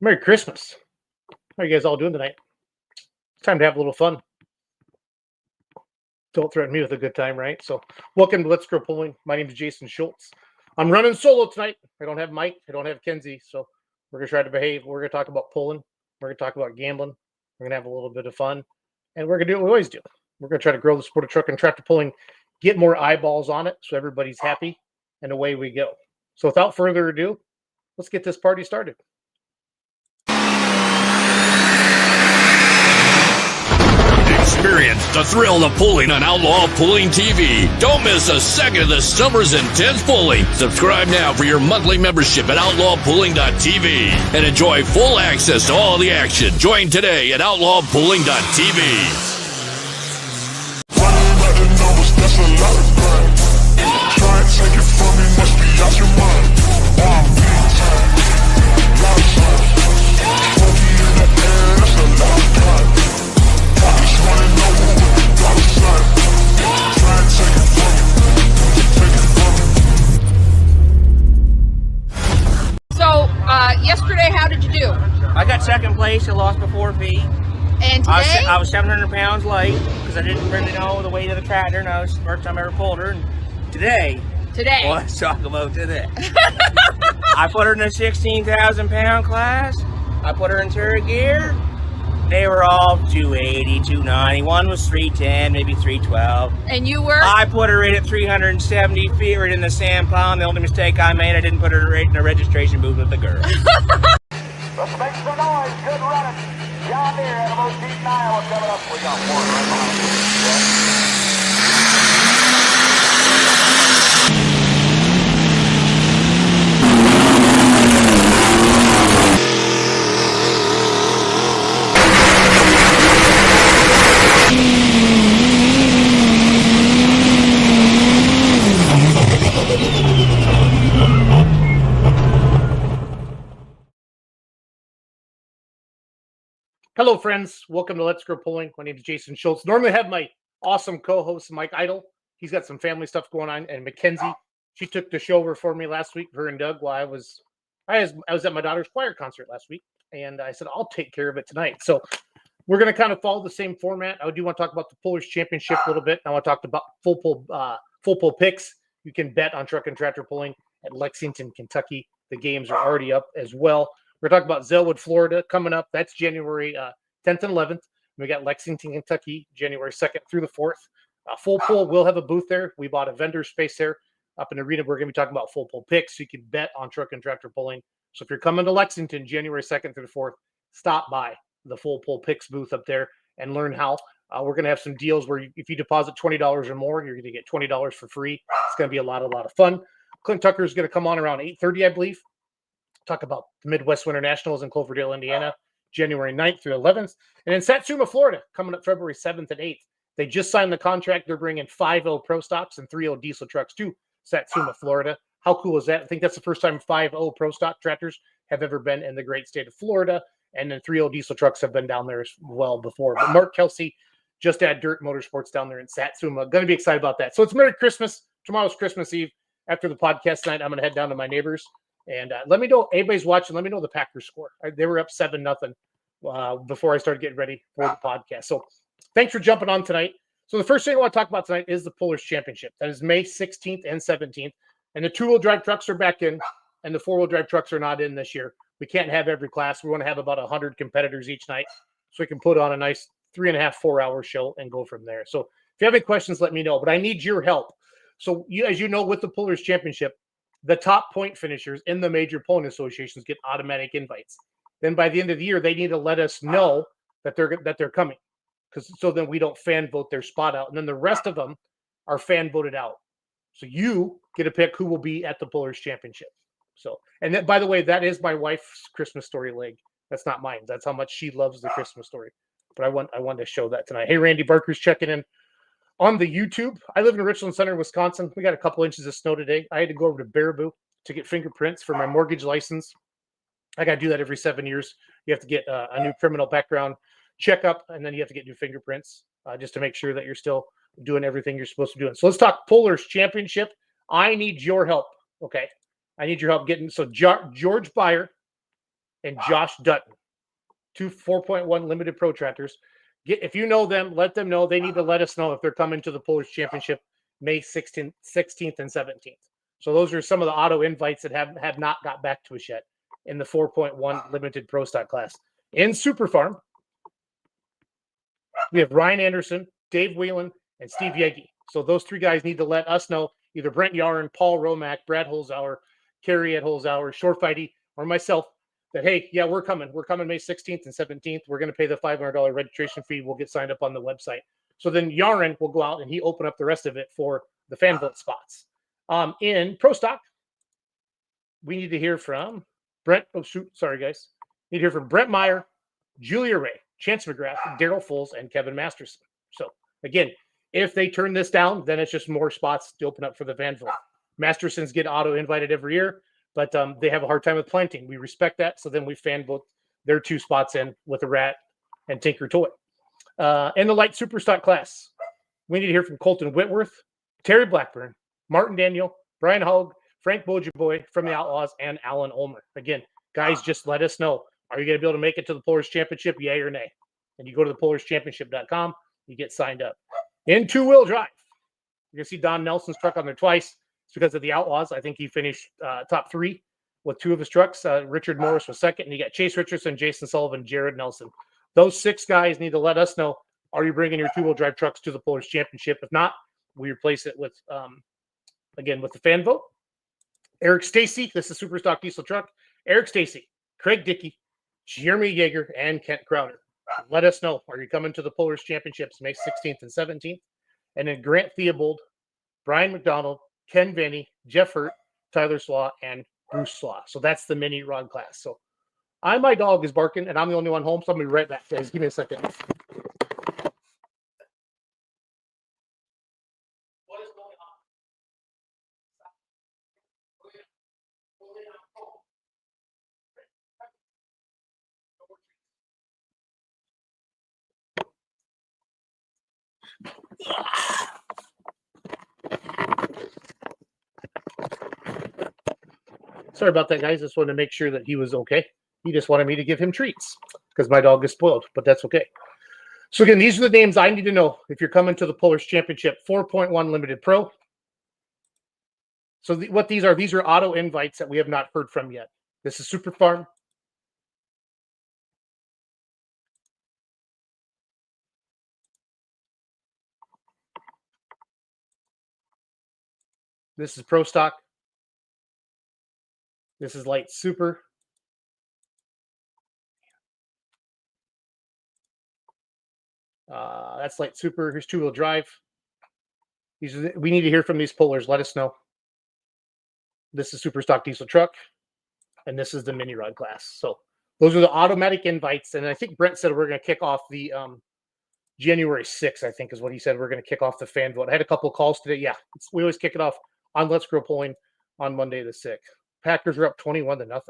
Merry Christmas. How are you guys all doing tonight? It's time to have a little fun. Don't threaten me with a good time, right? So, welcome to Let's Go Pulling. My name is Jason Schultz. I'm running solo tonight. I don't have Mike. I don't have Kenzie. So, we're going to try to behave. We're going to talk about pulling. We're going to talk about gambling. We're going to have a little bit of fun. And we're going to do what we always do. We're going to try to grow the sport of truck and tractor pulling, get more eyeballs on it so everybody's happy, and away we go. So, without further ado, let's get this party started. Experience the thrill of pulling on Outlaw Pulling TV. Don't miss a second of the summer's intense pulling. Subscribe now for your monthly membership at outlawpulling.tv and enjoy full access to all the action. Join today at outlawpulling.tv. Try and take it from me, must be out your mind. Yesterday, how did you do? I got second place. I lost by 4 feet. And today? I was 700 pounds late because I didn't really know the weight of the tractor, and that was the first time I ever pulled her. And today, well, let's talk about today. I put her in a 16,000 pound class. I put her in turret gear. They were all 280, 290. One was 310, maybe 312. And you were? I put her in at 370 feet right in the sand pile. And the only mistake I made, I didn't put her right in the registration booth with the girl. Let's make some noise. Good running. John Deere, Animal Deep Iowa coming up. We got one right behind you. Hello, friends. Welcome to Let's Go Pulling. My name is Jason Schultz. Normally I have my awesome co-host, Mike Idle. He's got some family stuff going on. And Mackenzie, she took the show over for me last week, her and Doug, while I was at my daughter's choir concert last week. And I said, I'll take care of it tonight. So we're going to kind of follow the same format. I do want to talk about the Pullers Championship a little bit. I want to talk about full pull picks. You can bet on truck and tractor pulling at Lexington, Kentucky. The games are already up as well. We're talking about Zellwood, Florida, coming up. That's January 10th and 11th. We got Lexington, Kentucky, January 2nd through the 4th. Full pull will have a booth there. We bought a vendor space there up in the arena. We're going to be talking about full pull picks, so you can bet on truck and tractor pulling. So if you're coming to Lexington, January 2nd through the 4th, stop by the full pull picks booth up there and learn how. We're going to have some deals where if you deposit $20 or more, you're going to get $20 for free. It's going to be a lot of fun. Clint Tucker is going to come on around 8:30, I believe. Talk about the Midwest Winter Nationals in Cloverdale, Indiana, January 9th through 11th. And in Satsuma, Florida, coming up February 7th and 8th. They just signed the contract. They're bringing 5.0 Pro Stocks and 3.0 diesel trucks to Satsuma, Florida. How cool is that? I think that's the first time 5.0 Pro Stock tractors have ever been in the great state of Florida. And then 3.0 diesel trucks have been down there as well before. But Mark Kelsey just had Dirt Motorsports down there in Satsuma. Going to be excited about that. So it's Merry Christmas. Tomorrow's Christmas Eve. After the podcast tonight, I'm going to head down to my neighbors. And let me know, anybody's watching, let me know the Packers score. They were up 7-0 before I started getting ready for the podcast. So thanks for jumping on tonight. So the first thing I want to talk about tonight is the Pullers Championship. That is May 16th and 17th. And the two-wheel drive trucks are back in, and the four-wheel drive trucks are not in this year. We can't have every class. We want to have about 100 competitors each night so we can put on a nice 3.5, 4-hour show and go from there. So if you have any questions, let me know. But I need your help. So as you know, with the Pullers Championship, the top point finishers in the major pulling associations get automatic invites. Then by the end of the year, they need to let us know that they're coming, so then we don't fan vote their spot out. And then the rest of them are fan voted out. So you get to pick who will be at the Pullers Championship. So, and then, by the way, that is my wife's Christmas story leg. That's not mine. That's how much she loves the Christmas story. But I wanted to show that tonight. Hey, Randy Barker's checking in on the YouTube. I live in Richland Center, Wisconsin. We got a couple inches of snow today. I had to go over to Baraboo to get fingerprints for my mortgage license. I got to do that every 7 years. You have to get a new criminal background checkup, and then you have to get new fingerprints just to make sure that you're still doing everything you're supposed to be doing. So let's talk Pullers Championship. I need your help. Okay. I need your help getting, so George Byer and Josh Dutton. 2 4.1 limited pro tractors. If you know them, let them know. They need to let us know if they're coming to the Pullers Championship May 16th and 17th. So those are some of the auto invites that have not got back to us yet in the 4.1 limited pro stock class. In Super Farm, we have Ryan Anderson, Dave Whelan, and Steve Yegi. So those three guys need to let us know, either Brent Yarn, Paul Romack, Brad Holzauer, Kerry at Holzauer, Short Fighty, or myself, that, hey, yeah, we're coming. We're coming May 16th and 17th. We're going to pay the $500 registration fee. We'll get signed up on the website. So then Yarn will go out and he open up the rest of it for the fan vote spots. In Pro Stock, we need to hear from Brent. Oh, shoot. Sorry, guys. Need to hear from Brent Meyer, Julia Ray, Chance McGrath, Daryl Foles, and Kevin Masterson. So, again, if they turn this down, then it's just more spots to open up for the fan vote. Mastersons get auto-invited every year, but they have a hard time with planting. We respect that, so then we fan vote their 2 spots in with a Rat and Tinker Toy. In the light superstock class, we need to hear from Colton Whitworth, Terry Blackburn, Martin Daniel, Brian Hogg, Frank Bojaboy from the Outlaws, and Alan Ulmer. Again, guys, just let us know. Are you going to be able to make it to the Pullers Championship, yay or nay? And you go to the PullersChampionship.com, you get signed up. In two-wheel drive, you're going to see Don Nelson's truck on there twice. It's because of the Outlaws. I think he finished top 3 with 2 of his trucks. Richard Morris was second, and you got Chase Richardson, Jason Sullivan, Jared Nelson. Those 6 guys need to let us know, are you bringing your two-wheel drive trucks to the Pullers Championship? If not, we replace it with, again, with the fan vote. Eric Stacy, this is Superstock Diesel Truck. Eric Stacy, Craig Dickey, Jeremy Yeager, and Kent Crowder. Let us know, are you coming to the Pullers Championships May 16th and 17th? And then Grant Theobald, Brian McDonald, Ken Vanny, Jeff Hurt, Tyler Slaw, and Bruce Slaw. So that's the mini rod class. So my dog is barking, and I'm the only one home, so I'm going to be right back, guys. Give me a second. What is going on? Sorry about that, guys. Just wanted to make sure that he was okay. He just wanted me to give him treats because my dog is spoiled, but that's okay. So again, these are the names I need to know if you're coming to the Pullers Championship 4.1 Limited Pro. So what these are auto invites that we have not heard from yet. This is Super Farm. This is Pro Stock. This is Light Super. That's Light Super. Here's two-wheel drive. We need to hear from these pullers. Let us know. This is Super Stock Diesel Truck. And this is the mini rod class. So those are the automatic invites. And I think Brent said we're going to kick off the January 6th, I think is what he said. We're going to kick off the fan vote. I had a couple of calls today. Yeah, we always kick it off on Let's Grow Polling on Monday the 6th. Packers are up 21-0.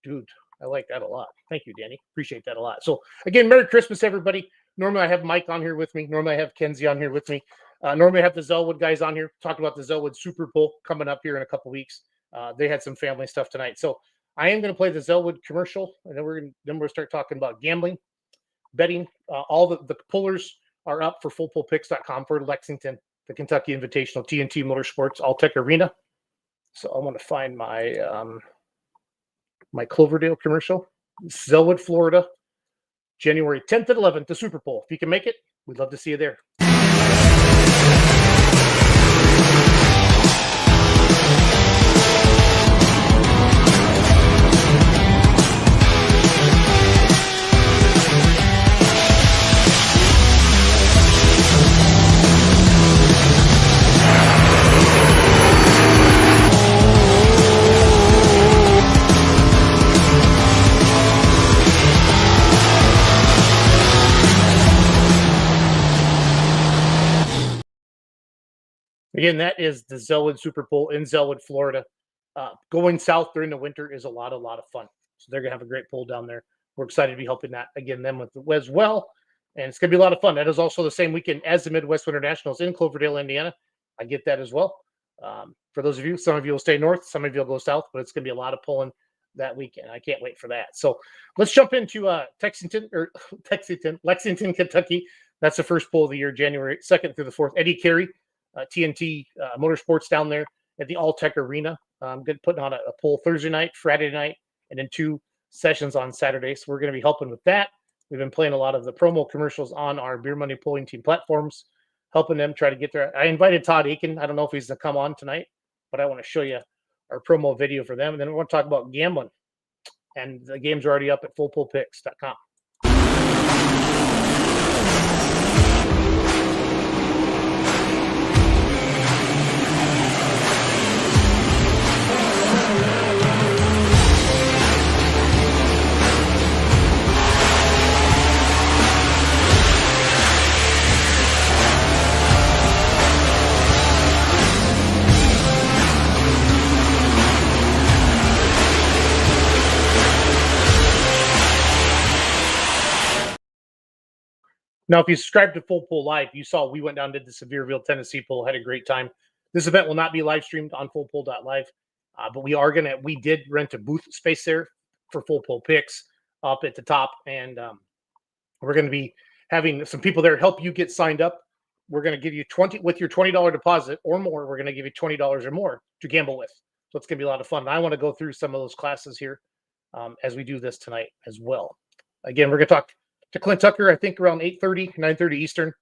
Dude, I like that a lot. Thank you, Danny. Appreciate that a lot. So again, Merry Christmas, everybody. Normally I have Mike on here with me. Normally I have Kenzie on here with me. Normally I have the Zellwood guys on here. Talking about the Zellwood Super Bowl coming up here in a couple weeks. They had some family stuff tonight. So I am going to play the Zellwood commercial, and then we're going to start talking about gambling, betting. All the pullers are up for fullpullpicks.com for Lexington, the Kentucky Invitational, TNT Motorsports, All-Tech Arena. So I want to find my my Cloverdale commercial. Zellwood, Florida, January 10th and 11th, the Super Bowl. If you can make it, we'd love to see you there. Again, that is the Zellwood Super Bowl in Zellwood, Florida. Going south during the winter is a lot of fun. So they're going to have a great pull down there. We're excited to be helping that, again, them with as well. And it's going to be a lot of fun. That is also the same weekend as the Midwest Winter Nationals in Cloverdale, Indiana. I get that as well. For those of you, some of you will stay north, some of you will go south, but it's going to be a lot of pulling that weekend. I can't wait for that. So let's jump into Lexington, Kentucky. That's the first pull of the year, January 2nd through the 4th. Eddie Carey, TNT Motorsports down there at the All-Tech Arena. I'm putting on a pull Thursday night, Friday night, and then 2 sessions on Saturday. So we're going to be helping with that. We've been playing a lot of the promo commercials on our Beer Money Pulling Team platforms, helping them try to get there. I invited Todd Aiken. I don't know if he's going to come on tonight, but I want to show you our promo video for them. And then we want to talk about gambling. And the games are already up at fullpullpicks.com. Now, if you subscribe to Full Pull Live, you saw we went down to the Sevierville, Tennessee pull, had a great time. This event will not be live streamed on fullpull.live, but we did rent a booth space there for Full Pull Picks up at the top, and we're going to be having some people there help you get signed up. We're going to give you with your $20 deposit or more. We're going to give you $20 or more to gamble with. So it's going to be a lot of fun. And I want to go through some of those classes here as we do this tonight as well. Again, we're going to talk to Clint Tucker, I think around 8:30, 9:30 Eastern,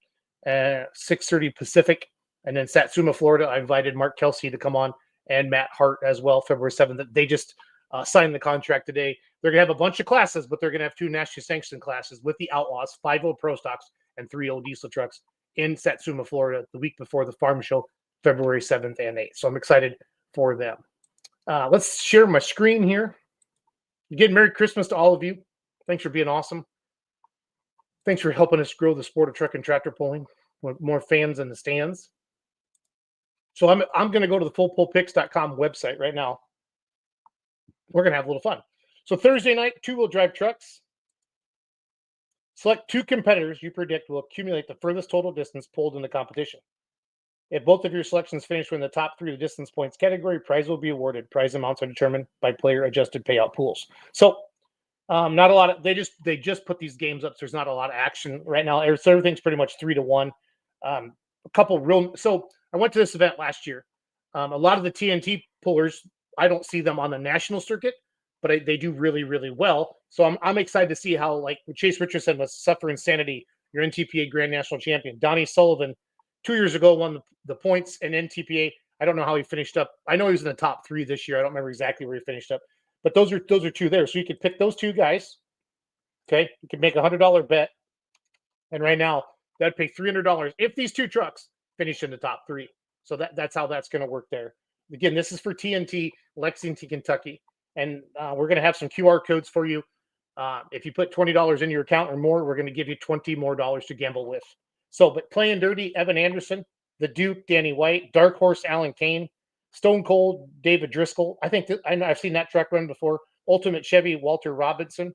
6:30 Pacific. And then Satsuma, Florida, I invited Mark Kelsey to come on and Matt Hart as well, February 7th. They just signed the contract today. They're going to have a bunch of classes, but they're going to have 2 nationally sanctioned classes with the Outlaws, 5.0 Pro Stocks, and 3.0 diesel trucks in Satsuma, Florida, the week before the farm show, February 7th and 8th. So I'm excited for them. Let's share my screen here. Again, Merry Christmas to all of you. Thanks for being awesome. Thanks for helping us grow the sport of truck and tractor pulling with more fans in the stands. So I'm going to go to the fullpullpicks.com website right now. We're going to have a little fun. So Thursday night, 2-wheel drive trucks. Select 2 competitors you predict will accumulate the furthest total distance pulled in the competition. If both of your selections finish in the top 3 of the distance points category, prize will be awarded. Prize amounts are determined by player adjusted payout pools. So not a lot of they just put these games up. So there's not a lot of action right now. So everything's pretty much 3-1. A couple real. So I went to this event last year. A lot of the TNT pullers, I don't see them on the national circuit, but they do really, really well. So I'm excited to see how, like Chase Richardson was Suffer Insanity, your NTPA Grand National Champion. Donnie Sullivan 2 years ago won the points in NTPA. I don't know how he finished up. I know he was in the top 3 this year. I don't remember exactly where he finished up. But those are 2 there. So you could pick those 2 guys. Okay. You could make a $100 bet. And right now, that'd pay $300 if these 2 trucks finish in the top 3. So that's how that's going to work there. Again, this is for TNT, Lexington, Kentucky. And we're going to have some QR codes for you. If you put $20 in your account or more, we're going to give you $20 more to gamble with. So, but Playing Dirty, Evan Anderson, The Duke, Danny White, Dark Horse, Alan Kane, Stone Cold, David Driscoll. I know I've seen that truck run before. Ultimate Chevy, Walter Robinson.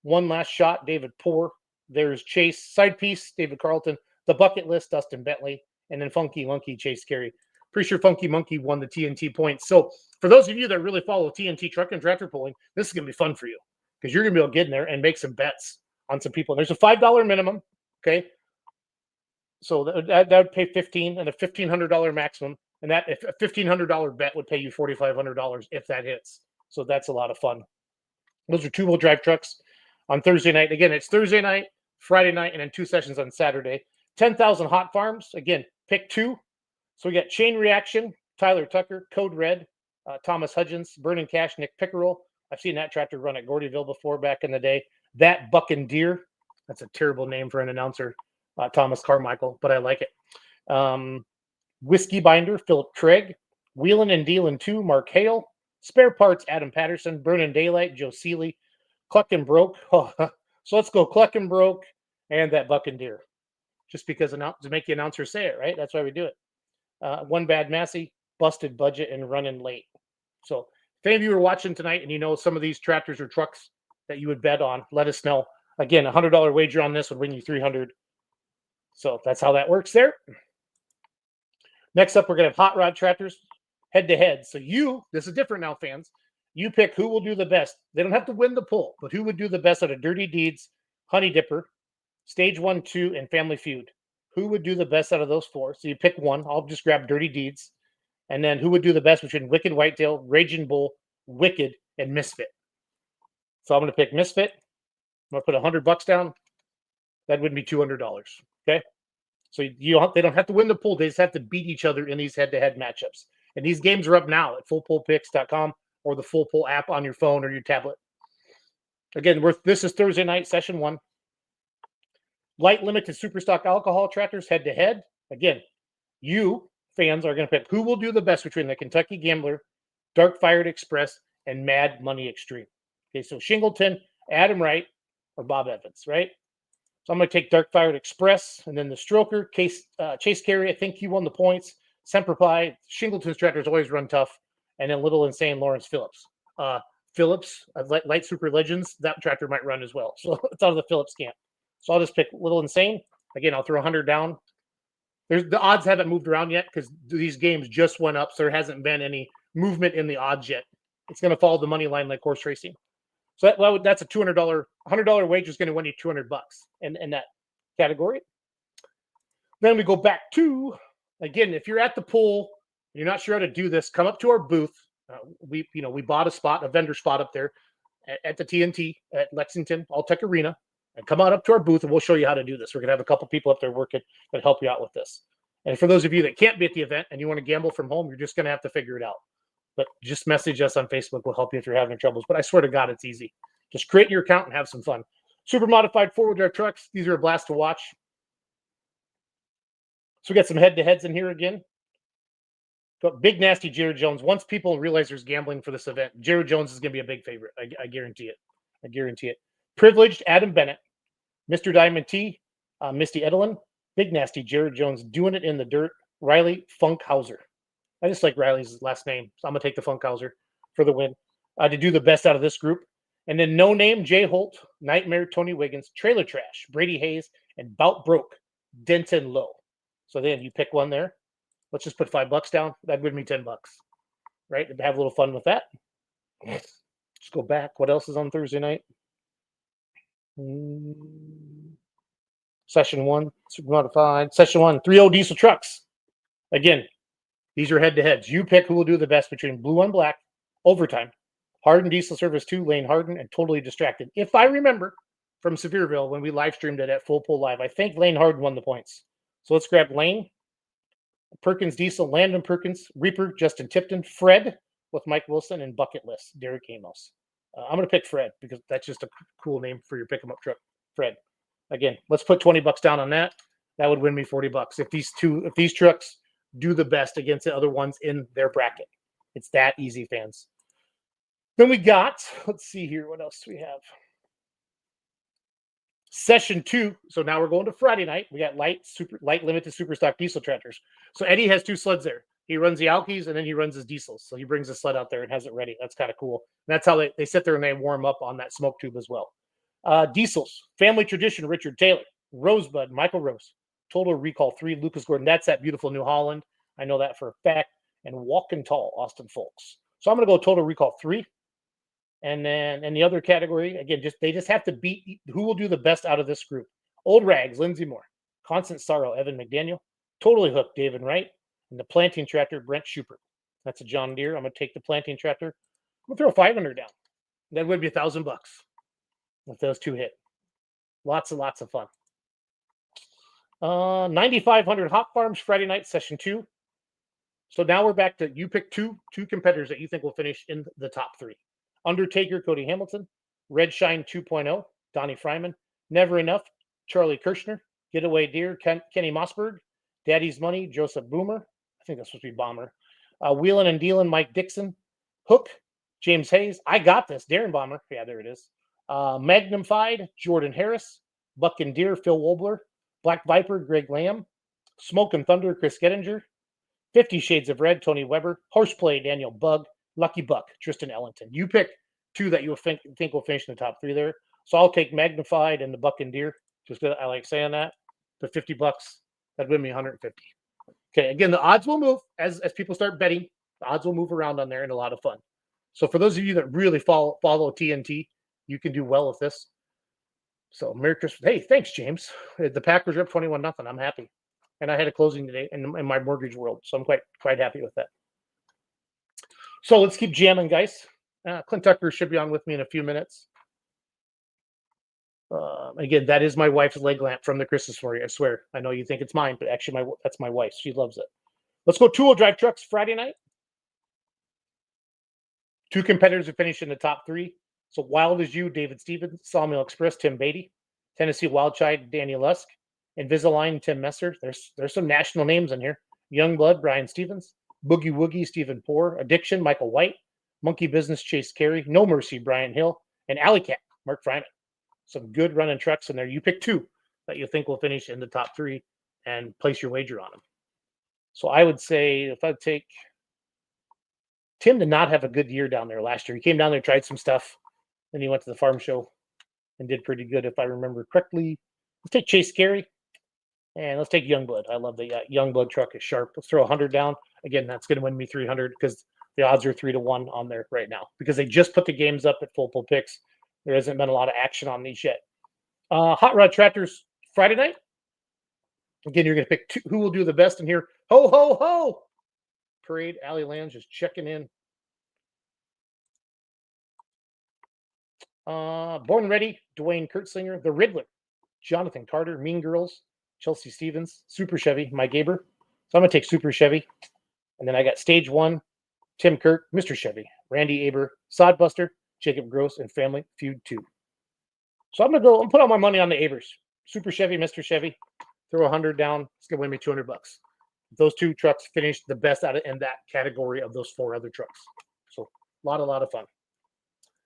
One Last Shot, David Poor. There's Chase, Side Piece, David Carlton. The Bucket List, Dustin Bentley. And then Funky Monkey, Chase Carey. Pretty sure Funky Monkey won the TNT points. So for those of you that really follow TNT truck and tractor pulling, this is going to be fun for you because you're going to be able to get in there and make some bets on some people. There's a $5 minimum. Okay. So that would pay $15 and a $1,500 maximum. And that if a $1,500 bet would pay you $4,500 if that hits. So that's a lot of fun. Those are 2-wheel drive trucks on Thursday night. Again, it's Thursday night, Friday night, and then 2 sessions on Saturday. 10,000 hot farms. Again, pick 2. So we got Chain Reaction, Tyler Tucker, Code Red, Thomas Hudgens, Burning Cash, Nick Pickerel. I've seen that tractor run at Gordyville before back in the day. That Bucking Deer. That's a terrible name for an announcer, Thomas Carmichael, but I like it. Whiskey Binder, Philip Craig, Wheelin' and Dealin' 2, Mark Hale, Spare Parts, Adam Patterson, Burning Daylight, Joe Seeley, Cluck and Broke. Oh, so let's go Cluck and Broke and that Bucking Deer. Just because to make the announcer say it, right? That's why we do it. One Bad Massey, Busted Budget, and Running Late. So if any of you are watching tonight and you know some of these tractors or trucks that you would bet on, let us know. Again, a $100 wager on this would win you $300. So that's how that works there. Next up, we're going to have hot rod tractors head-to-head. So this is different now, fans. You pick who will do the best. They don't have to win the pull, but who would do the best out of Dirty Deeds, Honey Dipper, Stage 1, 2, and Family Feud? Who would do the best out of those four? So you pick one. I'll just grab Dirty Deeds. And then who would do the best between Wicked Whitetail, Raging Bull, Wicked, and Misfit? So I'm going to pick Misfit. I'm going to put $100 down. That would be $200. Okay. So they don't have to win the pool. They just have to beat each other in these head-to-head matchups. And these games are up now at fullpullpicks.com or the Full Pull app on your phone or your tablet. Again, this is Thursday night, session 1. Light limited superstock alcohol trackers head-to-head. Again, you fans are going to pick who will do the best between the Kentucky Gambler, Dark Fired Express, and Mad Money Extreme. Okay, so Shingleton, Adam Wright, or Bob Evans, right? So I'm going to take Dark Fired Express, and then the Stroker, Chase Carey, I think he won the points. Semper Fi, Shingleton's trackers always run tough, and then Little Insane Lawrence Phillips. Phillips, Light Super Legends, that tractor might run as well. So it's out of the Phillips camp. So I'll just pick Little Insane. Again, I'll throw 100 down. The odds haven't moved around yet because these games just went up, so there hasn't been any movement in the odds yet. It's going to follow the money line like horse racing. So that's a $100 wager is going to win you $200 in that category. Then we go back to, again, if you're at the pool, you're not sure how to do this, come up to our booth. We bought a vendor spot up there at the TNT at Lexington All-Tech Arena, and come on up to our booth and we'll show you how to do this. We're going to have a couple people up there working that help you out with this. And for those of you that can't be at the event and you want to gamble from home, you're just going to have to figure it out. But just message us on Facebook. We'll help you if you're having troubles. But I swear to God, it's easy. Just create your account and have some fun. Super modified four-wheel drive trucks. These are a blast to watch. So we got some head-to-heads in here again. Got Big Nasty Jared Jones. Once people realize there's gambling for this event, Jared Jones is going to be a big favorite. I guarantee it. I guarantee it. Privileged Adam Bennett. Mr. Diamond T. Misty Edelin. Big Nasty Jared Jones doing it in the dirt. Riley Funkhauser. I just like Riley's last name, so I'm going to take the Funkhauser for the win to do the best out of this group. And then No Name, Jay Holt, Nightmare, Tony Wiggins, Trailer Trash, Brady Hayes, and Bout Broke, Denton Lowe. So then you pick one there. Let's just put $5 down. That'd win me $10, right? Have a little fun with that. Let's go back. What else is on Thursday night? Session 1, super modified. Session 1, 3.0 diesel trucks. Again, these are head-to-heads. You pick who will do the best between Blue on Black, Overtime, Harden Diesel Service 2, Lane Harden, and Totally Distracted. If I remember from Sevierville when we live streamed it at Full Pull Live, I think Lane Harden won the points. So let's grab Lane, Perkins Diesel, Landon Perkins, Reaper, Justin Tipton, Fred with Mike Wilson, and Bucket List, Derek Amos. I'm going to pick Fred because that's just a cool name for your pick-em-up truck, Fred. Again, let's put $20 down on that. That would win me $40. If these trucks do the best against the other ones in their bracket. It's that easy, fans. Then we got, let's see here, what else do we have? Session 2. So now we're going to Friday night. We got light limited super stock diesel tractors. So Eddie has 2 sleds there. He runs the Alkies and then he runs his diesels. So he brings a sled out there and has it ready. That's kind of cool. And that's how they sit there and they warm up on that smoke tube as well. Diesels, Family Tradition, Richard Taylor, Rosebud, Michael Rose, Total Recall 3, Lucas Gordon. That's that beautiful New Holland. I know that for a fact. And Walking Tall, Austin Folks. So I'm going to go Total Recall 3. And then in the other category, again, they just have to beat who will do the best out of this group. Old Rags, Lindsey Moore. Constant Sorrow, Evan McDaniel. Totally Hooked, David Wright. And the Planting Tractor, Brent Schubert. That's a John Deere. I'm going to take the Planting Tractor. I'm going to throw $500 down. That would be $1,000 if those 2 hit. Lots and lots of fun. 9,500 Hop Farms, Friday night, session 2. So now we're back to you pick two competitors that you think will finish in the top 3. Undertaker, Cody Hamilton. Red Shine 2.0, Donnie Fryman. Never Enough, Charlie Kirshner. Getaway Deer, Kenny Mossberg. Daddy's Money, Joseph Boomer. I think that's supposed to be Bomber. Wheelin' and Dealin', Mike Dixon. Hook, James Hayes. I Got This, Darren Bomber. Yeah, there it is. Magnified, Jordan Harris. Buck and Deer, Phil Wobler. Black Viper, Greg Lamb. Smoke and Thunder, Chris Gettinger. 50 Shades of Red, Tony Weber. Horseplay, Daniel Bug. Lucky Buck, Tristan Ellington. You pick 2 that you think will finish in the top 3 there. So I'll take Magnified and the Buck and Deer. Just because I like saying that. For $50, that'd win me $150. Okay, again, the odds will move as people start betting. The odds will move around on there and a lot of fun. So for those of you that really follow TNT, you can do well with this. So Merry Christmas. Hey, thanks, James. The Packers are up 21-0. I'm happy. And I had a closing today in my mortgage world. So I'm quite happy with that. So let's keep jamming, guys. Clint Tucker should be on with me in a few minutes. Again, that is my wife's leg lamp from the Christmas story. I swear. I know you think it's mine, but actually that's my wife's. She loves it. Let's go two-wheel drive trucks Friday night. Two competitors have finished in the top three. So Wild as You, David Stevens, Sawmill Express, Tim Beatty, Tennessee Wildchild, Danny Lusk, Invisalign, Tim Messer. There's some national names in here. Youngblood, Brian Stevens, Boogie Woogie, Stephen Poor, Addiction, Michael White, Monkey Business, Chase Carey, No Mercy, Brian Hill, and Alley Cat, Mark Fryman. Some good running trucks in there. You pick two that you think will finish in the top three and place your wager on them. So I would say if I take Tim did not have a good year down there last year. He came down there, tried some stuff, then he went to the farm show and did pretty good, if I remember correctly. Let's take Chase Carey, and let's take Youngblood. I love the Youngblood truck is sharp. Let's throw 100 down. Again, that's going to win me 300 because the odds are 3-1 on there right now because they just put the games up at Full Pull Picks. There hasn't been a lot of action on these yet. Hot Rod Tractors Friday night. Again, you're going to pick two, who will do the best in here. Ho, ho, ho! Parade, Alley Lands just checking in. Born Ready, Dwayne Kurtzlinger, The Riddler, Jonathan Carter, Mean Girls, Chelsea Stevens, Super Chevy, Mike Aber. So I'm going to take Super Chevy. And then I got Stage 1, Tim Kirk, Mr. Chevy, Randy Aber, Sodbuster, Jacob Gross, and Family Feud 2. So I'm going to put all my money on the Abers. Super Chevy, Mr. Chevy. Throw 100 down. It's going to win me $200. Those two trucks finished the best out of in that category of those four other trucks. So a lot of fun.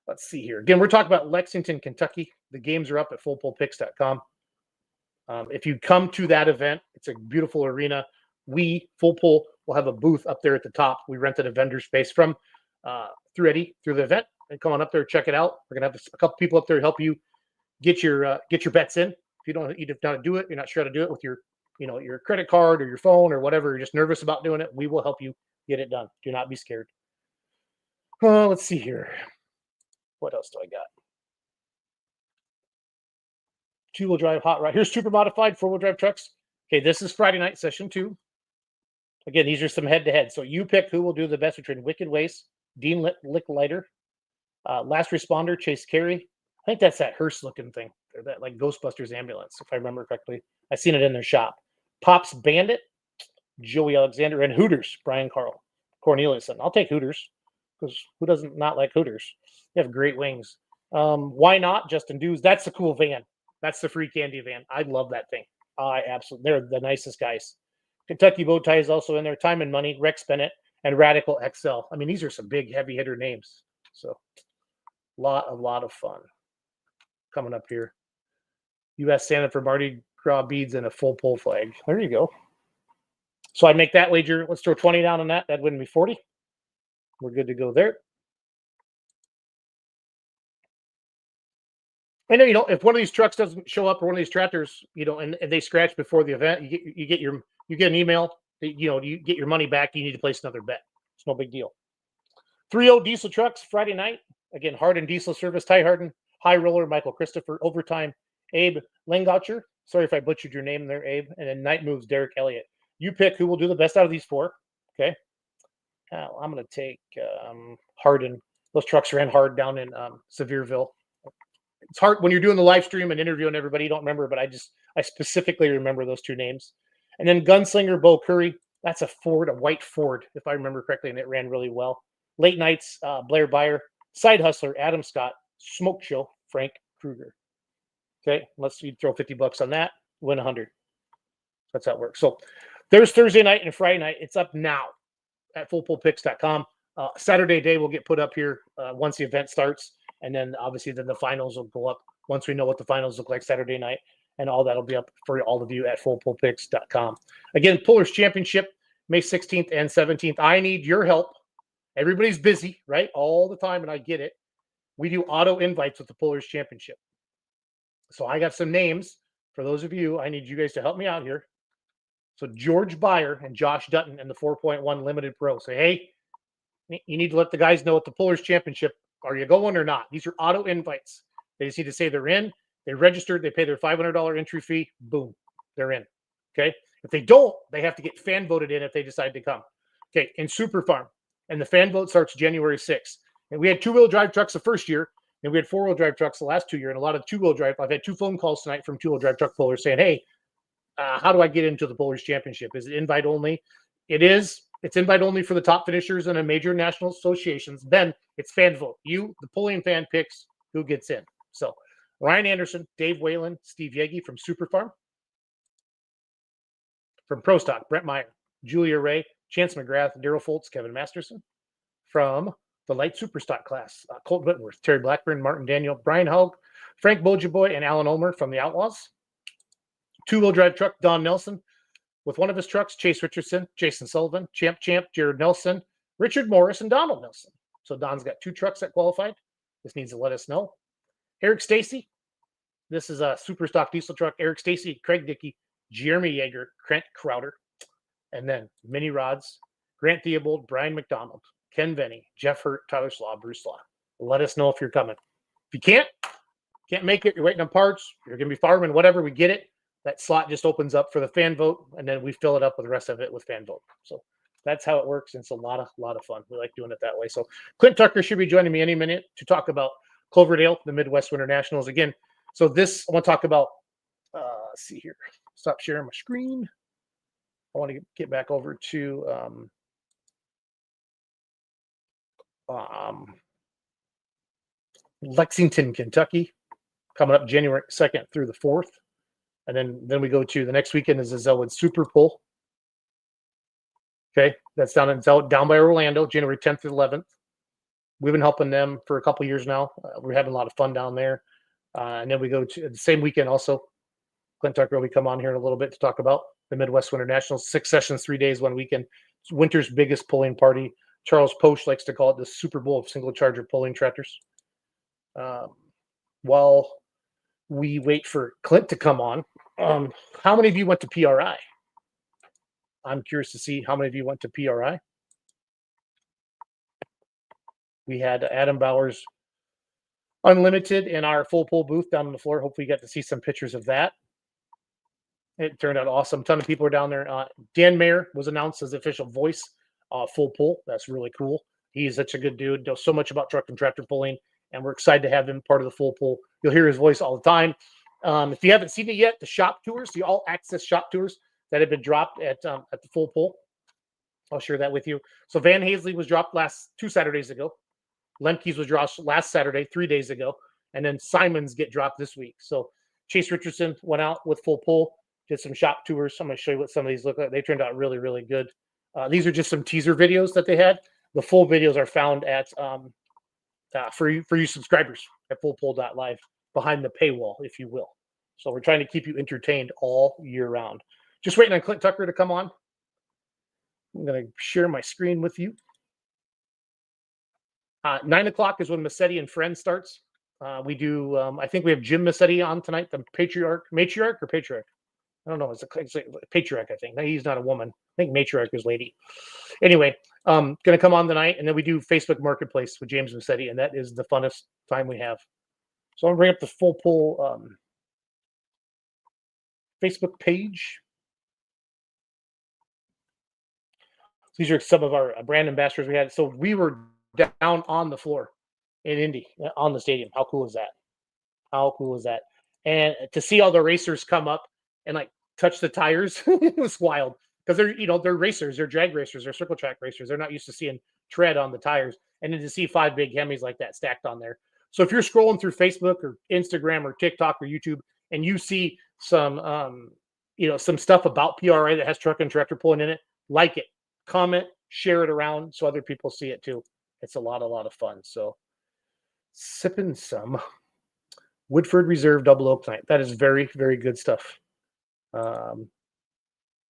Let's see here. Again, we're talking about Lexington, Kentucky. The games are up at fullpullpicks.com. If you come to that event, it's a beautiful arena. We, Full Pull, will have a booth up there at the top. We rented a vendor space from through Eddie through the event. And come on up there, check it out. We're gonna have a couple people up there to help you get your bets in. If you don't know how to do it, you're not sure how to do it with your your credit card or your phone or whatever. You're just nervous about doing it. We will help you get it done. Do not be scared. Let's see here. What else do I got? Two-wheel drive hot rod. Here's super modified four-wheel drive trucks. Okay, this is Friday night session 2. Again, these are some head-to-head. So you pick who will do the best between Wicked Waste, Dean Licklighter, Last Responder, Chase Carey. I think that's that hearse-looking thing. Or that like Ghostbusters ambulance, if I remember correctly. I've seen it in their shop. Pops Bandit, Joey Alexander, and Hooters, Brian Corneliuson. I'll take Hooters because who doesn't not like Hooters? They have great wings. Why not? Justin Dews. That's the cool van. That's the free candy van. I love that thing. I absolutely. They're the nicest guys. Kentucky Bow Tie is also in there. Time and Money, Rex Bennett, and Radical XL. I mean, these are some big heavy hitter names. So, a lot of fun coming up here. U.S. Santa for Mardi Gras beads and a full pull flag. There you go. So I'd make that wager. Let's throw 20 down on that. That'd win me 40. We're good to go there. I know, if one of these trucks doesn't show up or one of these tractors, and they scratch before the event, you get an email, you get your money back. You need to place another bet. It's no big deal. 3.0 diesel trucks Friday night. Again, Harden Diesel Service, Ty Harden, High Roller, Michael Christopher, Overtime, Abe Langoucher. Sorry if I butchered your name there, Abe. And then Night Moves, Derek Elliott. You pick who will do the best out of these four. Okay. I'm going to take Harden. Those trucks ran hard down in Sevierville. It's hard when you're doing the live stream and interviewing everybody. You don't remember, but I specifically remember those two names. And then Gunslinger, Bo Curry. That's a white Ford, if I remember correctly, and it ran really well. Late Nights, Blair Byer. Side Hustler, Adam Scott. Smoke Show, Frank Kruger. Okay, let's throw $50 on that. Win 100. That's how it works. So there's Thursday night and Friday night. It's up now at fullpullpicks.com. Saturday day will get put up here once the event starts. And then obviously the finals will go up once we know what the finals look like Saturday night. And all that will be up for all of you at fullpullpicks.com. Again, Pullers Championship, May 16th and 17th. I need your help. Everybody's busy, right? All the time, and I get it. We do auto invites with the Pullers Championship. So I got some names. For those of you, I need you guys to help me out here. So George Byer and Josh Dutton in the 4.1 Limited Pro say, hey, You need to let the guys know at the Pullers Championship, are you going or not? These are auto invites. They just need to say they're in, they registered, they pay their $500 entry fee, boom, they're in. Okay. If they don't, they have to get fan voted in if they decide to come. Okay. In Super Farm. And the fan vote starts January 6th. And we had 2-wheel drive trucks the first year, and we had 4-wheel drive trucks the last 2 years, and a lot of 2-wheel drive. I've had 2 phone calls tonight from 2-wheel drive truck pullers saying, hey, how do I get into the Pullers Championship? Is it invite only? It is. It's invite only for the top finishers in a major national associations. Then it's fan vote. You, the pulling fan, picks who gets in. So Ryan Anderson, Dave Whalen, Steve Yegi from Super Farm. From Pro Stock, Brent Meyer, Julia Ray, Chance McGrath, Daryl Foltz, Kevin Masterson. From the light super stock class, Colt Whitworth, Terry Blackburn, Martin Daniel, Brian Hogue, Frank Bojaboy, and Alan Omer from the Outlaws. 2-wheel drive truck, Don Nelson. With one of his trucks, Chase Richardson, Jason Sullivan, Champ, Jared Nelson, Richard Morris, and Donald Nelson. So Don's got 2 trucks that qualified. This needs to let us know. Eric Stacy. This is a super stock diesel truck. Eric Stacy, Craig Dickey, Jeremy Yeager, Trent Crowder. And then Mini Rods, Grant Theobald, Brian McDonald, Ken Venny, Jeff Hurt, Tyler Slaw, Bruce Slaw. Let us know if you're coming. If you can't make it, you're waiting on parts, you're going to be farming, whatever, we get it. That slot just opens up for the fan vote, and then we fill it up with the rest of it with fan vote. So that's how it works, and it's a lot of fun. We like doing it that way. So Clint Tucker should be joining me any minute to talk about Cloverdale, the Midwest Winter Nationals again. So this, I want to talk about, let's see here. Stop sharing my screen. I want to get back over to Lexington, Kentucky, coming up January 2nd through the 4th. And then we go to the next weekend is the Zellwood Super Pull. Okay, that's down in down by Orlando, January 10th to 11th. We've been helping them for a couple years now. We're having a lot of fun down there. And then we go to the same weekend also. Clint Tucker will come on here in a little bit to talk about the Midwest Winter Nationals. 6 sessions, 3 days, 1 weekend. It's winter's biggest pulling party. Charles Posch likes to call it the Super Bowl of single charger pulling tractors. While we wait for Clint to come on, how many of you went to PRI? I'm curious to see how many of you went to PRI. We had Adam Bowers Unlimited in our full pull booth down on the floor. Hopefully you got to see some pictures of that. It turned out awesome. A ton of people were down there. Dan Mayer was announced as the official voice full pull. That's really cool. He's such a good dude. Knows so much about truck and tractor pulling, and we're excited to have him part of the full pull. You'll hear his voice all the time. If you haven't seen it yet, the shop tours, the all-access shop tours that have been dropped at the full pull, I'll share that with you. So Van Hazley was dropped 2 Saturdays ago. Lemke's was dropped last Saturday, 3 days ago. And then Simon's get dropped this week. So Chase Richardson went out with full pull, did some shop tours. I'm going to show you what some of these look like. They turned out really, really good. These are just some teaser videos that they had. The full videos are found at for you subscribers at fullpull.live, behind the paywall, if you will. So we're trying to keep you entertained all year round. Just waiting on Clint Tucker to come on. I'm going to share my screen with you. 9 o'clock is when Massetti and Friends starts. We do, I think we have Jim Massetti on tonight, the matriarch. I don't know. It's a patriarch, I think. He's not a woman. I think matriarch is lady. Anyway, going to come on tonight, and then we do Facebook Marketplace with James Massetti, and that is the funnest time we have. So I'm going to bring up the full pull Facebook page. These are some of our brand ambassadors we had. So we were down on the floor in Indy, on the stadium. How cool is that? How cool is that? And to see all the racers come up and like touch the tires, it was wild. Because they're racers, they're drag racers, they're circle track racers. They're not used to seeing tread on the tires. And then to see 5 big Hemis like that stacked on there. So if you're scrolling through Facebook or Instagram or TikTok or YouTube and you see some some stuff about PRA that has truck and tractor pulling in it, like it, comment, share it around so other people see it too. It's a lot of fun. So sipping some Woodford Reserve Double Oak tonight. That is very, very good stuff.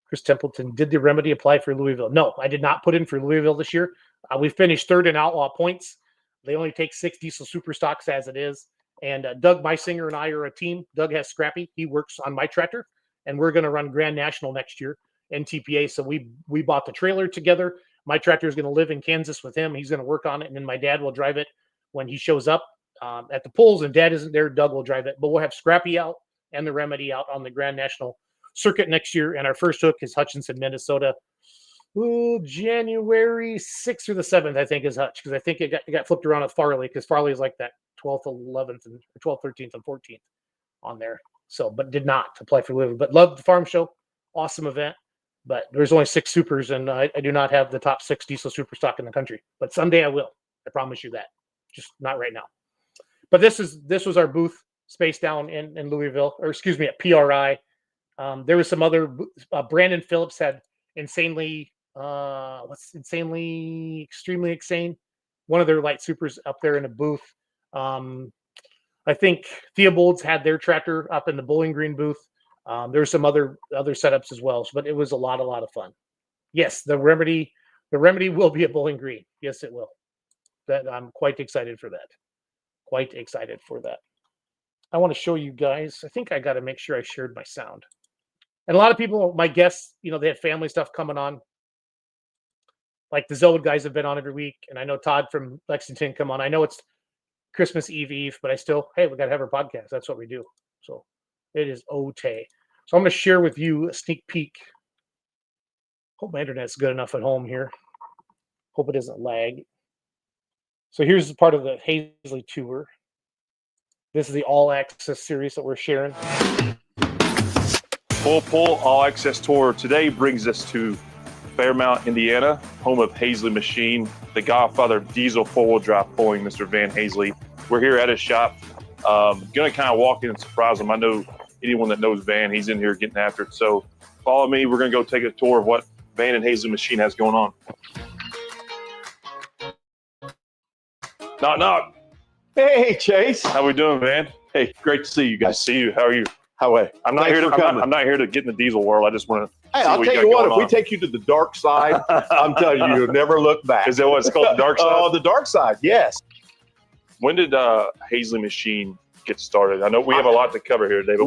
Chris Templeton, did the remedy apply for Louisville? No, I did not put in for Louisville this year. We finished 3rd in outlaw points. They only take 6 diesel super stocks as it is. And Doug Meisinger and I are a team. Doug has Scrappy. He works on my tractor. And we're going to run Grand National next year, NTPA. So we bought the trailer together. My tractor is going to live in Kansas with him. He's going to work on it, and then my dad will drive it when he shows up at the polls. And Dad isn't there. Doug will drive it. But we'll have Scrappy out and the Remedy out on the Grand National Circuit next year. And our first hook is Hutchinson, Minnesota. Ooh, January 6th or the 7th, I think, is Hutch, because I think it got flipped around at Farley, because Farley is like that 12th, 11th, and 12th, 13th, and 14th on there. So, but did not apply for Louisville. But loved the farm show. Awesome event. But there's only 6 supers, and I do not have the top 6 diesel super stock in the country. But someday I will. I promise you that. Just not right now. But this was our booth space down in Louisville, or excuse me, at PRI. There was some other. Brandon Phillips had extremely insane. One of their light supers up there in a booth. I think Theobald's had their tractor up in the Bowling Green booth. There's some other setups as well, but it was a lot of fun. Yes, the Remedy will be at Bowling Green. Yes, it will. That I'm quite excited for that. Quite excited for that. I want to show you guys. I think I got to make sure I shared my sound. And a lot of people, my guests, they have family stuff coming on. Like the Zellwood guys have been on every week, and I know Todd from Lexington come on. I know it's Christmas Eve, but I still, hey, we got to have our podcast. That's what we do. So it is OTE. So I'm going to share with you a sneak peek. Hope my internet's good enough at home here. Hope it doesn't lag. So here's part of the Hazley tour. This is the All Access series that we're sharing. Full Pull All Access Tour today brings us to Fairmount, Indiana, home of Hazley Machine, the godfather of diesel four-wheel drive pulling, Mr. Van Hazley. We're here at his shop. Gonna kind of walk in and surprise him. I know anyone that knows Van, he's in here getting after it. So follow me. We're gonna go take a tour of what Van and Hazley Machine has going on. Knock, knock. Hey, Chase. How we doing, Van? Hey, great to see you guys. See you. How are you? How are you? I'm not here to get in the diesel world. I just want to. Hey, I'll tell you what. If we take you to the dark side, I'm telling you, you'll never look back. Is that what it's called, the dark side? Oh, the dark side. Yes. When did Hazley Machine get started? I know we have a lot to cover here today, but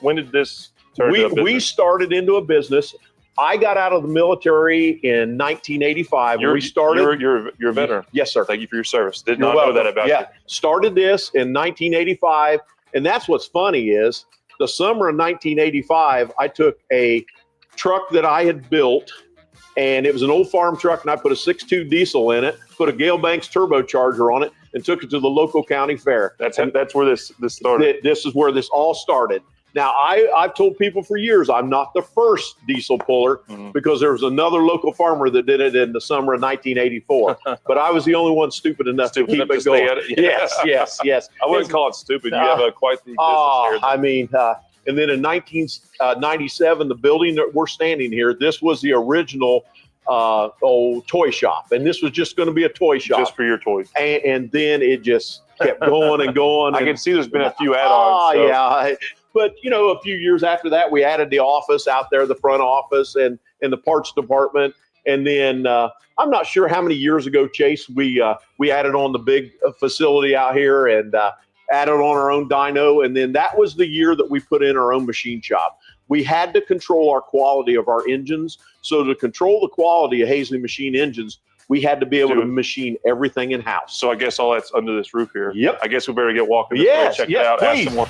when did this turn into a business? We started into a business. I got out of the military in 1985. You're a veteran. Yes, sir. Thank you for your service. Did not know that about you. Started this in 1985, and that's what's funny is the summer of 1985, I took a truck that I had built, and it was an old farm truck, and I put a 6.2 diesel in it, put a Gale Banks turbocharger on it, and took it to the local county fair. That's where this started. This is where this all started. Now, I've told people for years I'm not the first diesel puller because there was another local farmer that did it in the summer of 1984. But I was the only one stupid enough to keep it going. Yes. I wouldn't call it stupid. You have quite the business here. I mean, and then in 1997, the building that we're standing here, this was the original old toy shop. And this was just going to be a toy shop. Just for your toys. And then it just kept going and going. I can see there's been a few add-ons. Yeah. But, a few years after that, we added the office out there, the front office and the parts department. And then I'm not sure how many years ago, Chase, we added on the big facility out here and added on our own dyno. And then that was the year that we put in our own machine shop. We had to control our quality of our engines. So to control the quality of Hazley Machine engines, we had to be able to machine everything in-house. So I guess all that's under this roof here. Yep. I guess we better get walking this way, check it out, please. ask some more.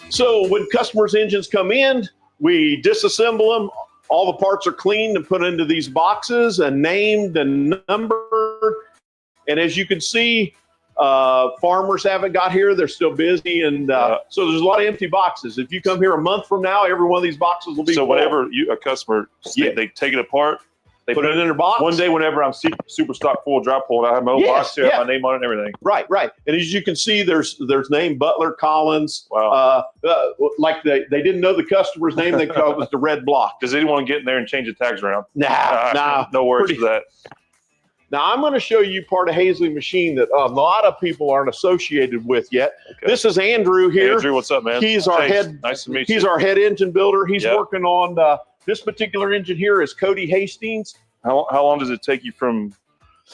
So when customers' engines come in, we disassemble them. All the parts are cleaned and put into these boxes and named and numbered. And as you can see, farmers haven't got here. They're still busy. And so there's a lot of empty boxes. If you come here a month from now, every one of these boxes will be full. Whenever a customer, they take it apart, they put it in their box. One day, whenever I'm super stock full drop pull, I have my own box here, my name on it and everything. Right. And as you can see, there's name Butler Collins. Wow. Like they didn't know the customer's name. They called it was the red block. Does anyone get in there and change the tags around? Nah. No worries for that. Now I'm going to show you part of Hazley Machine that a lot of people aren't associated with yet. Okay. This is Andrew here. Andrew, what's up, man? He's our head. Nice to meet you. He's our head engine builder. He's working on this particular engine here is Cody Hastings. How long does it take you from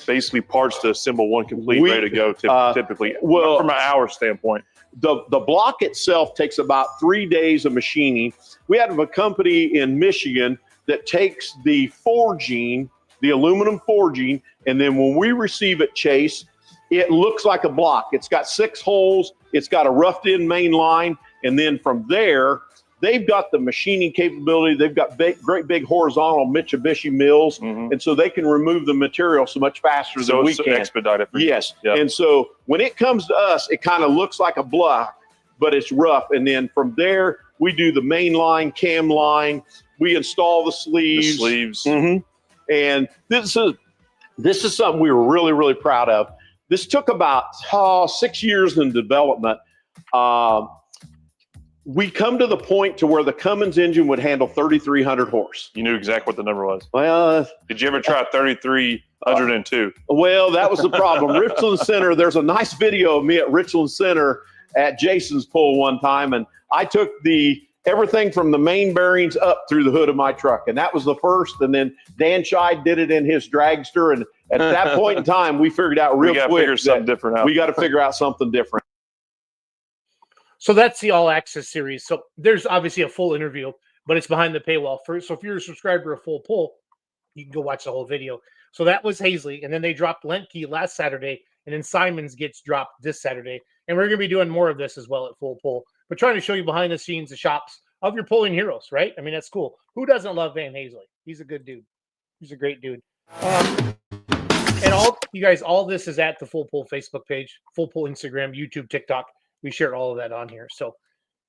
basically parts to assemble one complete, ready to go typically? Well, from an hour standpoint. The block itself takes about 3 days of machining. We have a company in Michigan that takes the forging the aluminum forging, and then when we receive it, Chase, it looks like a block. It's got 6 holes. It's got a roughed-in main line, and then from there, they've got the machining capability. They've got great big horizontal Mitsubishi mills, and so they can remove the material so much faster than we can. Expedite it. Yes, and so when it comes to us, it kind of looks like a block, but it's rough. And then from there, we do the main line, cam line. We install the sleeves. And this is something we were really, really proud of. This took about 6 years in development. We come to the point to where the Cummins engine would handle 3,300 horse. You knew exactly what the number was. Well, did you ever try 3,302? Well, that was the problem. Richland Center, there's a nice video of me at Richland Center at Jason's pull one time, and I took everything from the main bearings up through the hood of my truck, and that was the first. And then Dan Scheid did it in his dragster, and at that point in time, we figured out real quick figure something different out. We got to figure out something different. So that's the All Access series. So there's obviously a full interview, but it's behind the paywall first. So if you're a subscriber of Full Pull, you can go watch the whole video. So that was Hazley, and then they dropped Lentke last Saturday, and then Simons gets dropped this Saturday. And we're going to be doing more of this as well at Full Pull. But trying to show you behind the scenes, the shops of your pulling heroes, right? I mean, that's cool. Who doesn't love Van Hazley? He's a good dude. He's a great dude. And all this is at the Full Pull Facebook page, Full Pull Instagram, YouTube, TikTok. We share all of that on here. So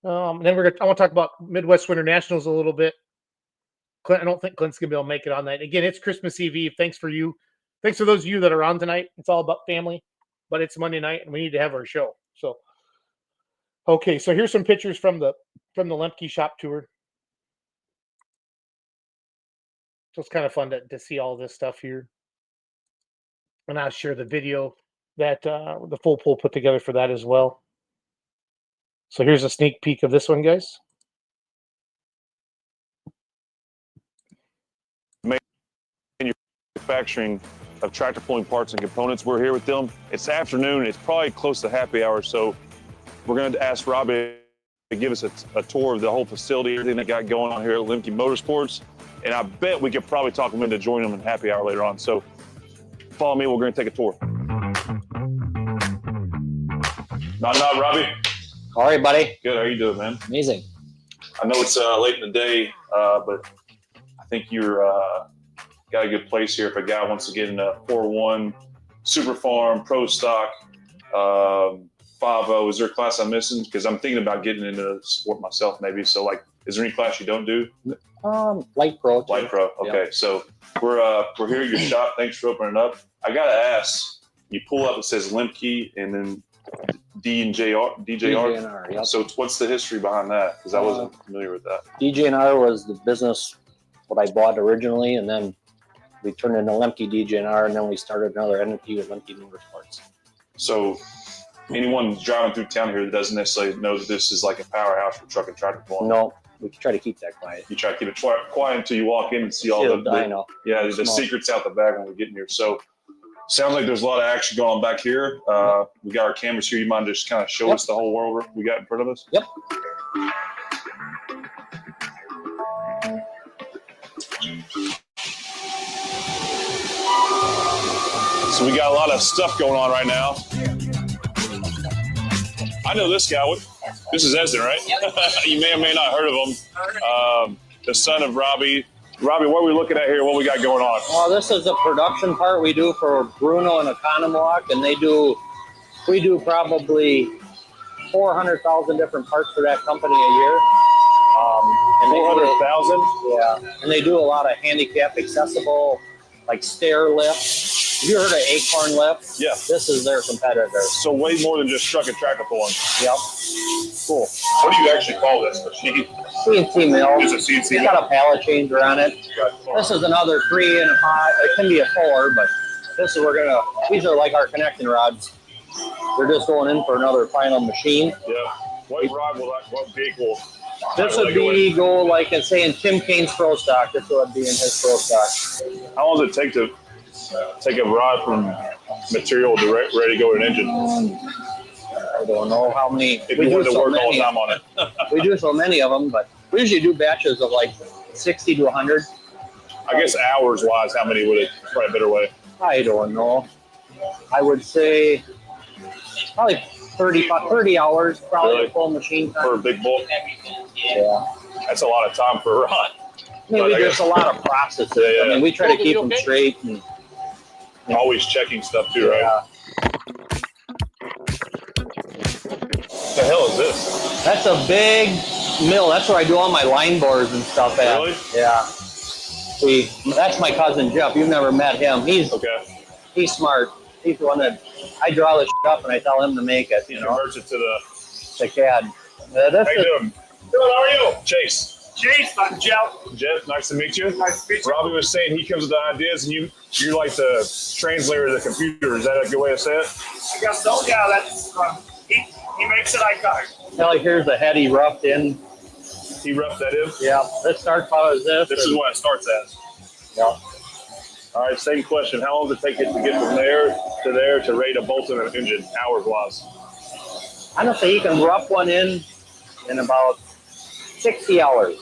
then I want to talk about Midwest Winter Nationals a little bit. Clint, I don't think Clint's gonna be able to make it on that. Again, it's Christmas Eve. Thanks for those of you that are on tonight. It's all about family, but it's Monday night and we need to have our show. So okay, so here's some pictures from the Lemke shop tour. So it's kind of fun to see all this stuff here. And I'll share the video that the Full Pull put together for that as well. So here's a sneak peek of this one, guys. Manufacturing of tractor pulling parts and components. We're here with them. It's afternoon. It's probably close to happy hour. So we're going to ask Robbie to give us a tour of the whole facility, everything they got going on here at Lemke Motorsports. And I bet we could probably talk them into joining them in happy hour later on. So follow me. We're going to take a tour. Nod, Robbie. All right, buddy. Good. How are you doing, man? Amazing. I know it's late in the day, but I think you're got a good place here if a guy wants to get in a 4-1 Super Farm, Pro Stock, 5.0. Is there a class I'm missing? Because I'm thinking about getting into sport myself maybe. So, like, is there any class you don't do? Light Pro. Light Pro. Okay. Yeah. So we're here at your shop. Thanks for opening up. I got to ask, you pull up, it says Lemke and then DJR. Yep. So what's the history behind that? Because I wasn't familiar with that. DJR was the business what I bought originally, and then we turned into Lemke DJR, and then we started another entity with Lemke Motorsports. So anyone driving through town here that doesn't necessarily know that this is like a powerhouse for truck and tractor pulling? No, we try to keep that quiet. You try to keep it quiet until you walk in and see all the secrets out the bag when we get in here. So sounds like there's a lot of action going on back here. We got our cameras here. You mind just kind of show us the whole world we got in front of us? Yep. So we got a lot of stuff going on right now. I know this guy. This is Esden, right? Yep. You may or may not heard of him. The son of Robbie. Robbie, what are we looking at here? What we got going on? Well, this is a production part we do for Bruno and Economwalk, and we do probably 400,000 different parts for that company a year. 400,000? Yeah, and they do a lot of handicap accessible, like stair lift. Have you heard of Acorn Lift? Yeah. This is their competitor. So way more than just truck and tractor pulling. Yep. Cool. What do you actually call this? CNC mill. It's a CNC It's got a pallet changer on it. This is another 3 and a 5. It can be a 4, but these are like our connecting rods. They're just going in for another final machine. Yeah. What vehicle? This would go like in saying Tim Kane's Pro Stock. This would be in his Pro Stock. How long does it take to take a rod from material to ready to go in an engine? I don't know how many. If you wanted to work all the time on it. We do so many of them, but we usually do batches of like 60 to 100. I guess hours wise, how many would it probably a better way? I don't know. I would say probably 30 hours, probably Really? a full machine time. For a big bull? Yeah. That's a lot of time for a run. Maybe there's a lot of processes. Yeah. I mean, we try to keep them straight. And, always checking stuff too, right? yeah. What the hell is this? That's a big mill. That's where I do all my line bores and stuff at. Really? Yeah. See, that's my cousin Jeff. You've never met him. He's smart. He's the one that I draw the shit up and I tell him to make it. He converts it to the CAD. How you doing? Good, how are you? Chase. Chase, I'm Jeff. Jeff, nice to meet you. Nice to meet you. Robbie was saying he comes with the ideas and you're like the translator of the computer. Is that a good way to say it? I guess so, yeah, that's, he makes it, I got it. Tell you, here's the head he roughed in. He roughed that in? Yeah. This starts out as this. This is what it starts as. Yeah. All right, same question. How long does it take it to get from there to ready to bolt in an engine, hours-wise? Honestly, you can rough one in about 60 hours.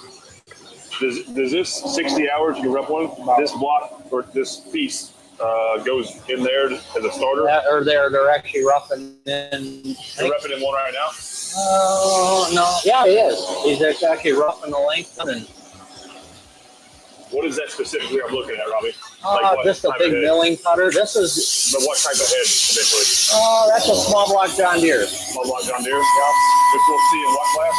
Does this 60 hours you can rough one? This block or this piece goes in there as a starter? Or they're actually roughing in. You're roughing in one right now? Oh, no. Yeah, he is. He's actually roughing the length. And what is that specifically I'm looking at, Robbie? Just a big milling cutter. This is. But what type of head, eventually? Oh, that's a small block John Deere. Small block John Deere? Yeah. This we'll see in what class?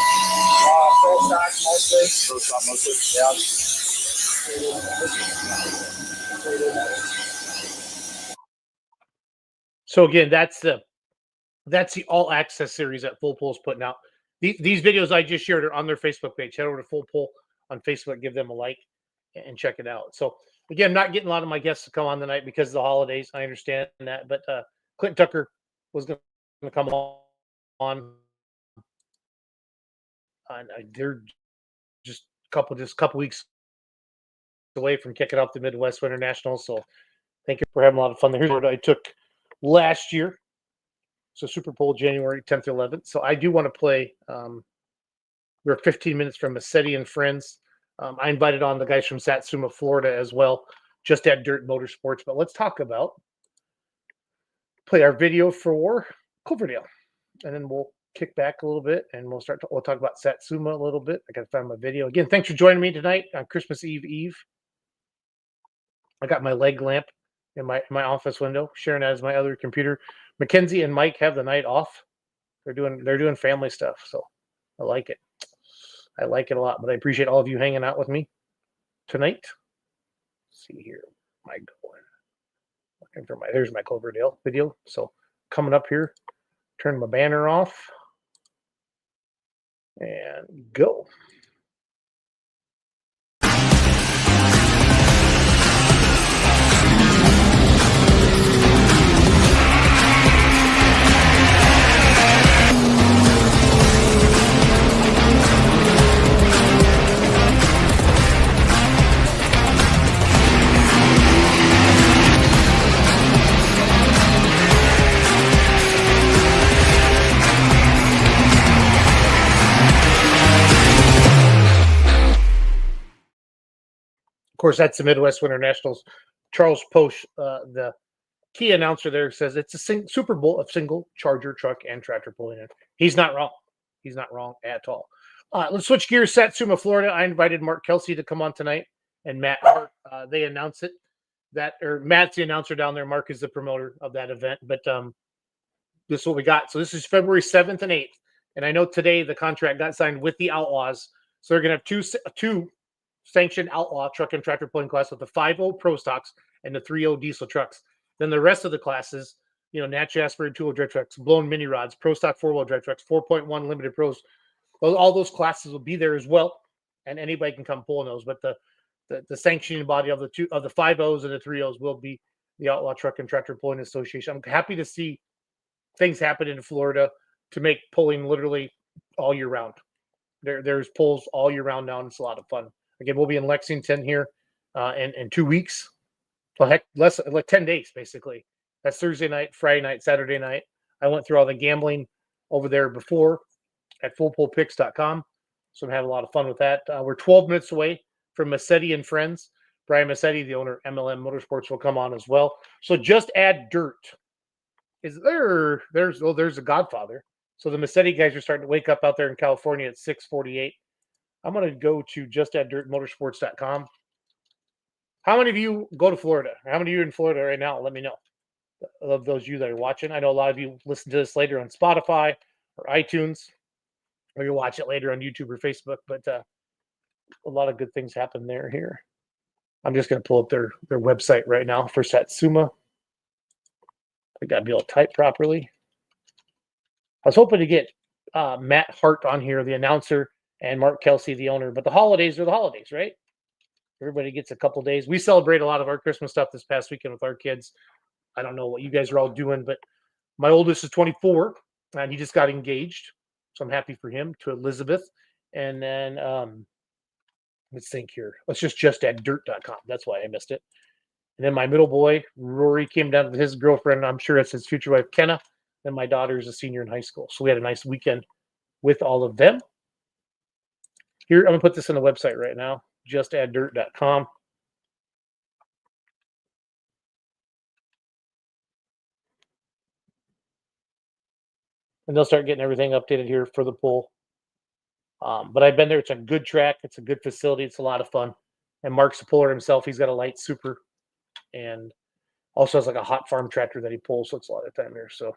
Pro stock mostly. Pro stock mostly? Yeah. So again, that's the all access series that Full Pull's putting out. These videos I just shared are on their Facebook page. Head over to Full Pull on Facebook, give them a like, and check it out. So again, I'm not getting a lot of my guests to come on tonight because of the holidays. I understand that, but Clint Tucker was going to come on. They're just a couple weeks away from kicking off the Midwest Winter Nationals. So thank you for having a lot of fun there. Here's what I took last year. So Super Bowl January 10th to 11th. So I do want to play. We're 15 minutes from Massetti and Friends. I invited on the guys from Satsuma, Florida as well, just at Dirt Motorsports. But let's talk about play our video for Cloverdale, and then we'll kick back a little bit and we'll talk about Satsuma a little bit. I got to find my video again. Thanks for joining me tonight on Christmas Eve. I got my leg lamp in my office window. Sharon has my other computer. Mackenzie and Mike have the night off. They're doing family stuff, so I like it. I like it a lot, but I appreciate all of you hanging out with me tonight. Let's see here. Am I going? Looking for there's my Cloverdale video. So coming up here, turn my banner off and go. Of course, that's the Midwest Winter Nationals. Charles Posch, the key announcer there, says it's a Super Bowl of single Charger truck and tractor pulling in. He's not wrong. He's not wrong at all. Let's switch gears. Satsuma, Florida. I invited Mark Kelsey to come on tonight, and Matt Hart. They announce it. Matt's the announcer down there. Mark is the promoter of that event. But this is what we got. So this is February 7th and 8th. And I know today the contract got signed with the Outlaws. So they're going to have two sanctioned outlaw truck and tractor pulling class with the 5.0 Pro Stocks and the 3.0 diesel trucks. Then the rest of the classes, natural aspirated 2.0 drive trucks, blown mini rods, Pro Stock 4-wheel drive trucks, 4.1 limited pros. All those classes will be there as well, and anybody can come pull in those. But the sanctioning body of the 5.0s and the 3.0s will be the Outlaw Truck and Tractor Pulling Association. I'm happy to see things happen in Florida to make pulling literally all year round. There's pulls all year round now, and it's a lot of fun. Again, we'll be in Lexington here in 2 weeks. Well, heck, less like 10 days, basically. That's Thursday night, Friday night, Saturday night. I went through all the gambling over there before at fullpullpicks.com. So I'm having a lot of fun with that. We're 12 minutes away from Massetti and Friends Brian Massetti, the owner of MLM Motorsports, will come on as well. So just add dirt. Is there? There's a Godfather. So the Massetti guys are starting to wake up out there in California at 6:48. I'm going to go to justadddirtmotorsports.com. How many of you go to Florida? How many of you are in Florida right now? Let me know. I love those of you that are watching. I know a lot of you listen to this later on Spotify or iTunes, or you watch it later on YouTube or Facebook, but a lot of good things happen there here. I'm just going to pull up their website right now for Satsuma. I got to be able to type properly. I was hoping to get Matt Hart on here, the announcer, and Mark Kelsey, the owner, but the holidays are the holidays, right? Everybody gets a couple days. We celebrate a lot of our Christmas stuff this past weekend with our kids. I don't know what you guys are all doing, but my oldest is 24, and he just got engaged. So I'm happy for him, to Elizabeth. And then let's think here. Let's just add dirt.com. That's why I missed it. And then my middle boy, Rory, came down with his girlfriend. I'm sure it's his future wife, Kenna. And my daughter is a senior in high school. So we had a nice weekend with all of them. Here, I'm going to put this on the website right now. Justadddirt.com. And they'll start getting everything updated here for the pool. But I've been there. It's a good track. It's a good facility. It's a lot of fun. And Mark's a puller himself. He's got a light super. And also has like a hot farm tractor that he pulls. So it's a lot of time here. So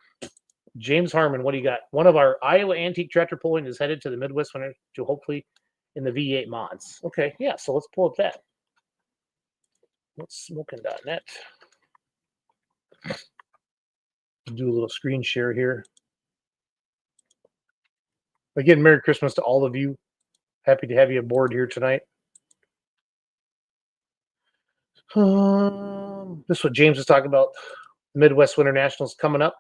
James Harmon, what do you got? One of our Iowa antique tractor pulling is headed to the Midwest Winter to hopefully in the V8 mods. Okay, yeah, so let's pull up that. What's smoking.net? Do a little screen share here. Again, Merry Christmas to all of you. Happy to have you aboard here tonight. This is what James was talking about. Midwest Winter Nationals coming up.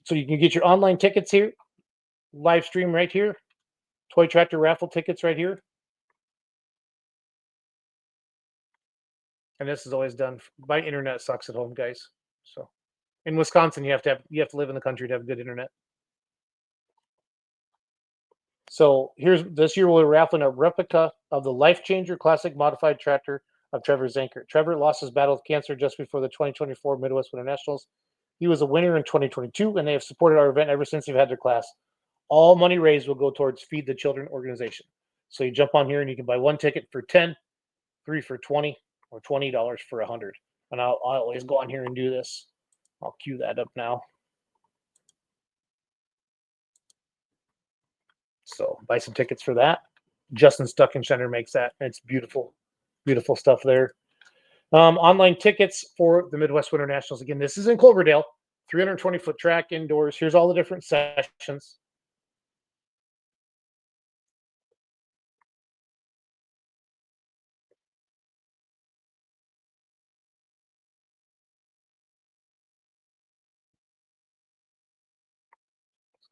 So you can get your online tickets here. Live stream right here. Toy tractor raffle tickets right here. And this is always done. My internet sucks at home, guys. So in Wisconsin, you have to live in the country to have good internet. So here's this year we're raffling a replica of the Life Changer Classic Modified Tractor of Trevor Zanker. Trevor lost his battle with cancer just before the 2024 Midwest Winter Nationals. He was a winner in 2022, and they have supported our event ever since they've had their class. All money raised will go towards Feed the Children organization. So you jump on here and you can buy one ticket for $10, 3 for $20, or $20 for $100. And I'll always go on here and do this. I'll cue that up now. So buy some tickets for that. Justin Stuckenshiner makes that. And it's beautiful, beautiful stuff there. Online tickets for the Midwest Winter Nationals. Again, this is in Cloverdale, 320-foot track indoors. Here's all the different sessions.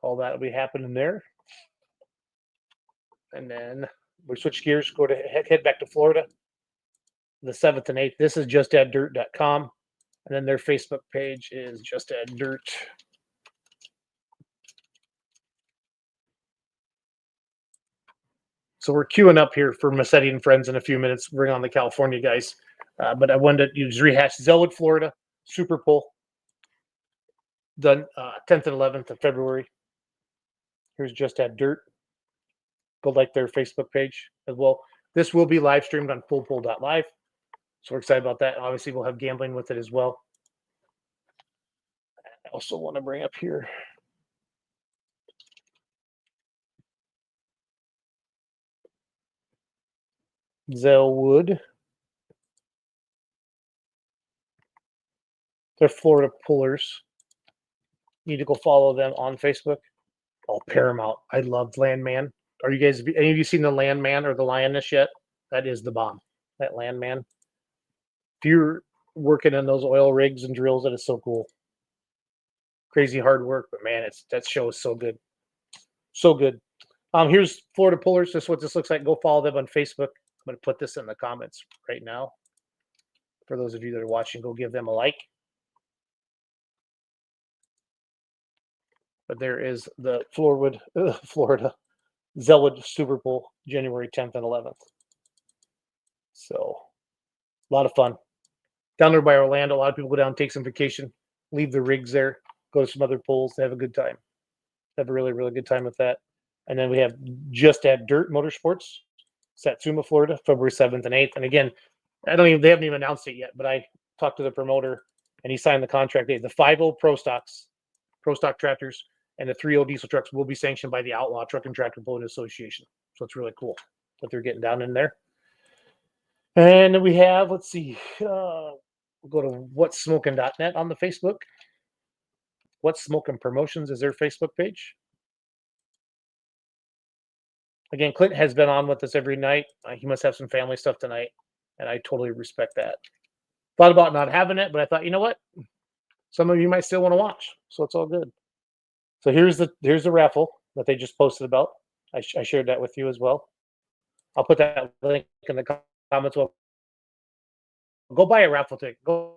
All that will be happening there. And then we switch gears, go to head back to Florida. The 7th and 8th. This is justadddirt.com. And then their Facebook page is Just Add Dirt. So we're queuing up here for Massetti and Friends in a few minutes. Bring on the California guys. But I wanted to just rehash Zellwood, Florida, Super Bowl. Done 10th and 11th of February. Here's Just Add Dirt. Go like their Facebook page as well. This will be live streamed on fullpull.live. So we're excited about that. Obviously, we'll have gambling with it as well. I also want to bring up here. Zellwood. They're Florida pullers. You need to go follow them on Facebook. Oh, Paramount. I love Landman. Are you guys, any of you seen the Landman or the Lioness yet? That is the bomb. That Landman. If you're working in those oil rigs and drills, that is so cool. Crazy hard work, but man, that show is so good. So good. Here's Florida Pullers. This is what this looks like. Go follow them on Facebook. I'm going to put this in the comments right now. For those of you that are watching, go give them a like. But there is the Florida Zellwood Super Bowl, January 10th and 11th. So A lot of fun. Down there by Orlando, a lot of people go down, take some vacation, leave the rigs there, go to some other pools, have a good time. Have a really, really good time with that. And then we have Just at Dirt Motorsports, Satsuma, Florida, February 7th and 8th. And again, they haven't even announced it yet, but I talked to the promoter and he signed the contract. The 5.0 Pro Stock tractors, and the 3.0 diesel trucks will be sanctioned by the Outlaw Truck and Tractor Pulling Association. So it's really cool that they're getting down in there. And then we have, let's see, we'll go to whatsmoking.net on the Facebook. What's Smoking Promotions is their Facebook page. Again, Clint has been on with us every night. He must have some family stuff tonight, and I totally respect that. Thought about not having it, but I thought, you know what? Some of you might still want to watch, so it's all good. So here's the raffle that they just posted about. I shared that with you as well. I'll put that link in the comments. Well, go buy a raffle ticket. Go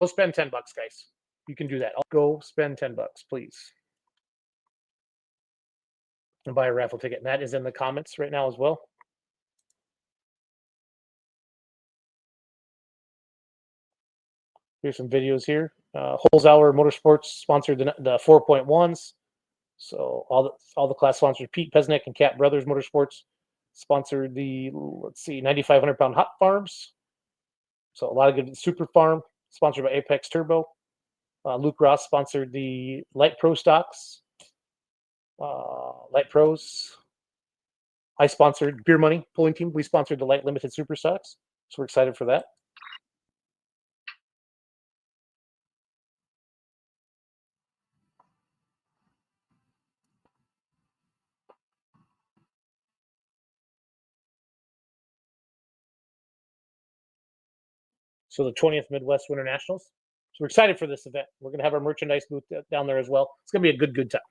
spend $10, guys. You can do that. I'll go spend $10, please, and buy a raffle ticket. And that is in the comments right now as well. Here's some videos here. Holzhauer Motorsports sponsored the 4.1s. So all the class sponsors, Pete Pesnick and Cat Brothers Motorsports sponsored the, 9,500 pound hot farms. So a lot of good. Super Farm sponsored by Apex Turbo. Luke Ross sponsored the Light Pro stocks. Light Pros. I sponsored Beer Money Pulling Team. We sponsored the Light Limited Super stocks. So we're excited for that. So the 20th Midwest Winter Nationals. So we're excited for this event. We're going to have our merchandise booth down there as well. It's going to be a good time.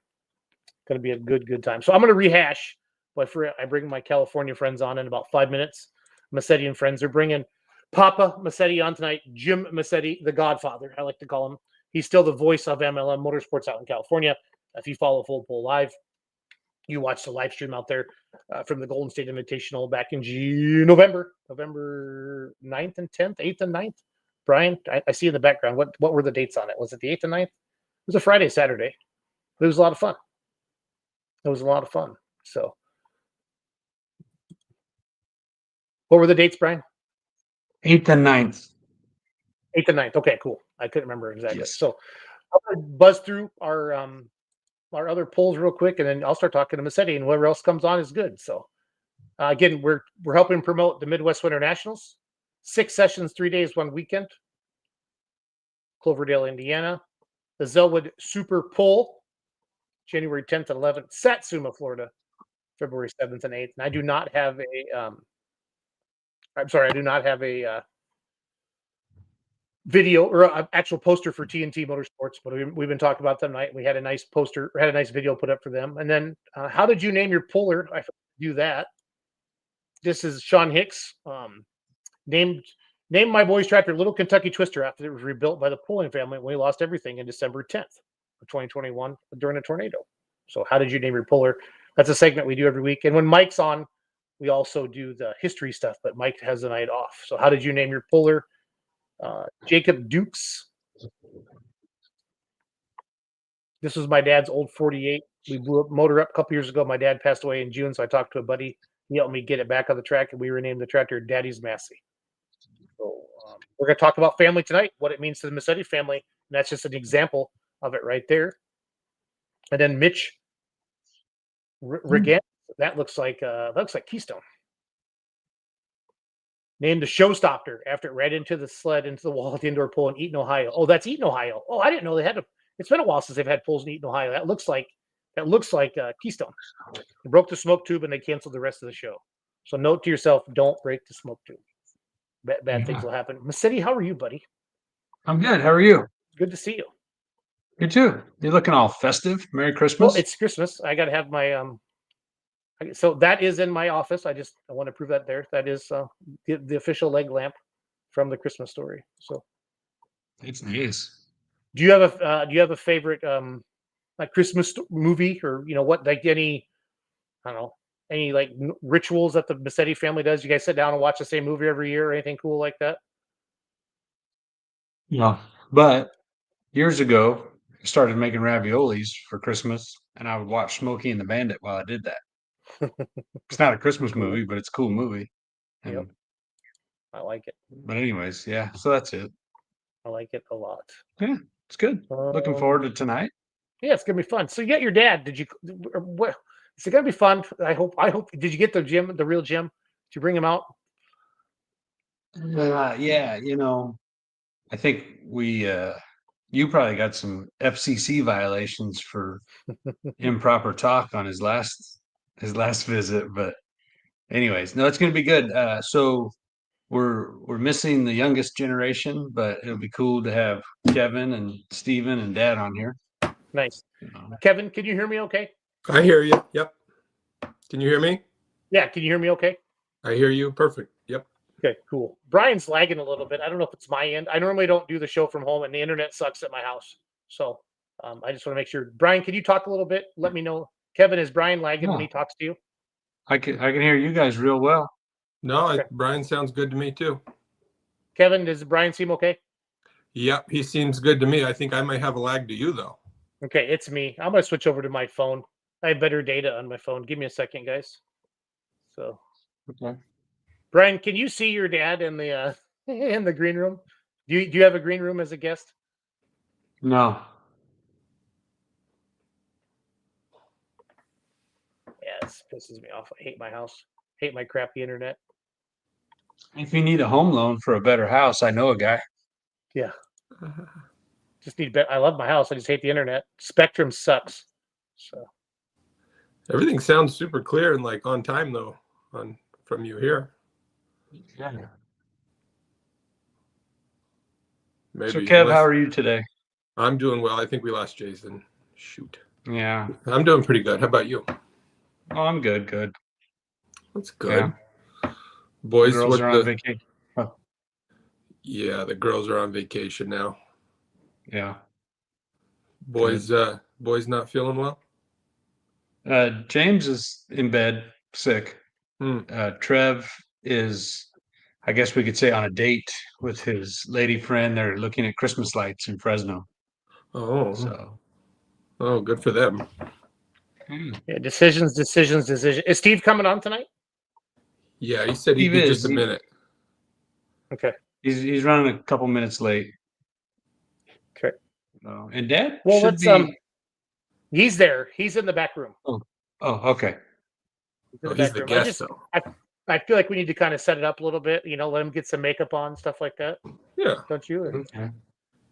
It's going to be a good time. So I'm going to rehash, but I bring my California friends on in about 5 minutes. Massetti and friends are bringing Papa Massetti on tonight. Jim Massetti, the Godfather, I like to call him. He's still the voice of MLM Motorsports out in California. If you follow Full Pull Live, you watch the live stream out there from the Golden State Invitational back in November 9th and 10th, 8th and 9th. Brian, I see in the background. What were the dates on it? Was it the 8th and 9th? It was a Friday, Saturday. It was a lot of fun. So what were the dates, Brian? 8th and 9th. 8th and 9th. Okay, cool. I couldn't remember exactly. Yes. So I'm going to buzz through our other polls real quick, and then I'll start talking to Massetti, and whoever else comes on is good. So again, we're helping promote the Midwest Winter Nationals. 6 sessions, 3 days, 1 weekend. Cloverdale, Indiana. The Zellwood Super Pull, January 10th and 11th. Satsuma, Florida, February 7th and 8th. And I do not have a video or an actual poster for TNT Motorsports, but we've been talking about them tonight. We had a nice poster, had a nice video put up for them. And then how did you name your puller? I forgot to do that. This is Sean Hicks. Named my boy's tractor Little Kentucky Twister after it was rebuilt by the Pulling family when we lost everything in December 10th of 2021 during a tornado. So how did you name your puller? That's a segment we do every week. And when Mike's on, we also do the history stuff, but Mike has the night off. So how did you name your puller? Jacob Dukes. This was my dad's old 48. We blew up motor up a couple years ago. My dad passed away in June, so I talked to a buddy. He helped me get it back on the track, and we renamed the tractor Daddy's Massey. So we're going to talk about family tonight, what it means to the Massetti family, and that's just an example of it right there. And then Mitch Regan, that looks like Keystone. Named the Showstopper after it ran into the sled into the wall at the indoor pool in Eaton, Ohio. Oh, that's Eaton, Ohio. Oh, I didn't know they had it's been a while since they've had pools in Eaton, Ohio. That looks like Keystone. They broke the smoke tube and they canceled the rest of the show. So note to yourself, don't break the smoke tube. Bad things will happen. Massetti, how are you, buddy? I'm good. How are you? Good to see you. You too. You're looking all festive. Merry Christmas. Well, it's Christmas. I got to have my so that is in my office. I want to prove that there. That is the official leg lamp from the Christmas Story. So it's nice. Do you have a favorite like Christmas movie or what, like any, I don't know, Any like rituals that the Massetti family does? You guys sit down and watch the same movie every year or anything cool like that? No, but years ago, I started making raviolis for Christmas, and I would watch Smokey and the Bandit while I did that. It's not a Christmas Cool. movie, but it's a cool movie. And, Yep. I like it. But anyways, yeah. So that's it. I like it a lot. Yeah, it's good. Looking forward to tonight. Yeah, it's gonna be fun. So you got your dad. Did you? What? It's gonna be fun. I hope. Did you get the gym, the real gym? Did you bring him out? Yeah, I think you probably got some FCC violations for improper talk on his last visit, but anyways, no, it's going to be good. So we're missing the youngest generation, but it'll be cool to have Kevin and Steven and Dad on here. Nice. Kevin, can you hear me okay? I hear you. Yep. Can you hear me? Yeah, can you hear me okay? I hear you. Perfect. Yep. Okay, cool. Brian's lagging a little bit. I don't know if it's my end. I normally don't do the show from home, and the internet sucks at my house. So I just want to make sure. Brian, can you talk a little bit? Let me know. Kevin, is Brian lagging when he talks to you? I can hear you guys real well. No, Okay. Brian sounds good to me too. Kevin, does Brian seem okay? Yep, he seems good to me. I think I might have a lag to you though. Okay, it's me. I'm gonna switch over to my phone. I have better data on my phone. Give me a second, guys. So, Okay. Brian, can you see your dad in the in the green room? Do you have a green room as a guest? No. Yeah, this pisses me off. I hate my house. Hate my crappy internet. If you need a home loan for a better house, I know a guy. Yeah. Just need I love my house. I just hate the internet. Spectrum sucks. So Everything sounds super clear and like on time though, from you here. Yeah. Maybe. So Kev, how are you today? I'm doing well. I think we lost Jason. Shoot. Yeah. I'm doing pretty good. How about you? Oh, I'm good. Good. That's good. Yeah. Boys, Girls are on vacation. Oh. Yeah, the girls are on vacation now. Yeah. Boys, boys not feeling well. James is in bed, sick. Trev is, I guess we could say, on a date with his lady friend. They're looking at Christmas lights in Fresno. Oh. So. Oh, good for them. yeah, decisions. Is Steve coming on tonight? Yeah, he said he'd be just a minute. Okay. He's running a couple minutes late. Okay. And Dad? Well, let's he's there. He's in the back room. Oh, okay. He's the guest, though. I feel like we need to kind of set it up a little bit. Let him get some makeup on, stuff like that. Yeah. Don't you? Okay.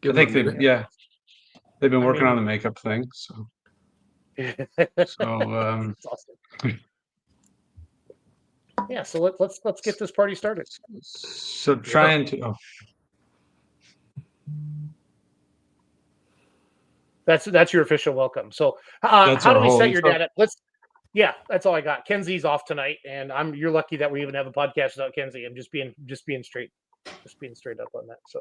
I think they've been working on the makeup thing. So. Awesome. Yeah. So let's get this party started. So trying to. Oh. That's your official welcome. So how do we set your dad up? Yeah, that's all I got. Kenzie's off tonight, and you're lucky that we even have a podcast without Kenzie. I'm just being straight up on that. So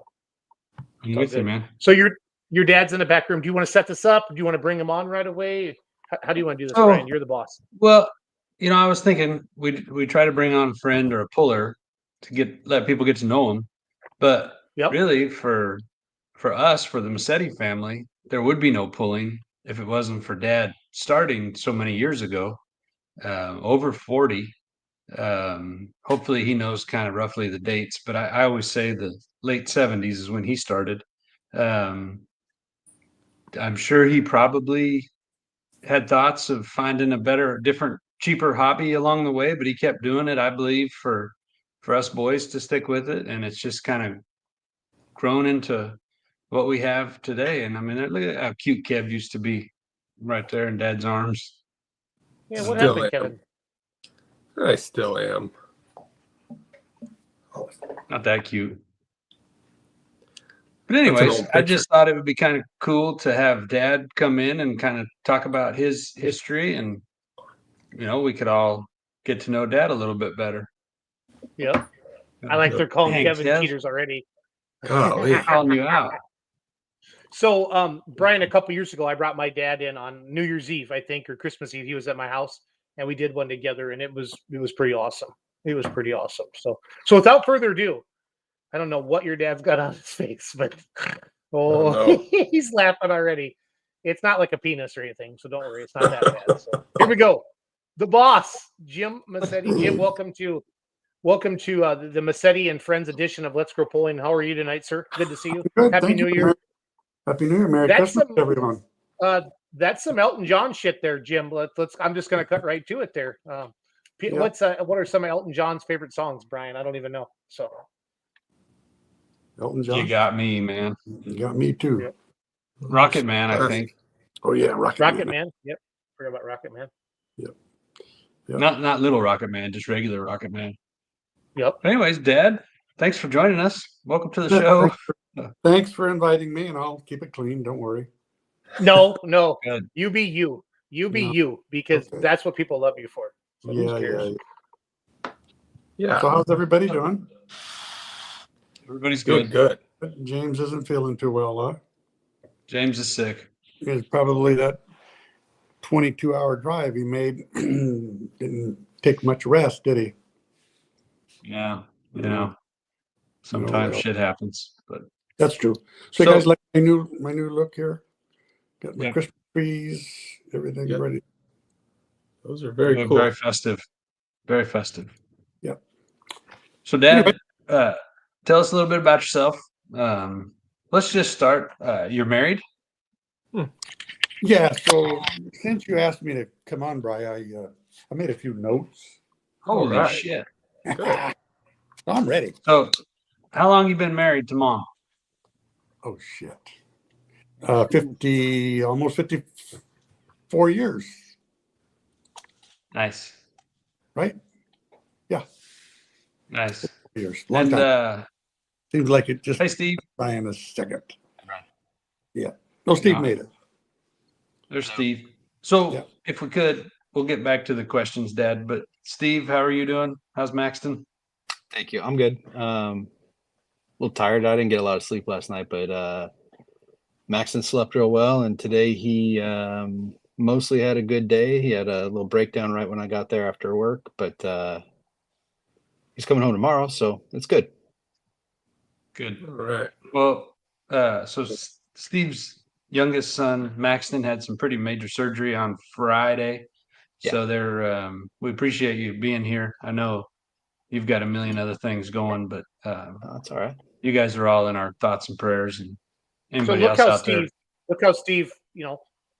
I'm with you, man. So your dad's in the back room. Do you want to set this up? Do you want to bring him on right away? How do you want to do this, Brian? You're the boss. Well, I was thinking we try to bring on a friend or a puller to let people get to know him, but really for us, for the Massetti family, there would be no pulling if it wasn't for Dad starting so many years ago, over 40. Hopefully he knows kind of roughly the dates, but I always say the late 70s is when he started. I'm sure he probably had thoughts of finding a different, cheaper hobby along the way, but he kept doing it, I believe, for us boys to stick with it. And it's just kind of grown into what we have today. And I mean, look at how cute Kev used to be right there in Dad's arms. Yeah, what happened, Kevin? I still am. Not that cute. But anyways, I just thought it would be kind of cool to have Dad come in and kind of talk about his history, and we could all get to know Dad a little bit better. Yeah. I like they're calling Kevin Peters already. Oh, he's calling you out. So, Brian, a couple years ago, I brought my dad in on New Year's Eve, I think, or Christmas Eve. He was at my house, and we did one together, and it was pretty awesome. It was pretty awesome. So without further ado, I don't know what your dad's got on his face, but no. he's laughing already. It's not like a penis or anything, so don't worry, it's not that bad. So here we go. The boss, Jim Massetti. Jim, welcome to the Massetti and Friends edition of Let's Go Pulling. How are you tonight, sir? Good to see you. Good. Happy New Year. Happy New Year. Merry Christmas, everyone. That's some Elton John shit there, Jim. Let's. I'm just going to cut right to it there. What are some of Elton John's favorite songs, Brian? I don't even know. So Elton John. You got me, man. You got me too. Yep. Rocket Man, I think. Oh yeah, Rocket Man. Yep. Forgot about Rocket Man. Yep. Not Little Rocket Man, just regular Rocket Man. Yep. Anyways, Dad, thanks for joining us. Welcome to the show. Thanks for inviting me, and I'll keep it clean. Don't worry. No. Good. You be you. You be you, because that's what people love you for. So who cares? Yeah. So how's everybody doing? Everybody's good. Good. James isn't feeling too well, huh? James is sick. It's probably that 22-hour drive he made. Didn't take much rest, did he? Yeah. Sometimes shit happens, but that's true. So you guys like my new look here? Got my Christmas trees, everything ready. Those are very cool. Very festive. Very festive. Yep. So, Dad, tell us a little bit about yourself. Let's just start. You're married? Yeah. So since you asked me to come on, Brian, I made a few notes. Holy shit! I'm ready. So, how long you been married to Mom? Oh shit. almost 54 years. Nice. Right? Yeah. Nice. Years. Long time. Seems like it just. Hey, Steve. Brian a second. Yeah. No, Steve made it. There's Steve. So if we could, we'll get back to the questions, Dad. But Steve, how are you doing? How's Maxton? Thank you. I'm good. A little tired. I didn't get a lot of sleep last night, but Maxton slept real well, and today he mostly had a good day. He had a little breakdown right when I got there after work, but he's coming home tomorrow, so it's good. Good. All right. Well, so Steve's youngest son, Maxton, had some pretty major surgery on Friday. Yeah. So we appreciate you being here. I know you've got a million other things going, but that's all right. You guys are all in our thoughts and prayers, and anybody so else out there. Look how Steve,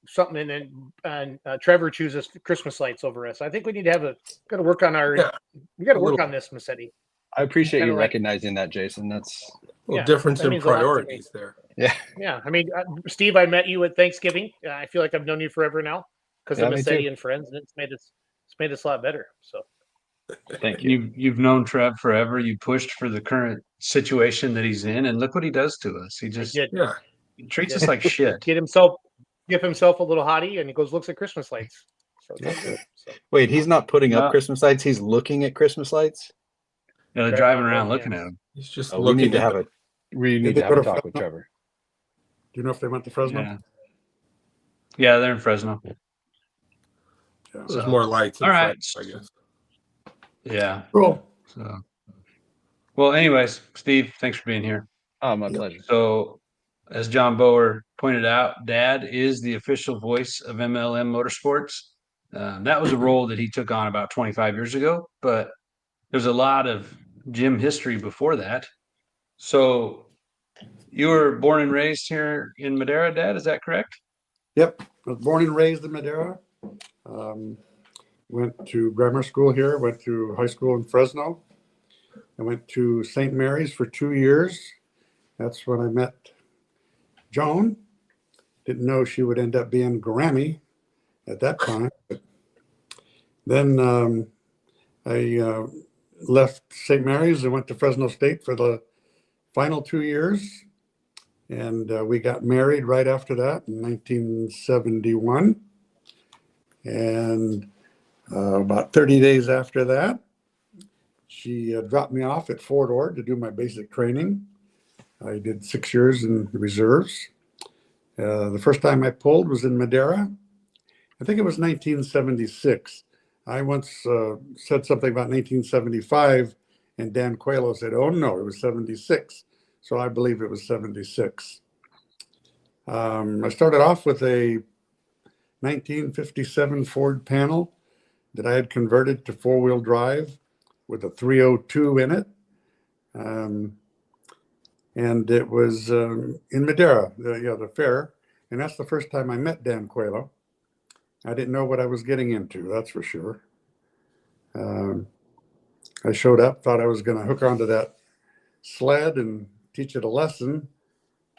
something and Trevor chooses Christmas lights over us. I think we need to got to work on on this, Massetti. I appreciate you recognizing that, Jason. That's a difference in priorities there. Yeah. Yeah. I mean, Steve, I met you at Thanksgiving. I feel like I've known you forever now because of Massetti and Friends, and it's made us a lot better. So thank you. You've known Trev forever. You pushed for the current situation that he's in, and look what he does to us. He just he treats us like shit. Give himself a little hottie, and he goes looks at Christmas lights. So Wait, he's not putting up Christmas lights. He's looking at Christmas lights. Yeah, they're driving around looking at him. He's just we need to have a talk with Trevor. Do you know if they went to Fresno? Yeah, they're in Fresno. Yeah. There's more lights. All right. I guess. Yeah. Cool. So, well, anyways, Steve, thanks for being here. Oh, my pleasure. So, as John Bower pointed out, Dad is the official voice of MLM Motorsports. That was a role that he took on about 25 years ago, but there's a lot of Jim history before that. So you were born and raised here in Madera, Dad, is that correct? Yep. I was born and raised in Madera. Went to grammar school here, went to high school in Fresno. I went to St. Mary's for 2 years. That's when I met Joan. Didn't know she would end up being Grammy at that time. But then I left St. Mary's and went to Fresno State for the final 2 years. And we got married right after that in 1971. And about 30 days after that, she dropped me off at Fort Ord to do my basic training. I did 6 years in the reserves. The first time I pulled was in Madera. I think it was 1976. I once said something about 1975, and Dan Coelho said, "Oh no, it was 76." So I believe it was 76. I started off with a 1957 Ford panel that I had converted to four-wheel drive with a 302 in it. And it was in Madera, the fair. And that's the first time I met Dan Coelho. I didn't know what I was getting into, that's for sure. I showed up, thought I was going to hook onto that sled and teach it a lesson.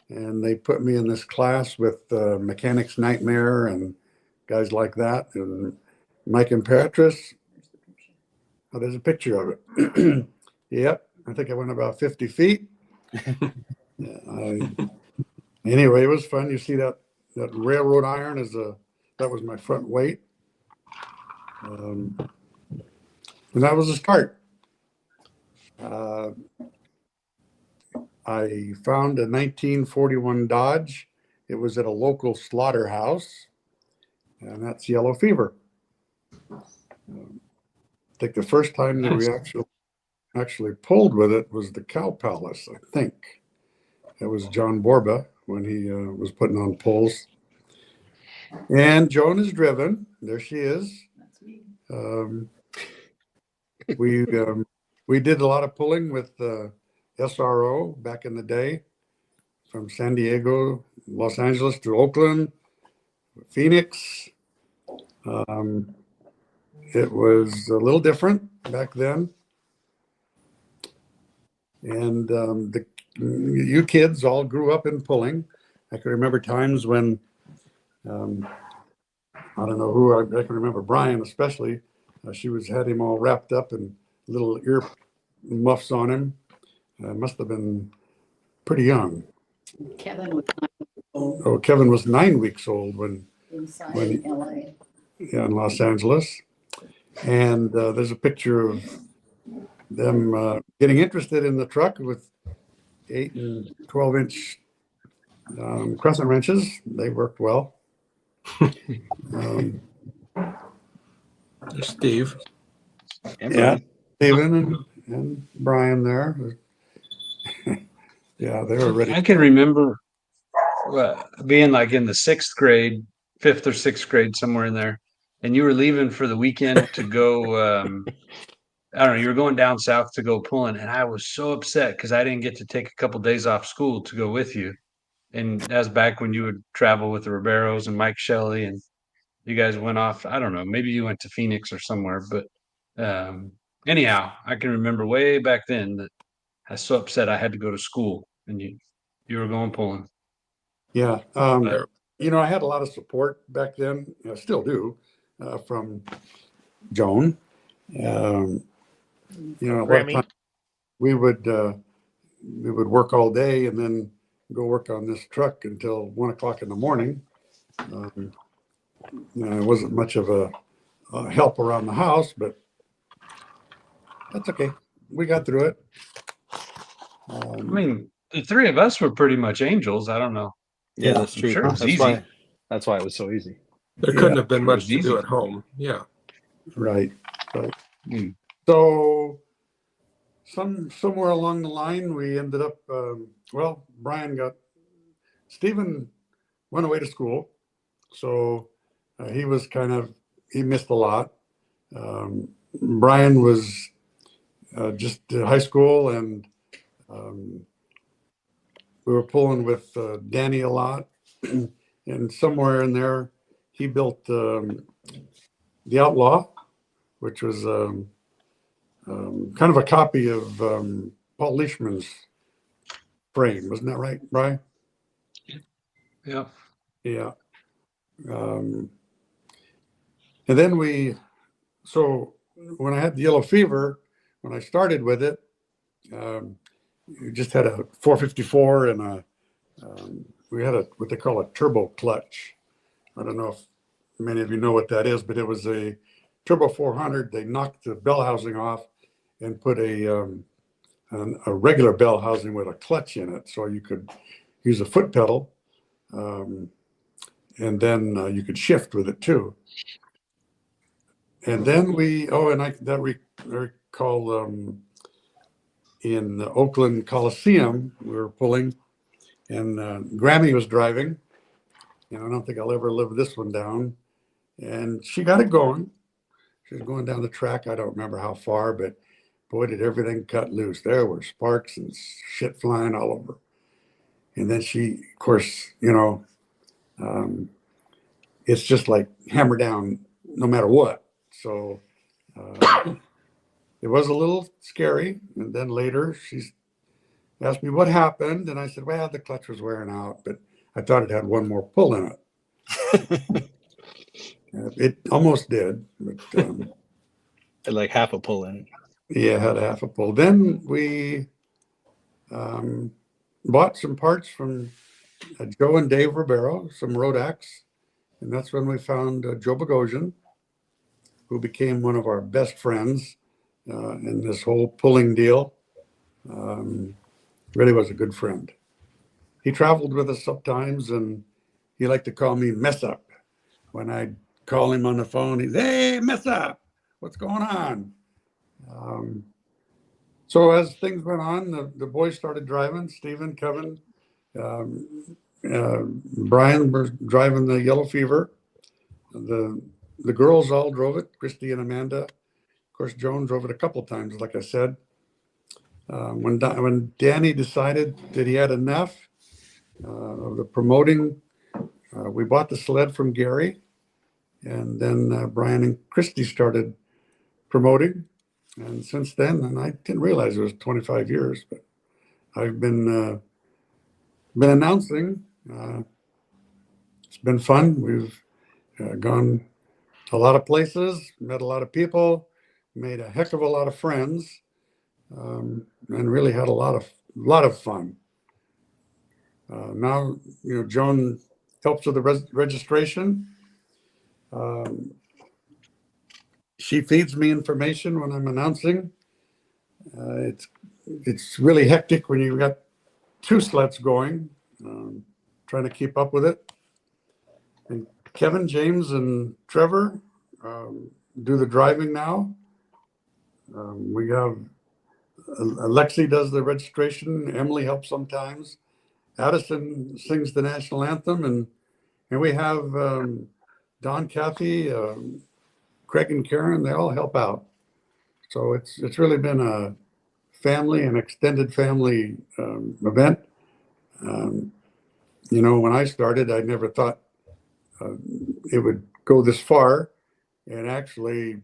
And they put me in this class with Mechanic's Nightmare and guys like that. And Mike Imperatrice. Oh, there's a picture of it. Yep, I think I went about 50 feet. Anyway, it was fun. You see that railroad iron that was my front weight. And that was the start. I found a 1941 Dodge. It was at a local slaughterhouse, and that's yellow fever. I think the first time that we actually pulled with it was the Cow Palace, I think. It was John Borba when he was putting on pulls. And Joan is driven. There she is. We did a lot of pulling with SRO back in the day, from San Diego, Los Angeles to Oakland, Phoenix. It was a little different back then. And you kids all grew up in pulling. I can remember times when, I don't know who, I can remember Brian especially. She had him all wrapped up in little ear muffs on him. Must have been pretty young. Kevin was 9 weeks old. Oh, Kevin was 9 weeks old when LA. Yeah, in Los Angeles. And there's a picture of them getting interested in the truck with 8 and 12-inch crescent wrenches. They worked well. Steve. Yeah, Steven and Brian there. Yeah, they were ready. I can remember being like in the 6th grade, 5th or 6th grade, somewhere in there, and you were leaving for the weekend to go. I don't know, you were going down south to go pulling, and I was so upset because I didn't get to take a couple days off school to go with you. And that was back when you would travel with the Riberos and Mike Shelley, and you guys went off. I don't know, maybe you went to Phoenix or somewhere, but anyhow, I can remember way back then that I was so upset I had to go to school, and you were going pulling. Yeah, I had a lot of support back then. I still do, from Joan. A lot of time we would work all day and then go work on this truck until 1 o'clock in the morning. It wasn't much of a help around the house, but that's okay. We got through it. I mean, the three of us were pretty much angels. I don't know. Yeah, that's true. Sure, that's why it was so easy. There couldn't have been much to do at home. Yeah. Right. So somewhere along the line, we ended up, Stephen went away to school. So he missed a lot. Brian was just in high school, and we were pulling with Danny a lot. And somewhere in there, he built the Outlaw, which was kind of a copy of Paul Leishman's frame. Wasn't that right, Brian? Yeah. Yeah. And then so when I had the yellow fever, when I started with it, we just had a 454 and we had what they call a turbo clutch. I don't know if many of you know what that is, but it was a turbo 400. They knocked the bell housing off and put a regular bell housing with a clutch in it, so you could use a foot pedal, and then you could shift with it too. And then I recall in the Oakland Coliseum, we were pulling, and Grammy was driving. And I don't think I'll ever live this one down. And she got it going. She was going down the track. I don't remember how far, but boy, did everything cut loose. There were sparks and shit flying all over. And then she, of course, it's just like hammer down no matter what. So it was a little scary. And then later she asked me what happened. And I said, well, the clutch was wearing out, but I thought it had one more pull in it. It almost did. But, like half a pull in it. Yeah, had a half a pull. Then we bought some parts from Joe and Dave Ribeiro, some Rodaks. And that's when we found Joe Bogosian, who became one of our best friends in this whole pulling deal. Really was a good friend. He traveled with us sometimes, and he liked to call me Mess Up. When I'd call him on the phone, he'd say, hey, Mess Up, what's going on? So as things went on, the boys started driving. Stephen, Kevin, Brian were driving the Yellow Fever. The girls all drove it, Christy and Amanda. Of course, Joan drove it a couple times, like I said. When Danny decided that he had enough of the promoting, we bought the sled from Gary. And then Brian and Christy started promoting. And since then, and I didn't realize it was 25 years, but I've been announcing. It's been fun. We've gone a lot of places, met a lot of people, made a heck of a lot of friends, and really had a lot of fun. Now, Joan helps with the registration. She feeds me information when I'm announcing. It's really hectic when you've got two sleds going, trying to keep up with it. And Kevin, James, and Trevor do the driving now. We have Alexi does the registration. Emily helps sometimes. Addison sings the national anthem, and we have Don, Kathy, Craig, and Karen. They all help out. So it's really been a family, an extended family event. When I started, I never thought it would go this far, and actually,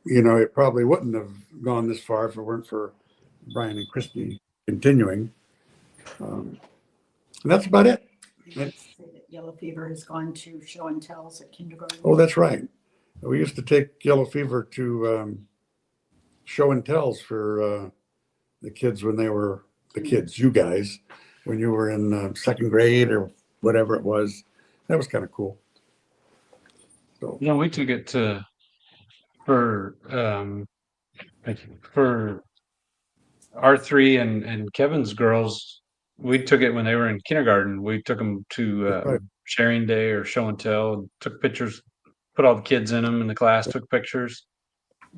it probably wouldn't have gone this far if it weren't for Brian and Christy continuing. And that's about it. Yellow Fever has gone to show and tells at kindergarten. Oh, that's right. We used to take Yellow Fever to show and tells for the kids when they were the kids, you guys, when you were in second grade or whatever it was. That was kind of cool. So we took it for R3 and Kevin's girls. We took it when they were in kindergarten. We took them to sharing day or show and tell, and took pictures, put all the kids in them in the class, took pictures.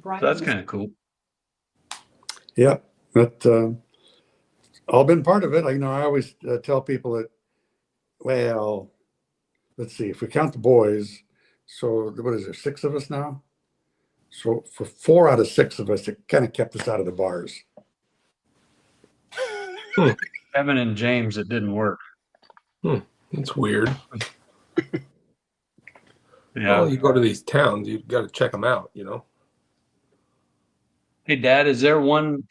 So that's kind of cool. Yeah, that all been part of it. I always tell people that, well, let's see, if we count the boys, so what is there, 6 of us now? So for 4 out of 6 of us, it kind of kept us out of the bars. Kevin and James, it didn't work. It's weird. Yeah. Well, you go to these towns, you've got to check them out, Hey, Dad, is there one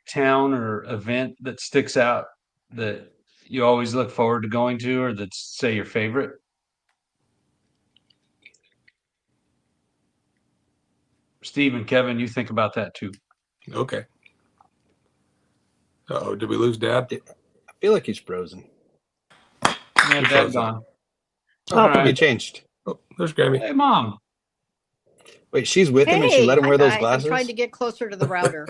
town or event that sticks out that you always look forward to going to, or that's, say, your favorite? Steve and Kevin, you think about that too. Okay. Uh-oh, did we lose Dad? I feel like he's frozen. Yeah, Dad's gone. Oh, he changed. Oh, there's Grammy. Hey, Mom. Wait, she's with him and she let him wear those glasses? I'm trying to get closer to the router.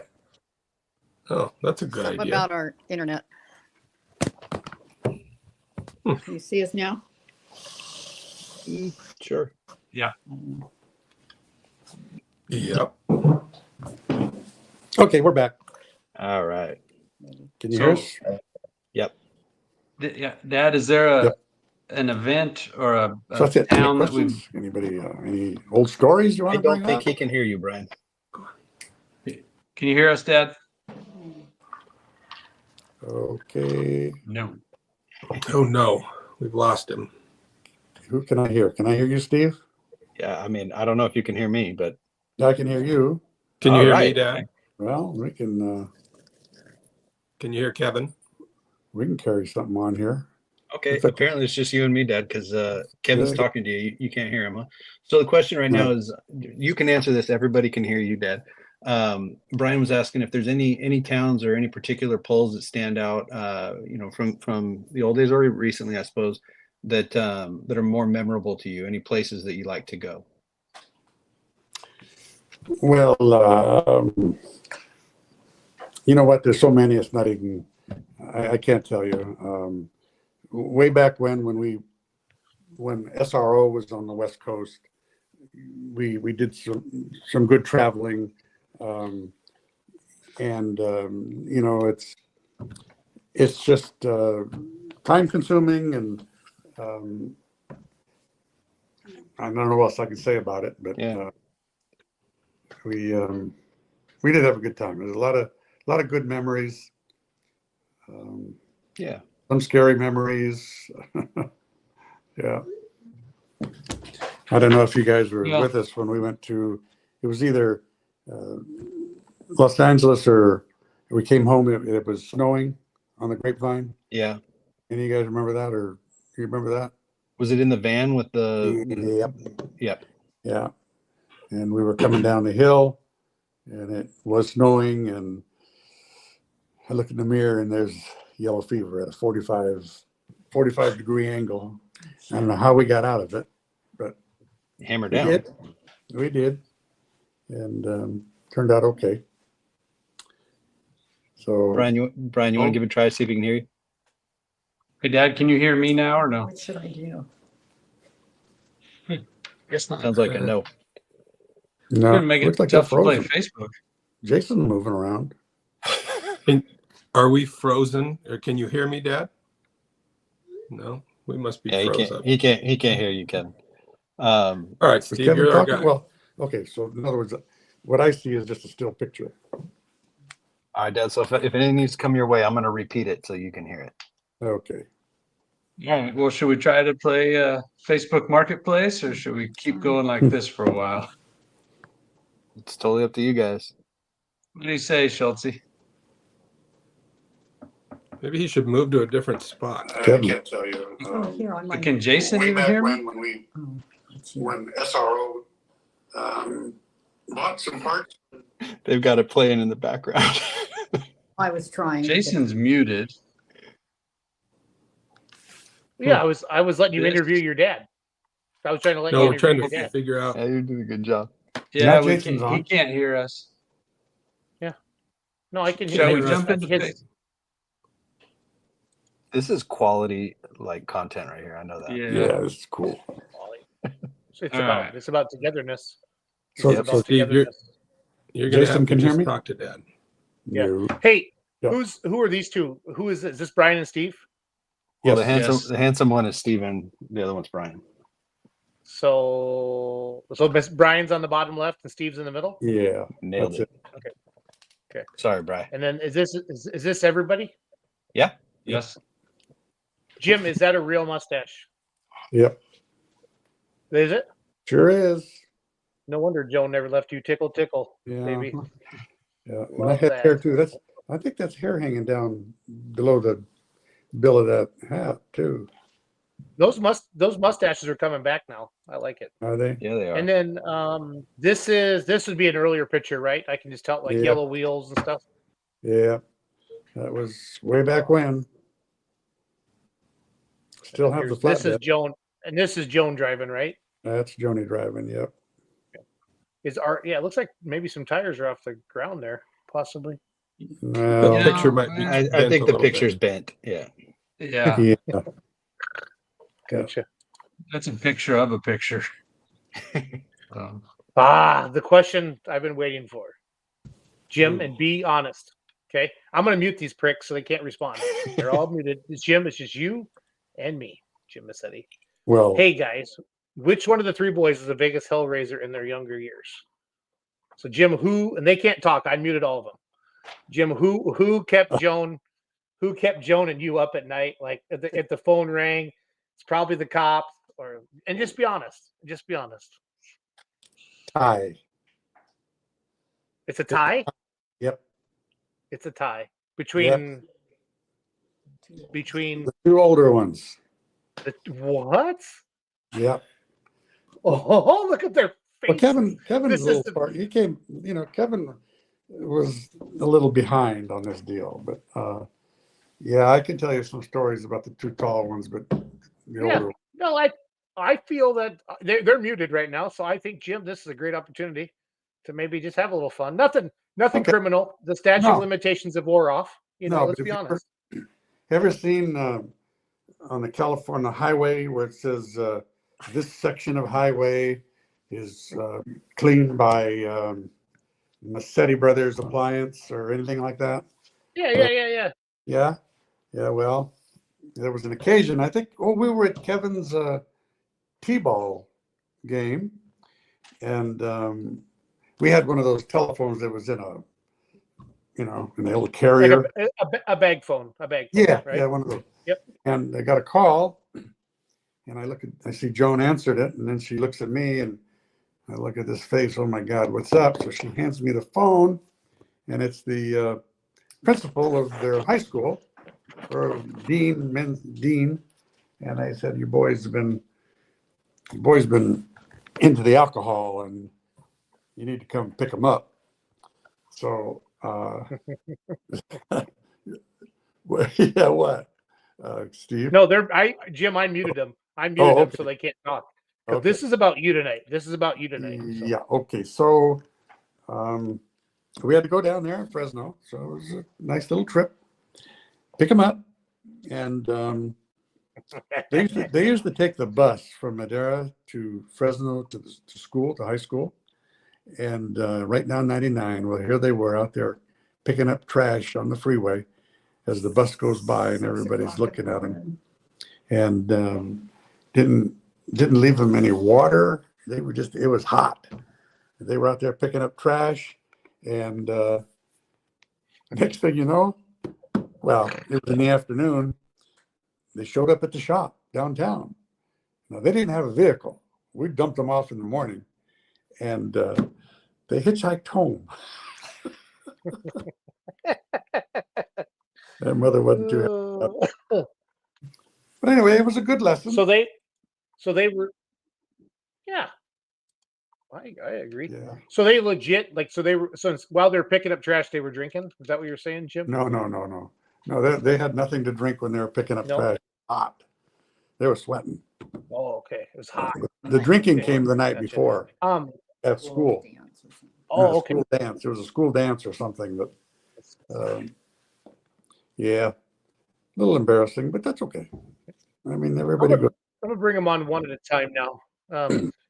Oh, that's a good Something idea. about our internet. Can you see us now? Sure. Yeah. Yep. Okay, we're back. All right. Can you hear us? Yep. Yeah, Dad, is there Yep. an event or a So that's it. Any town that we've? questions? Anybody? Any old stories you I want to don't bring think up? he can hear you, Brian. Can you hear us, Dad? Okay. No. Oh no, we've lost him. Who can I hear? Can I hear you, Steve? Yeah, I mean, I don't know if you can hear me, but I can hear you. Can you All hear me, right. Dad? Well, we can Can you hear Kevin? carry something on here. okay. It's a- Apparently, it's just you and me, Dad, because Kevin's Yeah. talking to you. You can't hear him. Huh? So the question right now is, you can answer this. Everybody can hear you, Dad. Brian was asking if there's any towns or any particular polls that stand out, from the old days or recently, I suppose, that are more memorable to you. Any places that you like to go? Well, you know what? There's so many. It's not even. I can't tell you. Way back when SRO was on the West Coast, we did some good traveling, and it's just time consuming, and I don't know what else I can say about it, but Yeah. we did have a good time. There's a lot of good memories. Yeah. Some scary memories. Yeah. I don't know if you guys were Yeah. with us when we went to, it was either Los Angeles or we came home. It was snowing on the Grapevine. Yeah. Any of you guys remember that, or do you remember that? Was it in the van with Yep. Yep. Yeah. And we were coming down the hill and it was snowing, and I look in the mirror and there's yellow fever at a 45 degree angle. I don't know how we got out of it, but Hammered we down. did. We did. And turned out okay. So Brian, you want to give it a try, see if he can hear you? Hey, Dad, can you hear me now or no? What should I do? Guess not. Sounds like a no. no, Gonna make it looks like tough they're to play frozen. Facebook. Jason's moving around. Are we frozen? Or can you hear me, Dad? No, we must be Yeah, frozen. he can't hear you, Kevin. All right, Is Steve, Kevin you're our talking? guy. Well, okay. So in other words, what I see is just a still picture. All right, Dad. So if anything needs to come your way, I'm going to repeat it so you can hear it. Okay. All right. Well, should we try to play Facebook Marketplace, or should we keep going like this for a while? It's totally up to you guys. What do you say, Schultze? Maybe he should move to a different spot. I can't tell you. Oh, here on my. Can Jason Way even back hear me? when SRO bought some parts. They've got it playing in the background. I was trying. Jason's muted. Yeah, I was letting you interview your dad. I was trying to let you No, we're interview trying your to dad. figure out. Yeah, you're doing a good job. Yeah, Now Jason's he on. can't hear us. No, I can Shall hear we you. jump into His- This is quality content right here. I know that. Yeah, this is cool. It's All about right. it's about togetherness. So, It's about Steve, togetherness. You're gonna Jason have can to hear just me? talk to Dad. Yeah. No. Hey, Yeah. who are these two? Who is this? Is this Brian and Steve? Well, Yes. the handsome one is Steven. The other one's Brian. So Miss Brian's on the bottom left and Steve's in the middle. Yeah, Nailed that's it. Okay. Sorry, Brian. And then is this everybody? Yeah. Yes. Jim, is that a real mustache? Yep, Is it? sure is. No wonder Joe never left you tickle. Yeah, Baby. yeah. And I Love had that. hair too. I think that's hair hanging down below the bill of that hat too. Those mustaches are coming back now. I like it. Are they? Yeah, they are. And then this would be an earlier picture, right? I can just tell like Yeah. yellow wheels and stuff. Yeah, that was way back when. Still have the This is flatbed. Joan, and this is Joan driving, right? That's Joni driving. Yep. It looks like maybe some tires are off the ground there, possibly. The Well, picture might be. I bent think a the little picture's bit. bent. Yeah. Yeah. yeah. Gotcha. That's a picture of a picture. The question I've been waiting for. Jim, and be honest. Okay. I'm going to mute these pricks so they can't respond. They're all muted. It's Jim. It's just you and me, Jim Massetti. Well, hey guys, which one of the three boys is the biggest hellraiser in their younger years? So Jim, and they can't talk. I muted all of them. Jim, who kept Joan? Who kept Joan and you up at night? Like if the phone rang, it's probably the cops. And just be honest. Just be honest. Tie. It's a tie. Yep. It's a tie between the two older ones. What? Yep. Oh, look at their face. Well, Kevin's a little part. He came. Kevin was a little behind on this deal, but yeah, I can tell you some stories about the two tall ones, but the older. No, I feel that they're muted right now, so I think Jim, this is a great opportunity to maybe just have a little fun. Nothing criminal. The statute of limitations have wore off. Let's be honest. Ever seen on the California highway where it says this section of highway is cleaned by Massetti Brothers Appliance or anything like that? Yeah. Yeah. Well, there was an occasion. I think. We were at Kevin's T-ball game, and we had one of those telephones that was in an old carrier. Like a bag phone. Right? Yeah, one of those. Yep. And I got a call, and I see Joan answered it, and then she looks at me, and I look at this face. Oh my God, what's up? So she hands me the phone, and it's the principal of their high school, or men's dean, and I said, "Your boy's been into the alcohol, and you need to come pick him up." So, yeah, what, Steve? No, Jim, I muted them. I muted them so they can't talk. Okay. This is about you tonight. So. Yeah. Okay. So, we had to go down there in Fresno. So it was a nice little trip. Pick them up, and they used to take the bus from Madera to Fresno to high school, and right down 99. Well, here they were out there picking up trash on the freeway as the bus goes by, and everybody's looking at them, and didn't leave them any water. They were it was hot. They were out there picking up trash, and the next thing you know, well, it was in the afternoon. They showed up at the shop downtown. Now, they didn't have a vehicle. We dumped them off in the morning, and they hitchhiked home. Their mother wasn't too happy. But anyway, it was a good lesson. So they were, yeah. I agree. Yeah. So they legit, while they're picking up trash, they were drinking? Is that what you're saying, Jim? No. No, they had nothing to drink when they were picking up trash. Hot. They were sweating. Oh, okay. It was hot. The drinking came the night before at school. Oh, okay. School dance. It was a school dance or something, but yeah, a little embarrassing, but that's okay. I mean, everybody goes. I'm gonna bring them on one at a time now.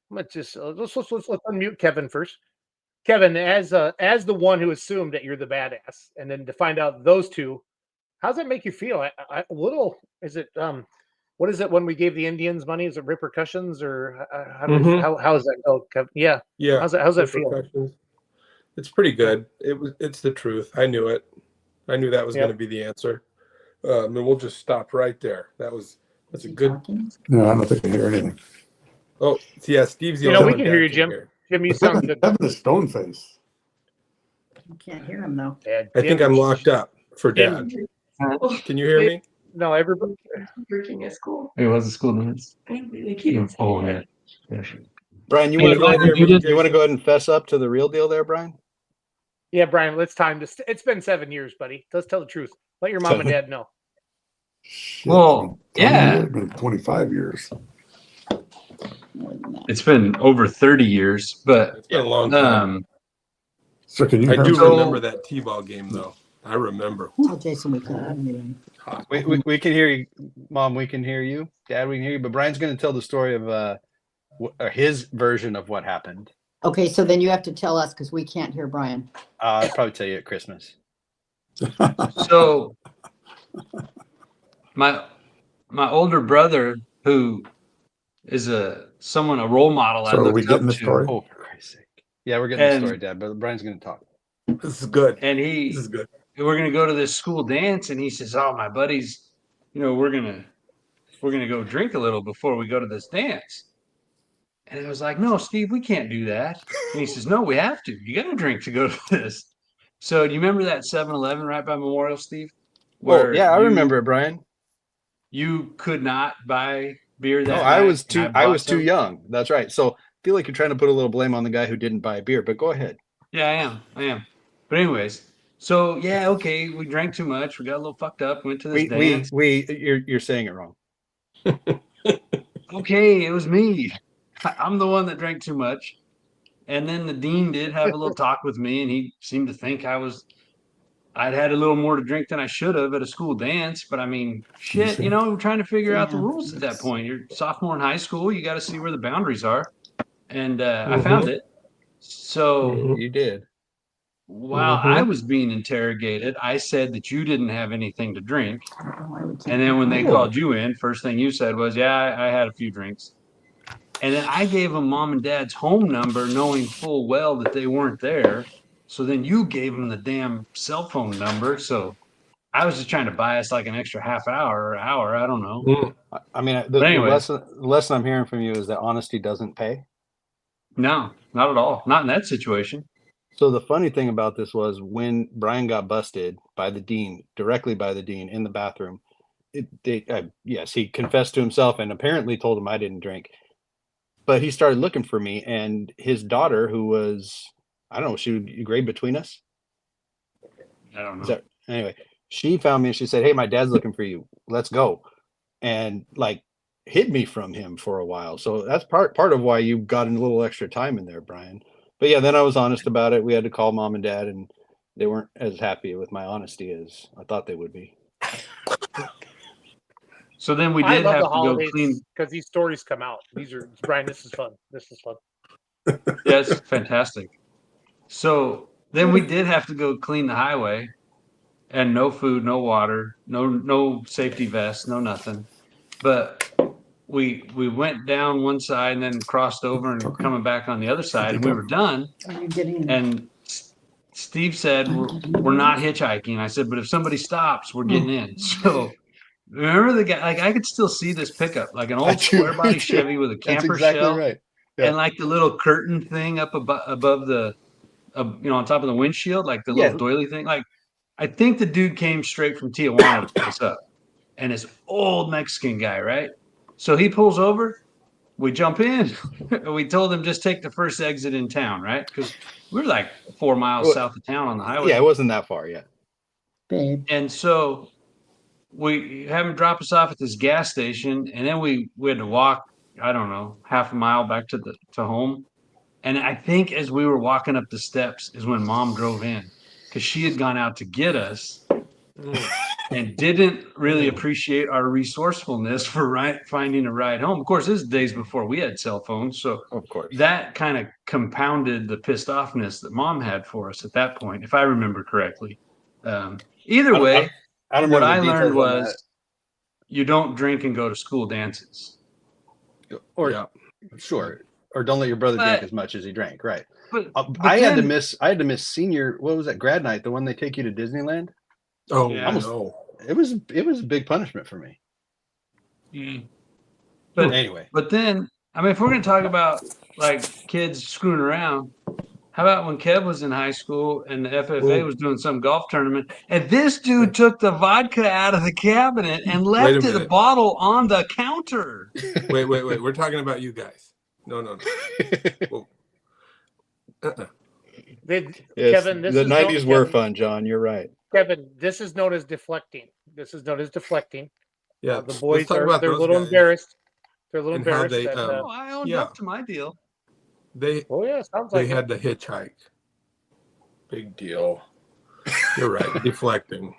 Let's unmute Kevin first. Kevin, as the one who assumed that you're the badass, and then to find out those two, how does that make you feel? Is it what is it when we gave the Indians money? Is it repercussions, or how does that go, Kevin? Yeah. How's that feel? It's pretty good. It's the truth. I knew it. I knew that was going to be the answer. And we'll just stop right there. That's a good. No, I don't think I hear anything. Oh, yeah, Steve's the only we one can hear you, Jim. Jim, you sound good. Kevin is stone face. You can't hear him though. I think I'm locked up for Dad. Can you hear me? No, everybody. Working at school. It was a school nurse. They keep Brian, you want to go ahead and fess up to the real deal there, Brian? Yeah, Brian, it's time to. It's been 7 years, buddy. Let's tell the truth. Let your mom and dad know. Well, yeah. It's been 25 years. It's been over 30 years, but it's been a long time. So can you? I do remember that T-ball game, though. I remember. Tell Jason we can. We can hear you, Mom. We can hear you, Dad. We can hear you. But Brian's going to tell the story of his version of what happened. Okay, so then you have to tell us because we can't hear Brian. I'll probably tell you at Christmas. So my older brother, who is a role model I So are we looked up getting the to. story? Oh, for Christ's sake! Yeah, we're getting the story, Dad. But Brian's going to talk. This is good. And This is good. we're gonna go to this school dance, and he says, "Oh, my buddies, we're gonna go drink a little before we go to this dance." And I was like, "No, Steve, we can't do that." And he says, "No, we have to. You got to drink to go to this." So do you remember that 7-Eleven right by Memorial, Steve? Well, yeah, I remember it, Brian. You could not buy beer that No, night. I was too young. That's right. So I feel like you're trying to put a little blame on the guy who didn't buy beer, but go ahead. Yeah, I am. But anyways, so yeah, okay, we drank too much. We got a little fucked up. Went to this dance. You're saying it wrong. Okay, it was me. I'm the one that drank too much. And then the dean did have a little talk with me, and he seemed to think I'd had a little more to drink than I should have at a school dance. But I mean, shit, we're trying to figure out the rules at that point. You're sophomore in high school. You got to see where the boundaries are. And I found it. So you did. While I was being interrogated, I said that you didn't have anything to drink. And then when they called you in, first thing you said was, "Yeah, I had a few drinks." And then I gave them mom and dad's home number, knowing full well that they weren't there. So then you gave them the damn cell phone number. So I was just trying to buy us like an extra half hour or hour. I don't know. I mean, anyway. the lesson I'm hearing from you is that honesty doesn't pay. No, not at all. Not in that situation. So the funny thing about this was when Brian got busted by the dean, directly by the dean in the bathroom, yes, he confessed to himself and apparently told him I didn't drink. But he started looking for me, and his daughter, who was, I don't know, she would grade between us. I don't know. Anyway, she found me and she said, "Hey, my dad's looking for you. Let's go." And like hid me from him for a while. So that's part of why you got a little extra time in there, Brian. But yeah, then I was honest about it. We had to call mom and dad, and they weren't as happy with my honesty as I thought they would be. So then we did have to go clean because these stories come out. Brian, this is fun. This is fun. Yeah, it's fantastic. So then we did have to go clean the highway, and no food, no water, no safety vest, no nothing. But we went down one side and then crossed over and coming back on the other side, and we were done. And Steve said, we're not hitchhiking. I said, but if somebody stops, we're getting in. So remember the guy, like I could still see this pickup, like an old square body Chevy with a camper exactly shell. Right. Yeah. And like the little curtain thing up above the, on top of the windshield, like the little doily thing. Like, I think the dude came straight from Tijuana to pick us up. And this old Mexican guy, right? So he pulls over, we jump in, we told him just take the first exit in town, right? Because we were like 4 miles south of town on the highway. Yeah, it wasn't that far yet. Babe. And so we have him drop us off at this gas station, and then we had to walk, I don't know, half a mile back to home. And I think as we were walking up the steps is when mom drove in, because she had gone out to get us. And didn't really appreciate our resourcefulness for finding a ride home. Of course, this is days before we had cell phones, so of course that kind of compounded the pissed offness that mom had for us at that point, if I remember correctly. Either way, what I learned was you don't drink and go to school dances. Or sure, or don't let your brother drink as much as he drank. Right. But I had to miss senior. What was that grad night? The one they take you to Disneyland. Oh, yeah. No. It was a big punishment for me. But anyway. But then, I mean, if we're going to talk about like kids screwing around, how about when Kev was in high school and the FFA was doing some golf tournament, and this dude took the vodka out of the cabinet and left the bottle on the counter? Wait. We're talking about you guys. No. Kevin, the 90s were fun, John. You're right. Kevin, this is known as deflecting. Yeah, the boys they're a little embarrassed. They're a little embarrassed. I owned up to my deal. Sounds they like had to hitchhike. Big deal. You're right. Deflecting.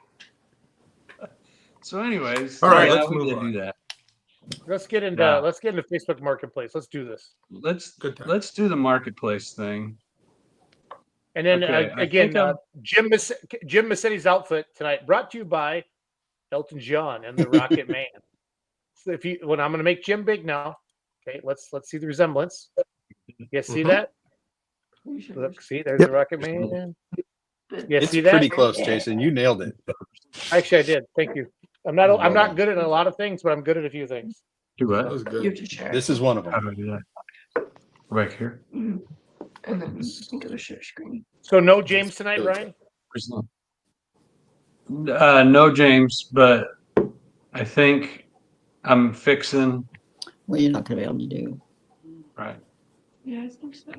So, anyways, all right, let's move on. Do that. Let's get into Yeah. Facebook Marketplace. Let's do this. Let's do the marketplace thing. And then Okay, I again, think Jim Massetti's outfit tonight brought to you by Elton John and the Rocket Man. So when I'm going to make Jim big now. Okay, let's see the resemblance. You guys see that? Look, see, there's the Rocket Man. You It's see that? pretty close, Jason. You nailed it. Actually, I did. Thank you. I'm not good at a lot of things, but I'm good at a few things. Do what? That was good. You have to share. This is one of How them. do I do that? Right here. And then you can go to share screen. So no James tonight, Ryan? No, James, but I think I'm fixing. Well, you're not going to be able to do. Right. Yeah, I think so.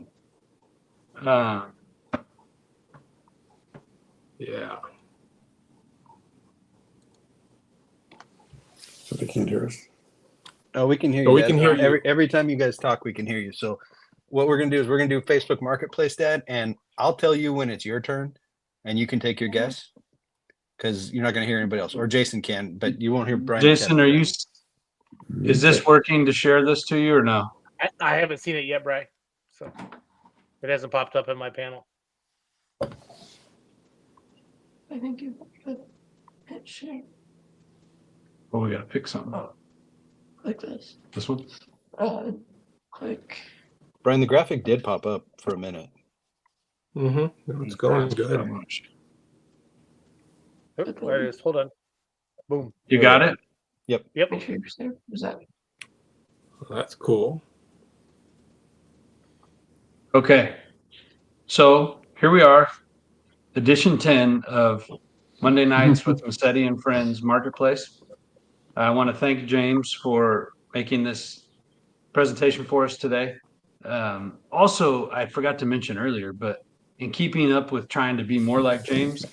Yeah. So they can't hear us. Oh, we can hear you. Oh, we Dad. can hear you. Every time you guys talk, we can hear you. So what we're gonna do is we're gonna do Facebook Marketplace, Dad, and I'll tell you when it's your turn, and you can take your guess because you're not gonna hear anybody else, or Jason can, but you won't hear Brian. Jason, are you? Is this working to share this to you or no? I haven't seen it yet, Brian. So it hasn't popped up in my panel. I think you put hit share Oh, we gotta pick something. like this. This one. Click. Brian, the graphic did pop up for a minute. Mm-hmm. It's going good. Oh, there it is. Hold on. Boom. You got it? Yep. Make sure you're saved. Is that? Well, that's cool. Okay. So here we are, edition 10 of Monday Nights with Massetti and Friends Marketplace. I want to thank James for making this presentation for us today. Also, I forgot to mention earlier, but in keeping up with trying to be more like James,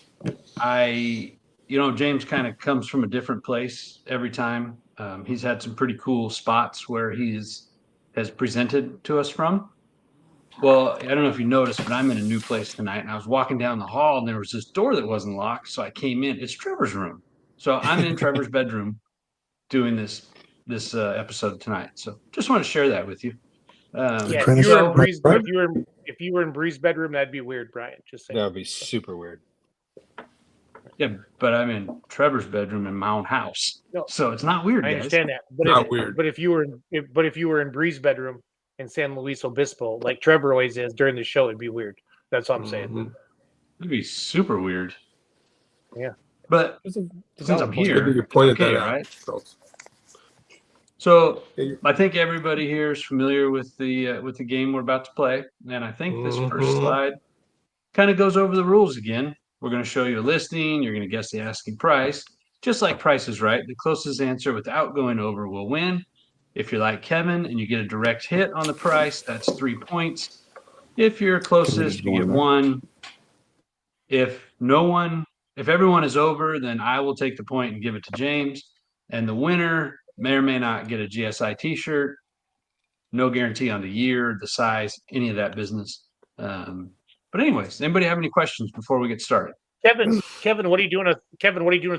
James kind of comes from a different place every time. He's had some pretty cool spots where has presented to us from. Well, I don't know if you noticed, but I'm in a new place tonight, and I was walking down the hall, and there was this door that wasn't locked, so I came in. It's Trevor's room. So I'm in Trevor's bedroom doing this episode tonight. So just want to share that with you. If you were in Bree's bedroom, that'd be weird, Brian. Just saying. That would be super weird. Yeah, but I'm in Trevor's bedroom in my own house, No. so it's not weird. I Guys. understand that, but Not weird. But if you were in Bree's bedroom in San Luis Obispo, like Trevor always is during the show, it'd be weird. That's all I'm saying. It'd be super weird. Yeah, but since I'm here, You pointed okay, that out. right? So I think everybody here is familiar with the game we're about to play, and I think this first slide kind of goes over the rules again. We're going to show you a listing. You're going to guess the asking price, just like Price is Right. The closest answer without going over will win. If you're like Kevin and you get a direct hit on the price, that's 3 points. If you're closest, you get 1. If everyone is over, then I will take the point and give it to James. And the winner may or may not get a GSI t-shirt. No guarantee on the year, the size, any of that business. But anyways, anybody have any questions before we get started? Kevin, what are you doing with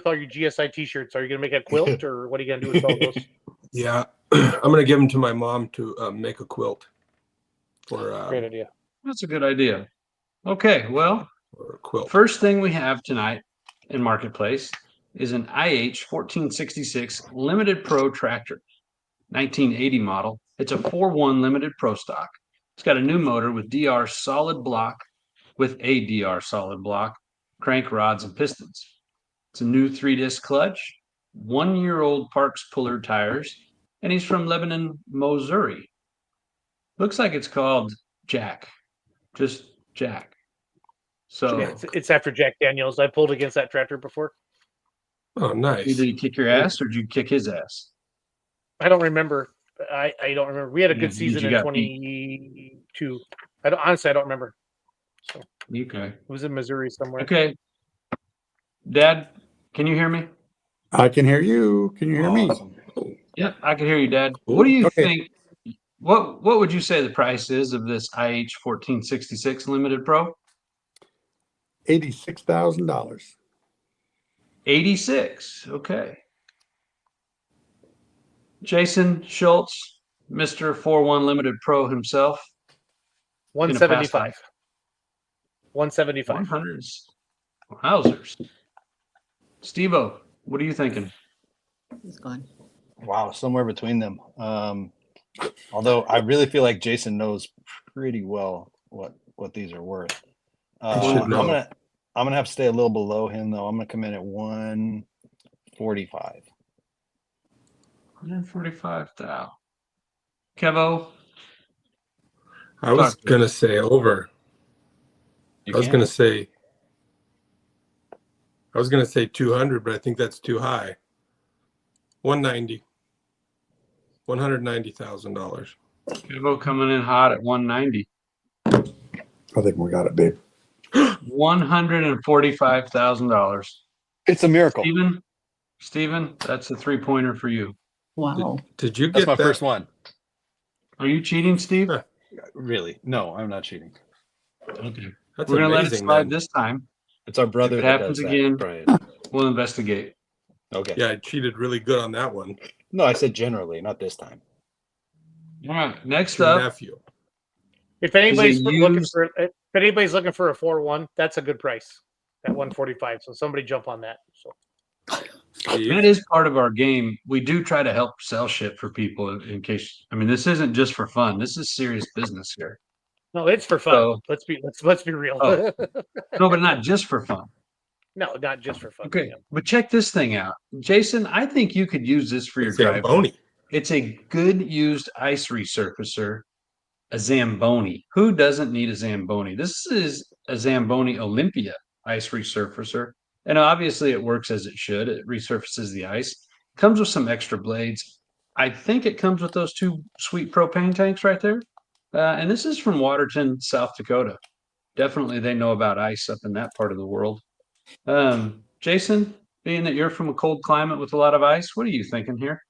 all your GSI t-shirts? Are you going to make a quilt, or what are you going to do with all those? Yeah, I'm going to give them to my mom to make a quilt. Great idea. That's a good idea. Okay, well, first thing we have tonight in Marketplace is an IH 1466 Limited Pro tractor, 1980 model. It's a 4.1 Limited Pro stock. It's got a new motor with DR solid block, crank rods and pistons. It's a new 3-disc clutch, 1-year-old Parks Puller tires, and he's from Lebanon, Missouri. Looks like it's called Jack, just Jack. So yeah, it's after Jack Daniels. I pulled against that tractor before. Oh, nice. Did he kick your ass, or did you kick his ass? I don't remember. I don't remember. We had a good season in 22. I don't remember. So okay, it was in Missouri somewhere. Okay, Dad, can you hear me? I can hear you. Can you hear me? Yep, I can hear you, Dad. What do you think? What would you say the price is of this IH 1466 Limited Pro? $86,000. 86. Okay. Jason Schultz, Mr. 4-1 Limited Pro himself. 175. 175. 100s. Wowzers. Steve-O, what are you thinking? He's gone. Wow, somewhere between them. Although I really feel like Jason knows pretty well what these are worth. I'm gonna have to stay a little below him though. I'm gonna come in at 145. 145,000. Kevo. I was gonna say over. I was gonna say 200, but I think that's too high. 190. $190,000. Kevo coming in hot at 190. I think we got it, babe. $145,000. It's a miracle. Steven, that's a 3-pointer for you. Wow. Did you get That's my first one. Are you cheating, Steve? Really? No, I'm not cheating. Okay. That's We're going to let it amazing, slide man. this time. It's our brother If it that happens does again, that. Right. we'll investigate. Okay. Yeah, I cheated really good on that one. No, I said generally, not this time. All right. Next Your up. nephew. If anybody's looking for a 4-1, that's a good price. At 145. So somebody jump on that. So that is part of our game. We do try to help sell shit for people in case. I mean, this isn't just for fun. This is serious business here. no, it's for fun. So- let's be real. Oh. No, but not just for fun. No, not just for fun. Okay, but check this thing out, Jason. I think you could use this for your driveway. Zamboni. It's a good used ice resurfacer, a Zamboni. Who doesn't need a Zamboni? This is a Zamboni Olympia ice resurfacer, and obviously it works as it should. It resurfaces the ice. Comes with some extra blades. I think it comes with those 2 sweet propane tanks right there. And this is from Waterton, South Dakota. Definitely, they know about ice up in that part of the world. Jason, being that you're from a cold climate with a lot of ice, what are you thinking here?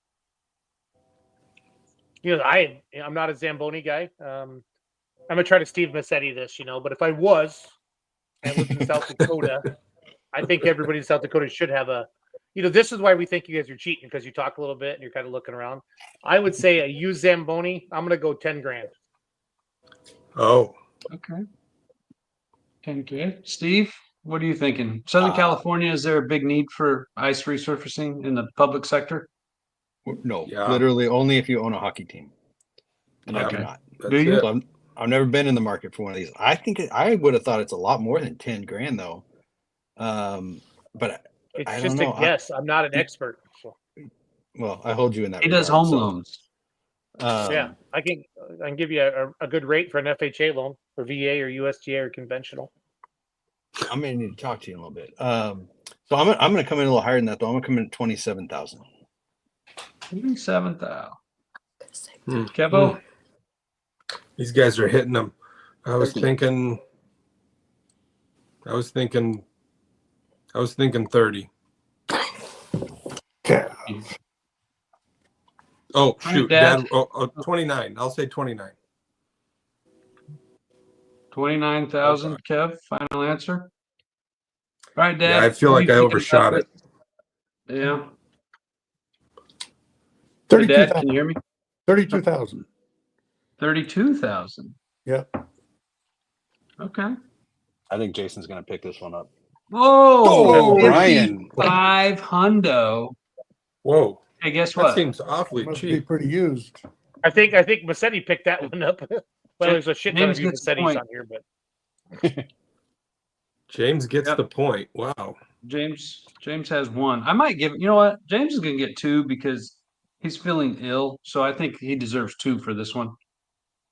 I'm not a Zamboni guy. I'm gonna try to Steve Massetti this, but if I was, and lived in South Dakota, I think everybody in South Dakota should have a. This is why we think you guys are cheating, because you talk a little bit and you're kind of looking around. I would say a used Zamboni. I'm gonna go 10 grand. Oh. Okay. 10K. Steve, what are you thinking? Southern California, is there a big need for ice resurfacing in the public sector? No, Yeah. literally only if you own a hockey team. And I do Okay. not. Do you? So I've never been in the market for one of these. I think I would have thought it's a lot more than 10 grand though. But It's I just don't know. a guess. I'm not an expert. So. Well, I hold you in that. He does regard, home so, loans. Yeah, I can give you a good rate for an FHA loan for VA or USDA or conventional. I'm gonna need to talk to you in a little bit. So I'm gonna come in a little higher than that though. I'm gonna come in at 27,000. 27,000. Kevo? These guys are hitting them. I was thinking 30. Okay. Oh, shoot. Dad. Dad, 29. I'll say 29. 29,000, Kev, final answer. All right, Dad. Yeah, I feel what like are I you thinking overshot about it. Yeah. Hey, Dad, can you hear me? 32,000. 32,000. Yep. Okay. I think Jason's gonna pick this one up. Oh, Brian. 55 hundo. Whoa. Hey, guess That what? seems awfully Must be cheap. pretty used. I think Massetti picked that one up. Well, there's a shit ton of James gets the Massettis point. on here, but James gets Yep. the point. Wow. James has one. I might give. You know what? James is gonna get 2 because he's feeling ill. So I think he deserves 2 for this one.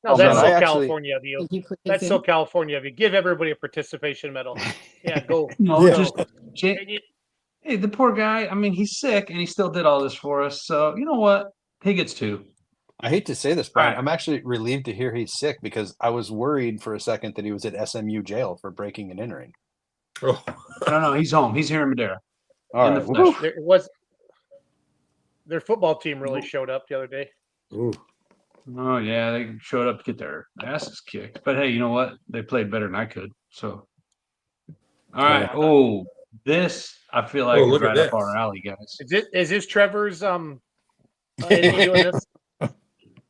no, that's man, so I actually- California of you. Did you put this That's in? so California of you. Give everybody a participation medal. Yeah, go. No, Yeah. just hey, the poor guy. I mean, he's sick and he still did all this for us. So you know what? He gets 2. I hate to say this, Brian. Right. I'm actually relieved to hear he's sick because I was worried for a second that he was at SMU jail for breaking and entering. Oh. No, he's home. He's here in Madera. All In right. the flesh. Their football team really showed up the other day. Ooh. Oh yeah, they showed up to get their asses kicked. But hey, you know what? They played better than I could. So, all right. Oh, this I feel like is look at right up this. our alley, guys. Is this Trevor's Isn't he doing this?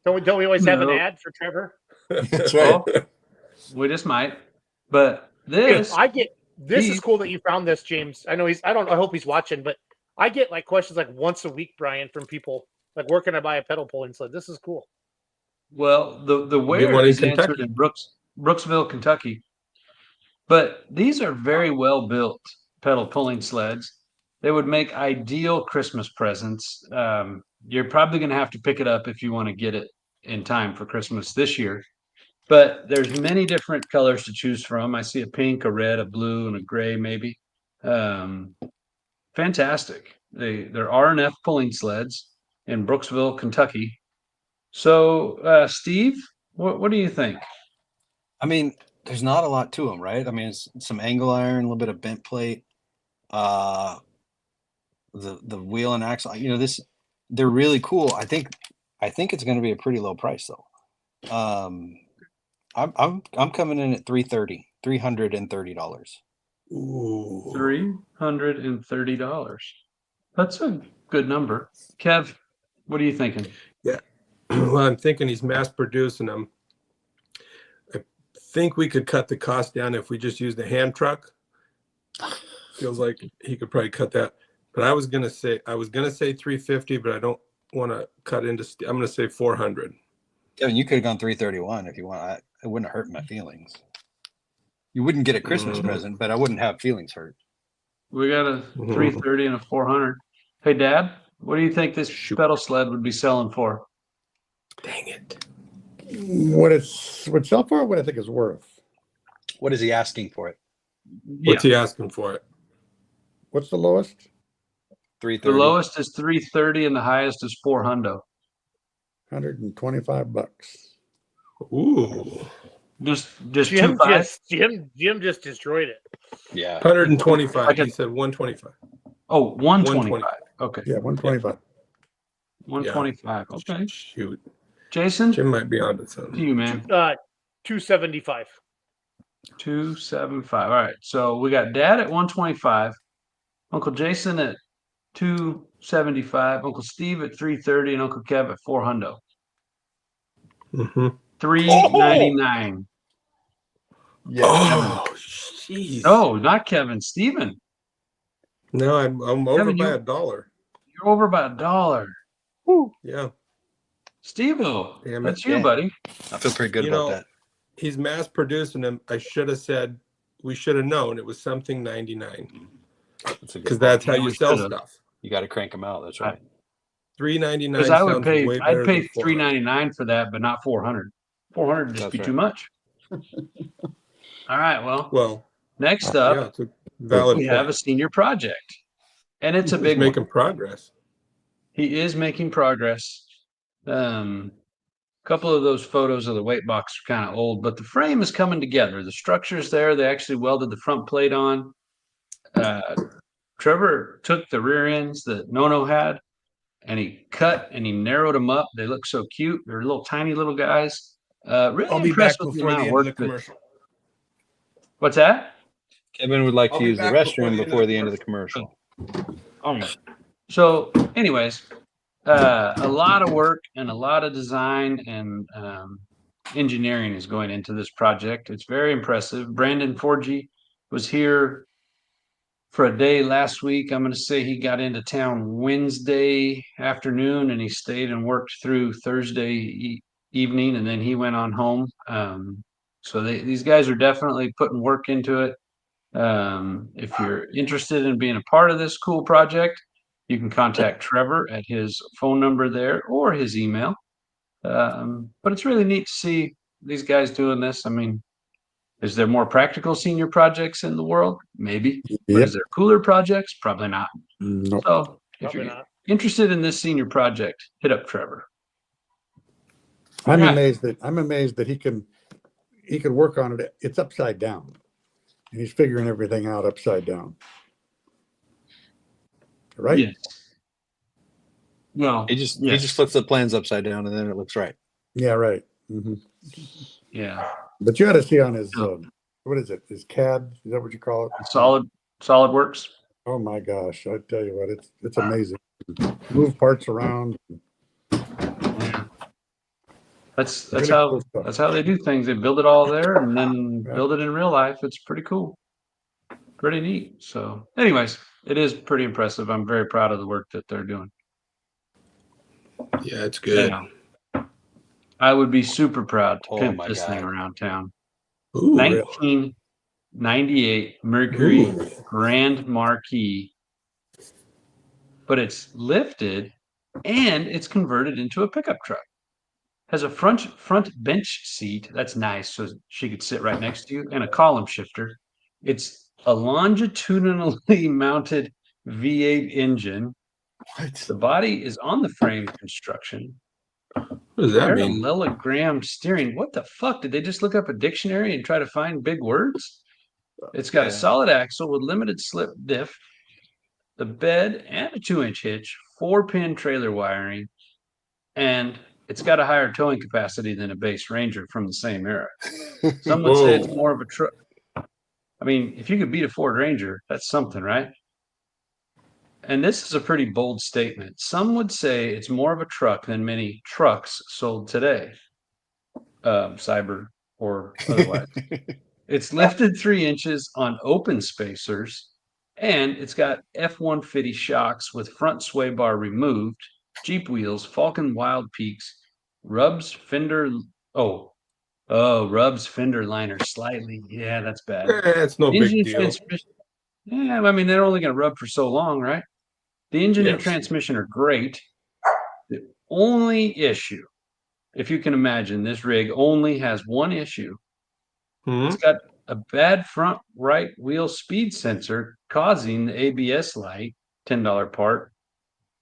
Don't we always have an No. ad for Trevor? That's right. We just might. But Dude, this, this is cool that you found this, James. I know I hope he's watching, but I get like questions like once a week, Brian, from people like, where can I buy a pedal pulling sled? This is cool. well, the where one in is answered Kentucky. in Brooksville, Kentucky. But these are very well built pedal pulling sleds. They would make ideal Christmas presents. You're probably going to have to pick it up if you want to get it in time for Christmas this year. But there's many different colors to choose from. I see a pink, a red, a blue, and a gray, maybe. Fantastic. They're R&F pulling sleds in Brooksville, Kentucky. So, Steve, what do you think? I mean, there's not a lot to them, right? I mean, it's some angle iron, a little bit of bent plate, the wheel and axle. You know, they're really cool. I think it's going to be a pretty low price though. I'm coming in at $330. Ooh. $330. That's a good number. Kev, what are you thinking? Yeah. Well, I'm thinking he's mass producing them. I think we could cut the cost down if we just used a hand truck. Feels like he could probably cut that. But I was gonna say 350, but I don't want to cut into. I'm gonna say 400. Kevin, you could have gone 331 if you want. It wouldn't have hurt my feelings. You wouldn't get a Christmas present, but I wouldn't have feelings hurt. We got a 330 and a 400. Hey, Dad, what do you think this pedal sled would be selling for? Dang it. What it's sell for, what I think is worth. What is he asking for it? What's he asking for it? What's the lowest? 330. The lowest is 330 and the highest is 400. $125. Ooh. Just Jim just destroyed it. Yeah. 125. He said 125. Oh, 125. Okay. Yeah, 125. 125. Okay. Shoot. Jason? Jim might be onto something. You, man. 275. 275. All right. So we got Dad at 125, Uncle Jason at 275, Uncle Steve at 330, and Uncle Kev at 400. Mm-hmm. 399. Yeah. Oh, jeez. No, not Kevin. Steven. No, I'm over Kevin, by $1. You're over by $1. Woo. Yeah. Steve-o, Damn it. that's you, buddy. I feel pretty good about that. He's mass producing them. I should have said, we should have known it was something 99. Because that's how you sell stuff. You got to crank them out. That's right. $399. Because I would pay, way I'd better pay than $399 for that, but not 400. 400 would just be too much. All right. Well, next up, yeah, it's a valid we point. have a senior project, and it's a big He's making one. progress. He is making progress. A couple of those photos of the weight box are kind of old, but the frame is coming together. The structure's there. They actually welded the front plate on. Trevor took the rear ends that Nono had, and he cut and he narrowed them up. They look so cute. They're little tiny little guys. Really I'll be impressed back with the before the amount of end of work the that. commercial. What's that? Kevin would like I'll to be use the back restroom before the end of the commercial. So, anyways, a lot of work and a lot of design and engineering is going into this project. It's very impressive. Brandon Forgy was here for a day last week. I'm going to say he got into town Wednesday afternoon and he stayed and worked through Thursday evening, and then he went on home. So these guys are definitely putting work into it. If you're interested in being a part of this cool project, you can contact Trevor at his phone number there or his email. But it's really neat to see these guys doing this. I mean, is there more practical senior projects in the world? Maybe. But Yep. is there cooler projects? Probably not. Nope. So if Probably you're not. interested in this senior project, hit up Trevor. I'm Yeah. amazed that he can work on it. It's upside down. And he's figuring everything out upside down. Right? Yes. Well, He just flips the plans upside down and then it looks right. Yeah, right. Mm-hmm. yeah. But you ought to see on his, what is it? His CAD? Is that what you call it? Solid works. Oh my gosh. I tell you what, it's amazing. Move parts around. That's Really how cool stuff. that's how they do things. They build it all there and then build it in real life. It's pretty cool, pretty neat. So, anyways, it is pretty impressive. I'm very proud of the work that they're doing. Yeah, it's good. Yeah. I would be super proud to Oh pimp my this thing God. around town. Ooh, really? 1998 Mercury Ooh. Grand Marquis, but it's lifted and it's converted into a pickup truck. Has a front bench seat. That's nice, so she could sit right next to you, and a column shifter. It's a longitudinally mounted V8 engine. What? The body is on the frame construction. What does that mean? Parallelogram steering. What the fuck? Did they just look up a dictionary and try to find big words? It's got a solid axle with limited slip diff, the bed, and a 2-inch hitch, 4-pin trailer wiring, and it's got a higher towing capacity than a base Ranger from the same era. Some would say it's more of a truck. I mean, if you could beat a Ford Ranger, that's something, right? And this is a pretty bold statement. Some would say it's more of a truck than many trucks sold today, cyber or otherwise. It's lifted 3 inches on open spacers, and it's got F-150 shocks with front sway bar removed, Jeep wheels, Falcon Wild Peaks, rubs fender liner slightly. Yeah, that's bad. It's no Engine big and deal. transmission. Yeah, I mean, they're only going to rub for so long, right? The engine and Yes. transmission are great. The only issue, if you can imagine, this rig only has one issue. It's got a bad front right wheel speed sensor causing the ABS light, $10 part.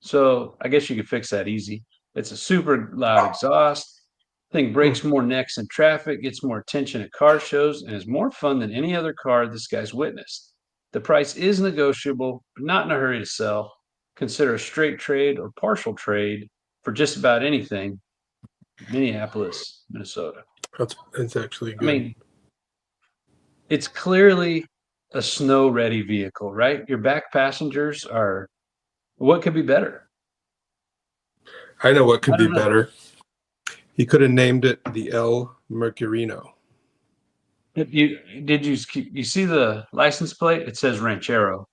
So I guess you could fix that easy. It's a super loud exhaust. Thing breaks more necks in traffic, gets more attention at car shows, and is more fun than any other car this guy's witnessed. The price is negotiable, but not in a hurry to sell. Consider a straight trade or partial trade for just about anything. Minneapolis, Minnesota. That's actually good. I mean, it's clearly a snow-ready vehicle, right? Your back passengers are. What could be better? I know what could be better. He could have named it the El Mercurino. Did you see the license plate? It says Ranchero.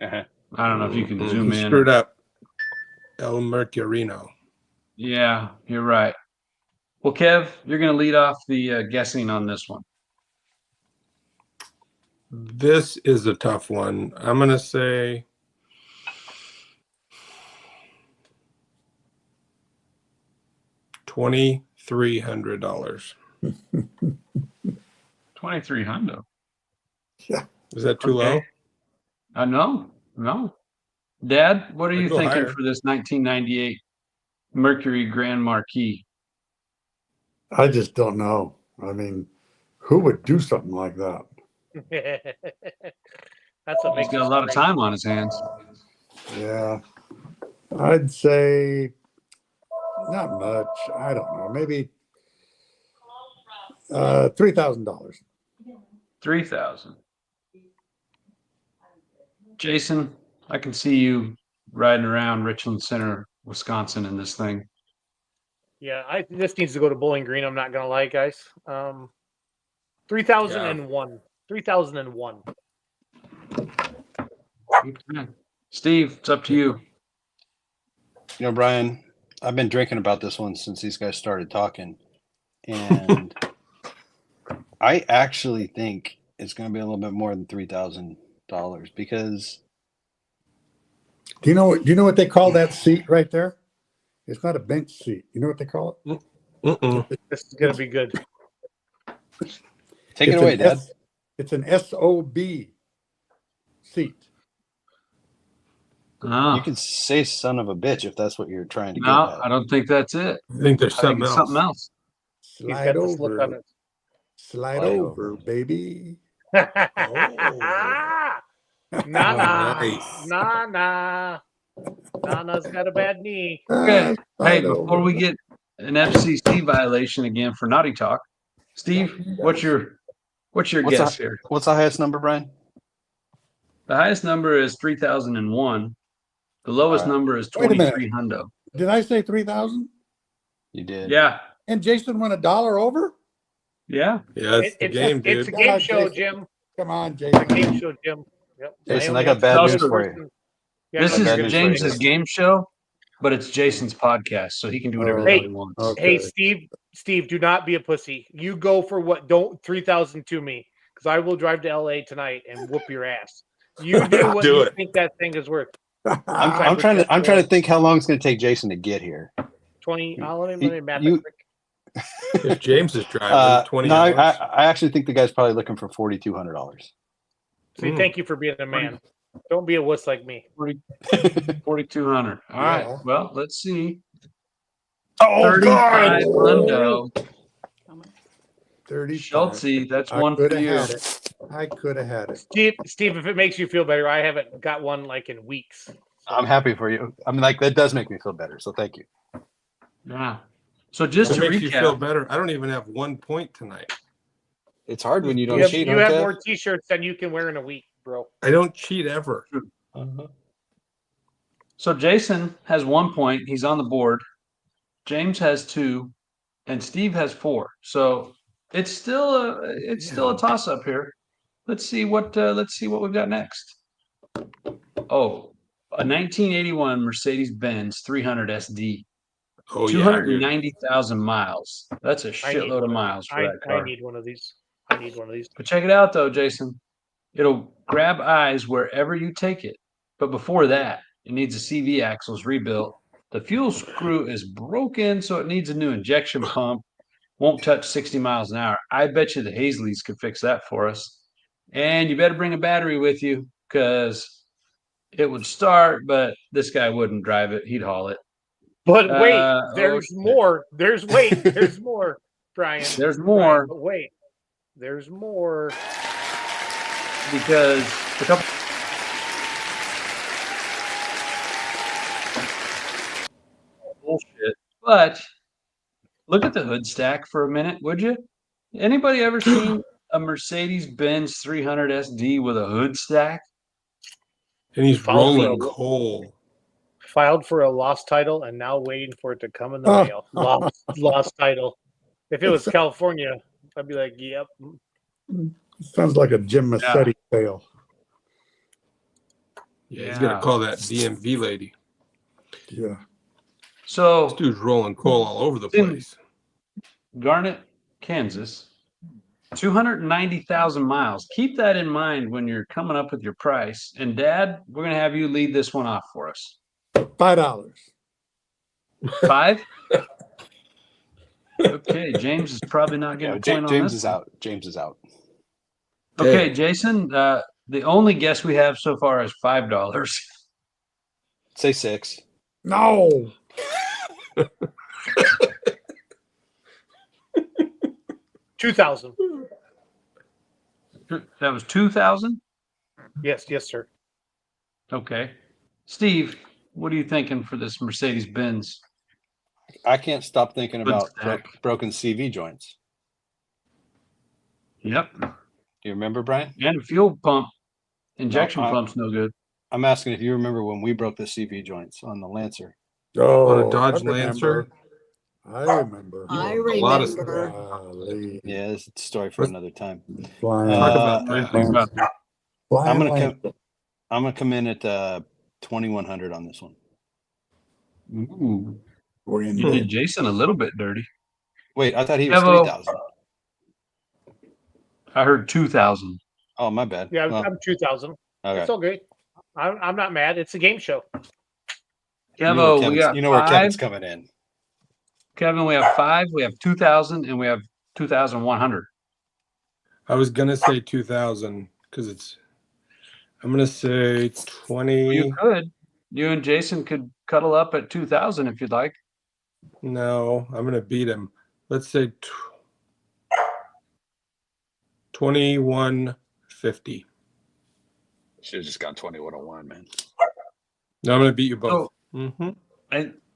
I don't know if you can zoom He in. screwed up. El Mercurino. Yeah, you're right. Well, Kev, you're going to lead off the guessing on this one. This is a tough one. I'm going to say $2,300. $2,300. Yeah. Is that too low? No. Dad, what are you go thinking higher. for this 1998 Mercury Grand Marquis? I just don't know. I mean, who would do something like that? That's what He's makes got a lot of time on his hands. Yeah. I'd say not much. I don't know. Maybe $3,000. $3,000. Jason, I can see you riding around Richland Center, Wisconsin in this thing. Yeah, this needs to go to Bowling Green. I'm not gonna lie, guys. 3001. 3001. Okay. Steve, it's up to you. You know, Brian, I've been drinking about this one since these guys started talking, and I actually think it's going to be a little bit more than $3,000 because. Do you know what they call that seat right there? It's not a bench seat. You know what they call it? This is gonna be good. Take it away, Dad. It's an SOB seat. Oh. You can say "son of a bitch" if that's what you're trying to get No, at. I don't think that's it. I think there's something it's else. something else. Slide this look on over. it. Slide over, baby. Nah. Nice. Nana's got a bad knee. Okay. Hey, Slide before over. we get an FCC violation again for naughty talk, Steve, what's your guess here? What's the highest number, Brian? The highest number is 3,001. The lowest number is Wait a minute. 2,300. Did I say 3,000? You did. Yeah, And Jason went $1 over? Yeah. Yeah, it's the game, dude. It's a game show, Jason. Jim. Come on, It's a Jason. game show, Jim. Yep. Jason, only I got have bad one news for you. person- Yeah, This I got bad is news for you, James's Jason. game show, but it's Jason's podcast, so he can do whatever the hell he wants. Hey, Steve, do not be a pussy. You go for what? Don't 3,000 to me, because I will drive to LA tonight and whoop your ass. You do what Do you it. think that thing is worth. I'm trying to think how long it's going to take Jason to get here. 20. Let me map you- it quick. If James is driving, 20 No, hours. I actually think the guy's probably looking for $4,200. See, thank you for being a man. Don't be a wuss like me. 4,200. All right. Well, let's see. Oh, 35 hundo. 30. Schultze, that's one for you. I could have had it. Steve, if it makes you feel better, I haven't got one like in weeks. I'm happy for you. I mean, like, that does make me feel better. So thank you. Yeah. So just What to makes you feel recap, better? I don't even have 1 point tonight. It's hard when you don't You have, cheat. you huh, have Kev? more T-shirts than you can wear in a week, bro. I don't cheat ever. so Jason has 1 point. He's on the board. James has 2, and Steve has 4. So it's still a toss up here. Let's see what we've got next. Oh, a 1981 Mercedes-Benz 300 SD. Oh, 290,000 miles. That's a shitload of miles for that car. I need one of these. But check it out, though, Jason. It'll grab eyes wherever you take it. But before that, it needs a CV axles rebuilt. The fuel screw is broken, so it needs a new injection pump. Won't touch 60 miles an hour. I bet you the Hazleys could fix that for us. And you better bring a battery with you, because it would start, but this guy wouldn't drive it. He'd haul it. But wait, there's more. There's more, Brian. There's more. Brian, but wait, there's more. Because a couple. Bullshit. But look at the hood stack for a minute, would you? Anybody ever seen a Mercedes-Benz 300 SD with a hood stack? And he's rolling coal. Filed for a lost title and now waiting for it to come in the mail. Lost title. If it was California, I'd be like, yep. Sounds like a Jim Massetti sale. Yeah, he's gonna call that DMV lady. Yeah. So this dude's rolling coal all over the place. Garnet, Kansas, 290,000 miles. Keep that in mind when you're coming up with your price. And Dad, we're gonna have you lead this one off for us. $5. 5? Okay, James is probably not getting a point on James this. is out. James is out. Okay, Jason, the only guess we have so far is $5. Say 6. No. $2,000. That was 2,000? Yes, sir. Okay. Steve, what are you thinking for this Mercedes-Benz? I can't stop thinking Hood about stack. broken CV joints. Yep. Do you remember, Brian? And a fuel pump. Injection No, pump's no good. I'm asking if you remember when we broke the CV joints on the Lancer. Oh, On a Dodge I remember. Lancer. I remember. I A lot of remember. Golly. Yeah, it's a story for another time. Flying. Talk about that. Flying I'm gonna come in at 2,100 on this one. Ooh. We're in You did Jason a little bit dirty. Wait, I thought he was Devo. 3,000. I heard 2,000. Oh, my bad. Yeah, Well, I'm 2,000. okay. It's all good. I'm not mad. It's a game show. Kevo, we got you know where 5. Kevin's coming in. Kevin, we have 5, we have 2,000, and we have 2,100. I was gonna say 2,000 because it's. I'm gonna say 20. You could. You and Jason could cuddle up at 2,000 if you'd like. No, I'm gonna beat him. Let's say 2150. Should have just gone 2101, man. No, I'm gonna beat you both.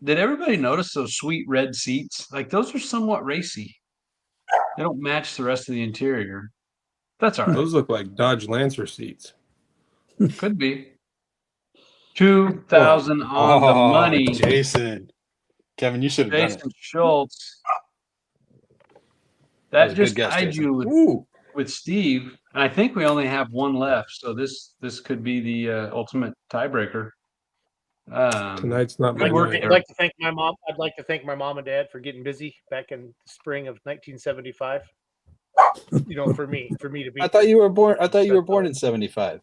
Did everybody notice those sweet red seats? Like, those are somewhat racy. They don't match the rest of the interior. That's all right. Those look like Dodge Lancer seats. Could be. 2,000 on the money. Jason. Kevin, you should have done Jason Schultz. That was a just good guess, tied Jason. you with Steve, and I think we only have one left, so this could be the ultimate tiebreaker. Tonight's not my good work night. I'd like to thank my mom. I'd like to thank my mom and dad for getting busy back in the spring of 1975. For me to be. I thought you were born in 75.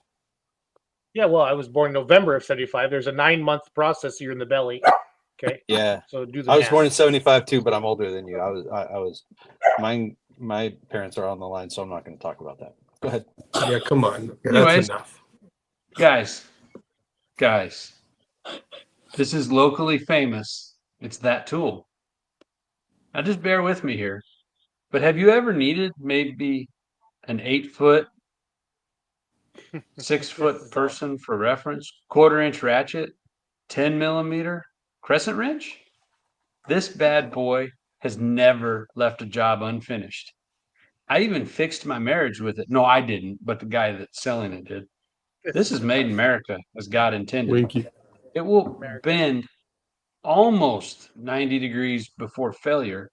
Yeah, well, I was born in November of 75. There's a 9-month process here in the belly. Okay. Yeah. So do the I was math. born in 75 too, but I'm older than you. I was my parents are on the line, so I'm not going to talk about that. Go ahead. Yeah, come on. Anyways, That's enough. Guys, this is locally famous. It's that tool. Now just bear with me here. But have you ever needed maybe an 8-foot, 6-foot person for reference? 1/4-inch ratchet, 10-millimeter crescent wrench? This bad boy has never left a job unfinished. I even fixed my marriage with it. No, I didn't, but the guy that's selling it did. This is made in America as God intended. Winky. It will bend almost 90 degrees before failure,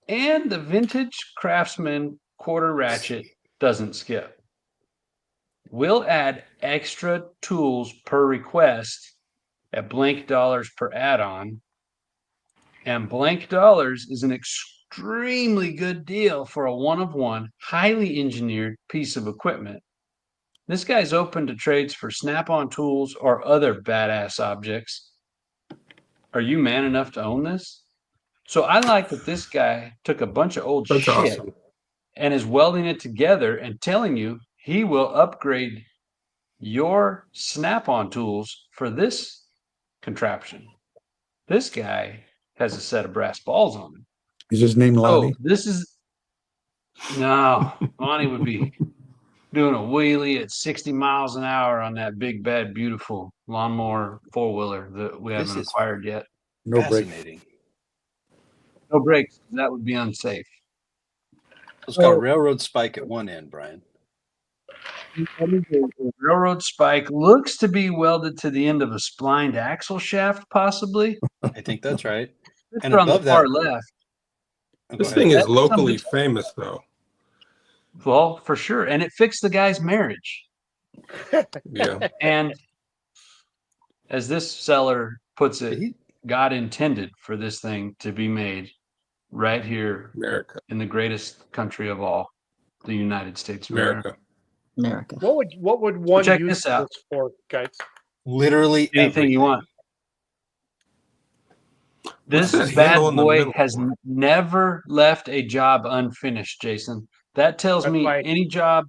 and the vintage Craftsman 1/4 ratchet doesn't skip. We'll add extra tools per request at blank dollars per add-on, and blank dollars is an extremely good deal for a one-of-one, highly engineered piece of equipment. This guy's open to trades for snap-on tools or other badass objects. Are you man enough to own this? So I like that this guy took a bunch of old That's shit awesome. and is welding it together and telling you he will upgrade your snap-on tools for this contraption. This guy has a set of brass balls on him. Is his name Lonnie? No, Lonnie would be doing a wheelie at 60 miles an hour on that big, bad, beautiful lawnmower 4-wheeler that we haven't acquired yet. No Fascinating. No brakes. That would be unsafe. It's got a railroad spike at one end, Brian. The railroad spike looks to be welded to the end of a splined axle shaft, possibly. I think that's right. It's And on the above far that, left. This thing is locally famous, though. Well, for sure. And it fixed the guy's marriage. Yeah. And as this seller puts it, God intended for this thing to be made right here America. in the greatest country of all, the United States of America. America. What would one check use this out. this for, guys? Literally Anything you want. This that bad handle in the boy middle has for? never left a job unfinished, Jason. That tells That's me why- any job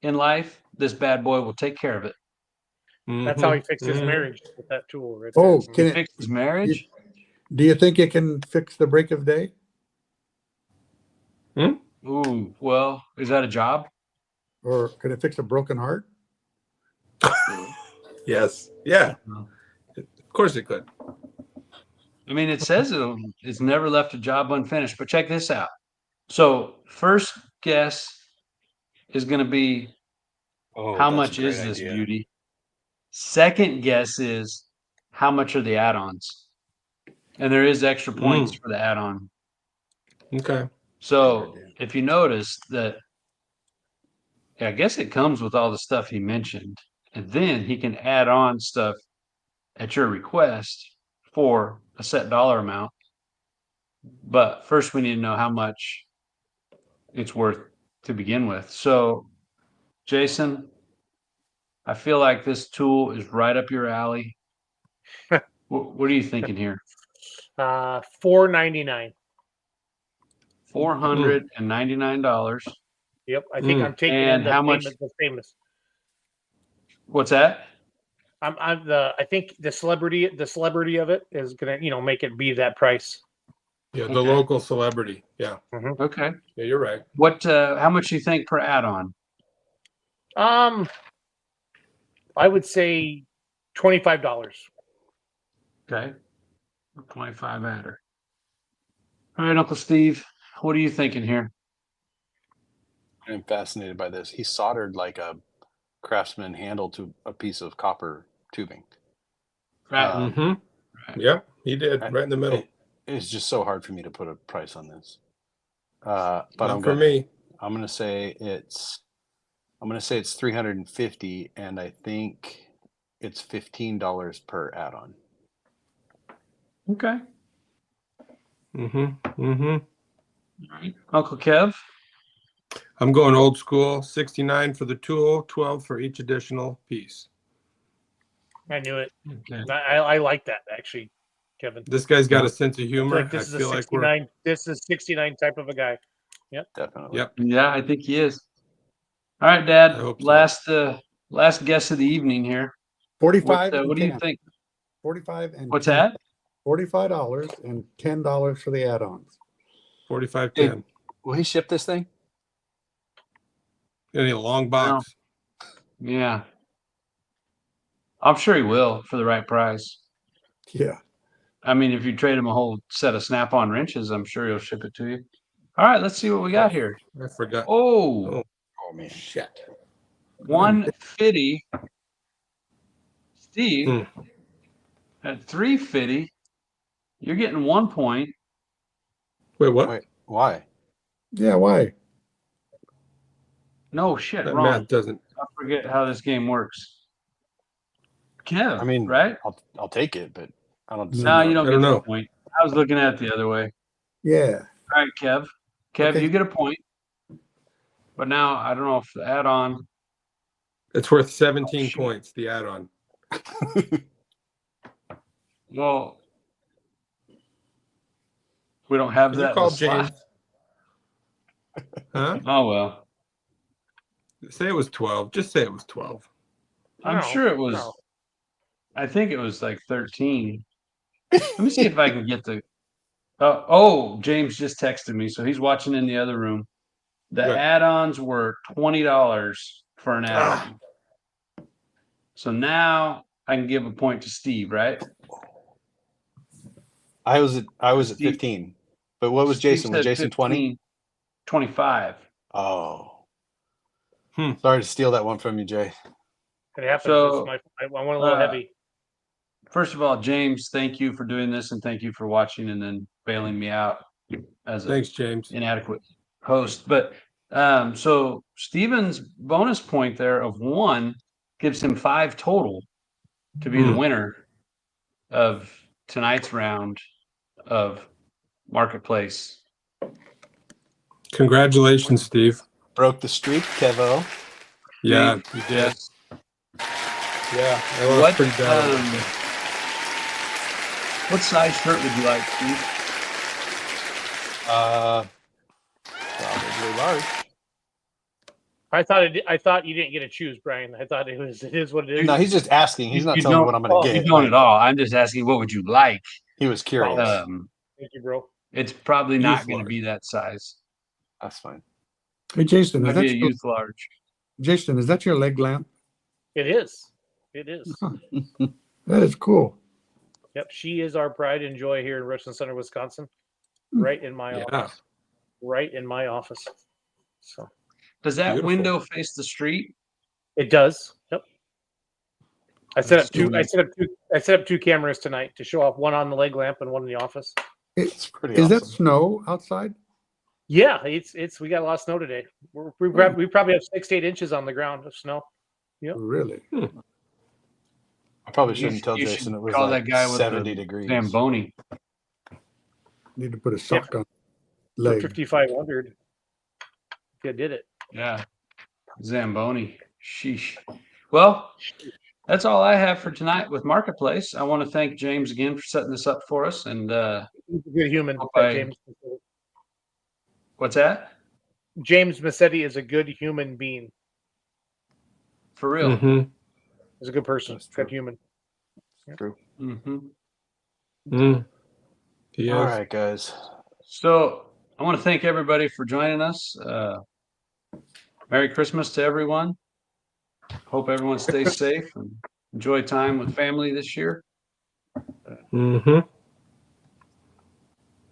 in life, this bad boy will take care of it. That's how he fixed his marriage with that tool. Right Oh, there. can He it? fixed his marriage. Do you think it can fix the break of day? Ooh, well, is that a job? Or could it fix a broken heart? Yes. Yeah. Of course it could. I mean, it says it's never left a job unfinished, but check this out. So first guess is going to be how much is this beauty? Second guess is how much are the add-ons? And there is extra points for the add-on. Okay. So if you notice that, I guess it comes with all the stuff he mentioned, and then he can add on stuff at your request for a set dollar amount. But first we need to know how much it's worth to begin with. So Jason, I feel like this tool is right up your alley. What are you thinking here? $499. $499. Yep, I think I'm taking And in how much? the famous. What's that? I think the celebrity of it is gonna make it be that price. Yeah, the local celebrity. Yeah. Okay. Yeah, you're right. What? How much do you think per add-on? I would say $25. Okay. 25 adder. All right, Uncle Steve, what are you thinking here? I'm fascinated by this. He soldered like a Craftsman handle to a piece of copper tubing. Right. Yep, he did right in the middle. It's just so hard for me to put a price on this. But Not for me. I'm gonna say it's 350, and I think it's $15 per add-on. Okay. Mm-hmm. All right. Uncle Kev? I'm going old school. 69 for the tool, 12 for each additional piece. I knew it. Okay. I like that actually, Kevin. This guy's got Yeah. a sense of I feel humor. like this is a 69. This is 69 type of a guy. Yep. Definitely. Yep. Yeah, I think he is. All right, I Dad. hope so. Last guess of the evening here. 45. What do you think? 45 and What's 10 that? $45 and $10 for the add-ons. 45.10. Will he ship this thing? Gonna need a long box. No. Yeah. I'm sure he will for the right price. Yeah. I mean, if you trade him a whole set of Snap-on wrenches, I'm sure he'll ship it to you. All right, let's see what we got here. I forgot. Oh, man. Shit. 150. Steve, at 350, you're getting 1 point. Wait, what? Wait, why? Yeah, why? No shit, That wrong. math doesn't. I forget how this game works. Kev, I mean, right? I'll take it, but I don't. No, you don't I get don't the know. point. I was looking at it the other way. Yeah. All right, Kev. Kev, Okay. you get a point. But now I don't know if the add-on. It's worth 17 points, the add-on. Well, we don't have Can that. you call in the slot. James? Huh? Oh well. Say it was 12. Just say it was 12. I'm No, sure it was. no. I think it was like 13. Let me see if I can get the. Oh, James just texted me, so he's watching in the other room. The Good. add-ons were $20 for an add-on. So now I can give a point to Steve, right? I was at Steve- 15. But what was Steve Jason? Was said Jason 20? 15, 25. Oh. Sorry to steal that one from you, Jay. It happens. So, I went a little heavy. First of all, James, thank you for doing this, and thank you for watching and then bailing me out as a Thanks, James. inadequate host. But so Steven's bonus point there of 1 gives him 5 total to be the winner of tonight's round of Marketplace. Congratulations, Steve. Broke the streak, Kevo. Yeah, you did. Yes. Yeah, I lost pretty bad. What size shirt would you like, Steve? Probably large. I thought you didn't get to choose, Brian. I thought it is what it is. No, he's just asking. He's not telling me what I'm going to get. You don't at all. I'm just asking, what would you like? He was curious. Thank you, bro. It's probably not Youth going to large. be that size. That's fine. Hey, Jason, It is might that be a your, youth large. Jason, is that your leg lamp? It is. It is. That is cool. Yep. She is our pride and joy here in Richland Center, Wisconsin. Right in my office. Right in my office. So Does that Beautiful. window face the street? it does. Yep. I set up two cameras tonight to show off, one on the leg lamp and one in the office. It's pretty Is that awesome. snow outside? Yeah, it's we got a lot of snow today. We probably have 6 to 8 inches on the ground of snow. Yep. Really? I probably shouldn't tell You Jason should it was call like that guy with 70 the degrees. Zamboni. Need to put a sock on For leg. 5,500. You did it. Yeah. Zamboni. Sheesh. Well, that's all I have for tonight with Marketplace. I want to thank James again for setting this up for us. And He's a good human. Okay. What's that? James Massetti is a good human being. For real. Mm-hmm. He's a good person. Good human. True. Mm-hmm. He All is. right, guys. So I want to thank everybody for joining us. Merry Christmas to everyone. Hope everyone stays safe and enjoy time with family this year. Mm-hmm.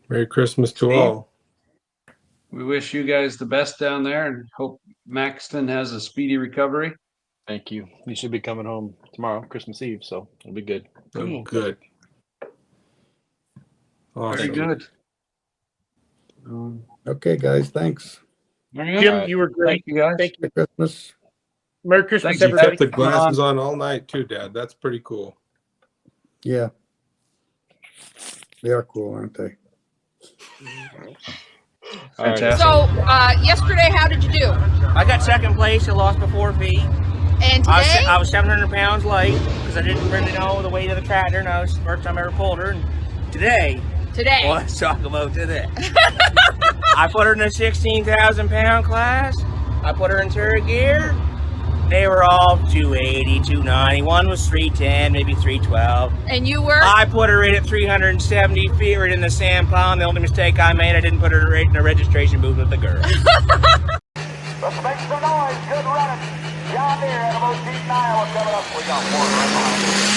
Merry Christmas to Steve? all. We wish you guys the best down there and hope Maxton has a speedy recovery. Thank you. You should be coming home tomorrow, Christmas Eve, so it'll be good. Oh, good. Very Awesome. good. Okay, guys, thanks. Jim, you were great. Thank you, guys. Thank you. Merry Christmas. Merry Christmas, Thank you. You everybody. kept the glasses on all night too, Dad. That's pretty cool. Yeah. They are cool, aren't they? Fantastic. So, yesterday, how did you do? I got second place. I lost by 4 feet. And today? I was 700 pounds light because I didn't really know the weight of the tractor, and that was the first time I ever pulled her. And today. Today. Well, let's talk about today. I put her in a 16,000 pound class. I put her in third gear. They were all 280, 290. One was 310, maybe 312. And you were? I put her in at 370 feet right in the sand pile. And the only mistake I made, I didn't put her right in the registration booth with the girl. Let's make some noise. Good running. John Deere out of Massetti, Iowa coming up. We got one right behind us.